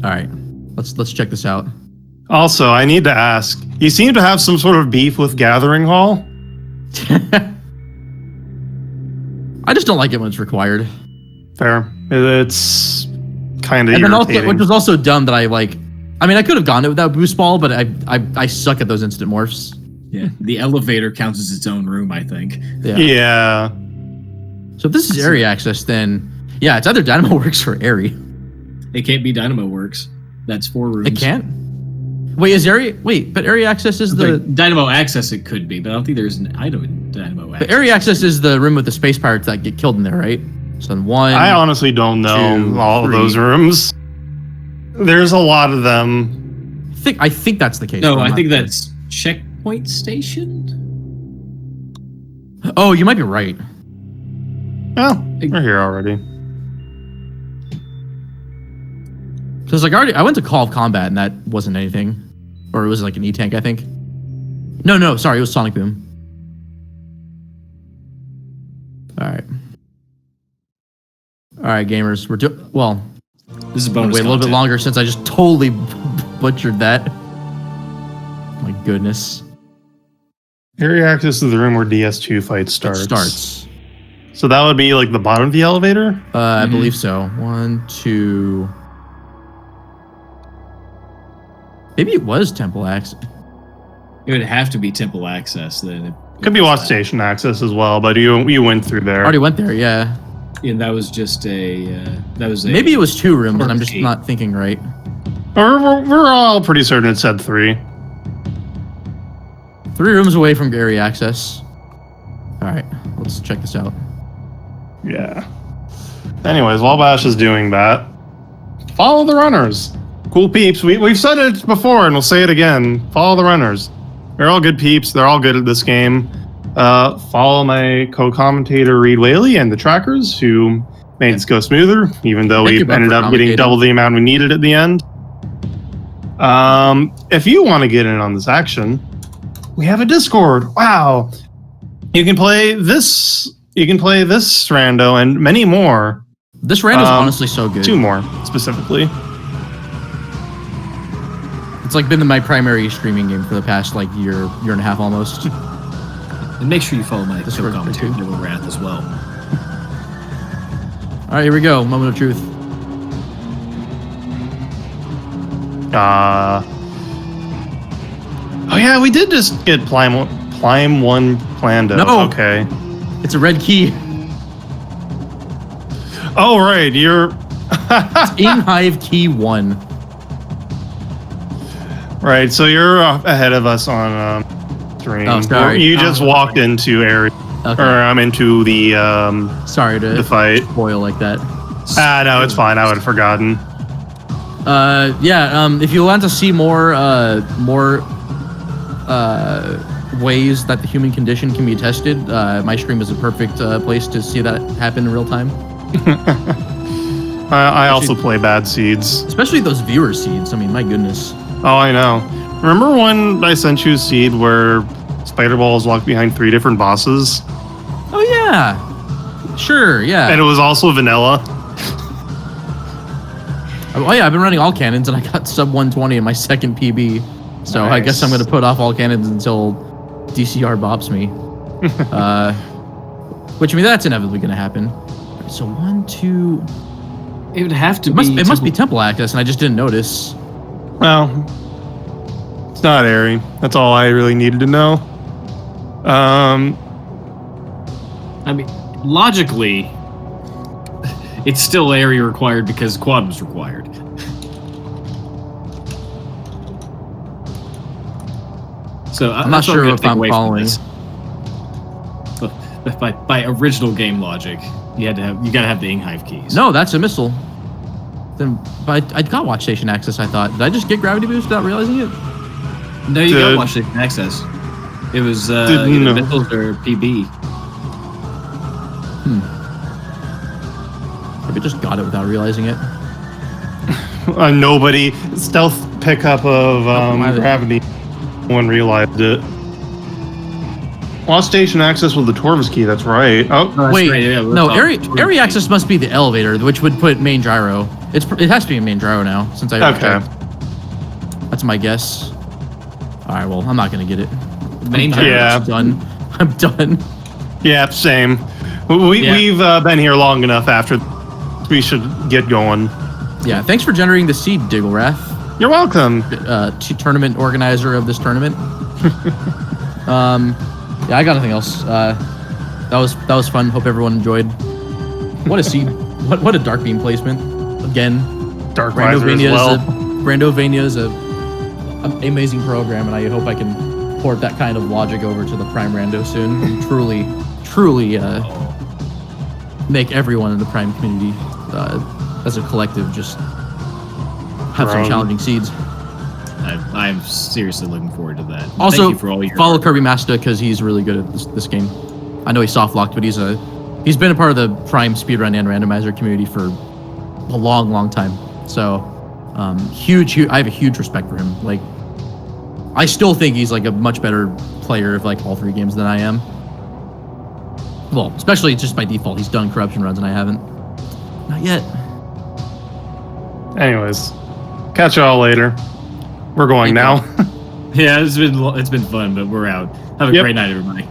All right. Let's check this out. Also, I need to ask, you seem to have some sort of beef with Gathering Hall? I just don't like it when it's required. Fair. It's kind of And then irritating. also, which was also dumb that I like. I mean, I could have gone it without boost ball, but I suck at those instant morphs. Yeah. The elevator counts as its own room, I think. Yeah. So if this is area access, then yeah, it's either Dynamo Works or Airy. It can't be Dynamo Works. That's 4 rooms. It can't. Wait, is area? Wait, but area access is the. Dynamo Access. It could be, but I don't think there's an item in Dynamo Access. But area access is the room with the space pirates that get killed in there, right? So in one. I honestly don't know 2, all of 3. those rooms. There's a lot of them. I think that's the case. No, but I'm I not think sure. that's Checkpoint Station. Oh, you might be right. Oh, we're here already. Because like I went to Call of Combat and that wasn't anything, or it was like an E-tank, I think. No, sorry, it was Sonic Boom. All right, gamers, we're well. This is Wait bonus a little bit content. longer since I just totally butchered that. My goodness. Area access is the room where DS2 fight starts. It starts. So that would be like the bottom of the elevator? I believe so. 1, 2. Maybe it was Temple Access. It would have to be Temple Access then. Could be Watch Station access as well, but you went through there. Already went there, yeah. And that was just Maybe it was 2 rooms, and I'm just not thinking right. Or we're all pretty certain it said 3. 3 rooms away from area access. All right, let's check this out. Yeah. Anyways, while Bash is doing that, follow the runners. Cool peeps. We've said it before and we'll say it again. Follow the runners. They're all good peeps. They're all good at this game. Follow my co-commentator Reed Whaley and the trackers who made this go smoother, even though Thank we you, Bob, ended for up getting commentating. double the amount we needed at the end. If you want to get in on this action, we have a Discord. Wow. You can play this Rando and many more. This Rando's honestly so good. 2 more specifically. It's like been my primary streaming game for the past like year and a half almost. And make sure you follow my Discord co-commentator, too. Noah Wrath, as well. All right, here we go. Moment of truth. Oh yeah, we did just get Plime 1 planned. No. Okay. It's a red key. Oh right, you're In Hive key 1. right. So you're ahead of us on stream. Oh, sorry. You just walked into area, Okay. or I'm into the Sorry the to fight. spoil like that. No, it's fine. I would have forgotten. If you want to see more ways that the human condition can be tested, my stream is a perfect place to see that happen in real time. I also play Bad Seeds. Especially those viewer seeds. I mean, my goodness. Oh, I know. Remember when I sent you a seed where Spider Ball is locked behind 3 different bosses? Oh yeah. Sure, yeah. And it was also vanilla. Oh yeah, I've been running all cannons and I got sub 120 in my second PB. So I guess I'm Nice. gonna put off all cannons until DCR bops me. Which I mean that's inevitably gonna happen. So 1, 2. It would have to It must be temple access, and I just didn't notice. Well, it's not airy. That's all I really needed to know. I mean, logically, it's still area required because quantum's required. So I'm not sure if I'm following. By original game logic, you gotta have the Inghive keys. No, that's a missile. Then, but I got Watch Station Access. I thought, did I just get Gravity Boost without realizing it? No, you got Watch Station Access. It was either missiles or PB. Maybe just got it without realizing it. Nobody stealth pickup of gravity. No one realized it. Lost station access with the Torvis key. That's right. Oh, wait, right, yeah, no. Area access must be the elevator, which would put main gyro. It has to be a main gyro now, since I okay. That's my guess. All right, well, I'm not gonna get it. Main gyro. Yeah. I'm done. Yeah, same. We've been here long enough. After we should get going. Yeah. Thanks for generating the seed, Digglewrath. You're welcome. Tournament organizer of this tournament. Yeah, I got nothing else. That was fun. Hope everyone enjoyed. What a seed! What a Dark Beam placement. Again, Dark Riser as well. Randovania is an amazing program, and I hope I can port that kind of logic over to the Prime Rando soon and truly make everyone in the Prime community as a collective just have some challenging seeds. I'm seriously looking forward to that. Also, thank you for all your follow kirbymastah because he's really good at this game. I know he's soft locked, but he's been a part of the Prime speedrun and randomizer community for a long time. So, huge. I have a huge respect for him. Like, I still think he's like a much better player of like all three games than I am. Well, especially just by default, he's done corruption runs and I haven't. Not yet. Anyways, catch y'all later. We're going now. Yeah, it's been fun, but we're out. Have a great night, everybody.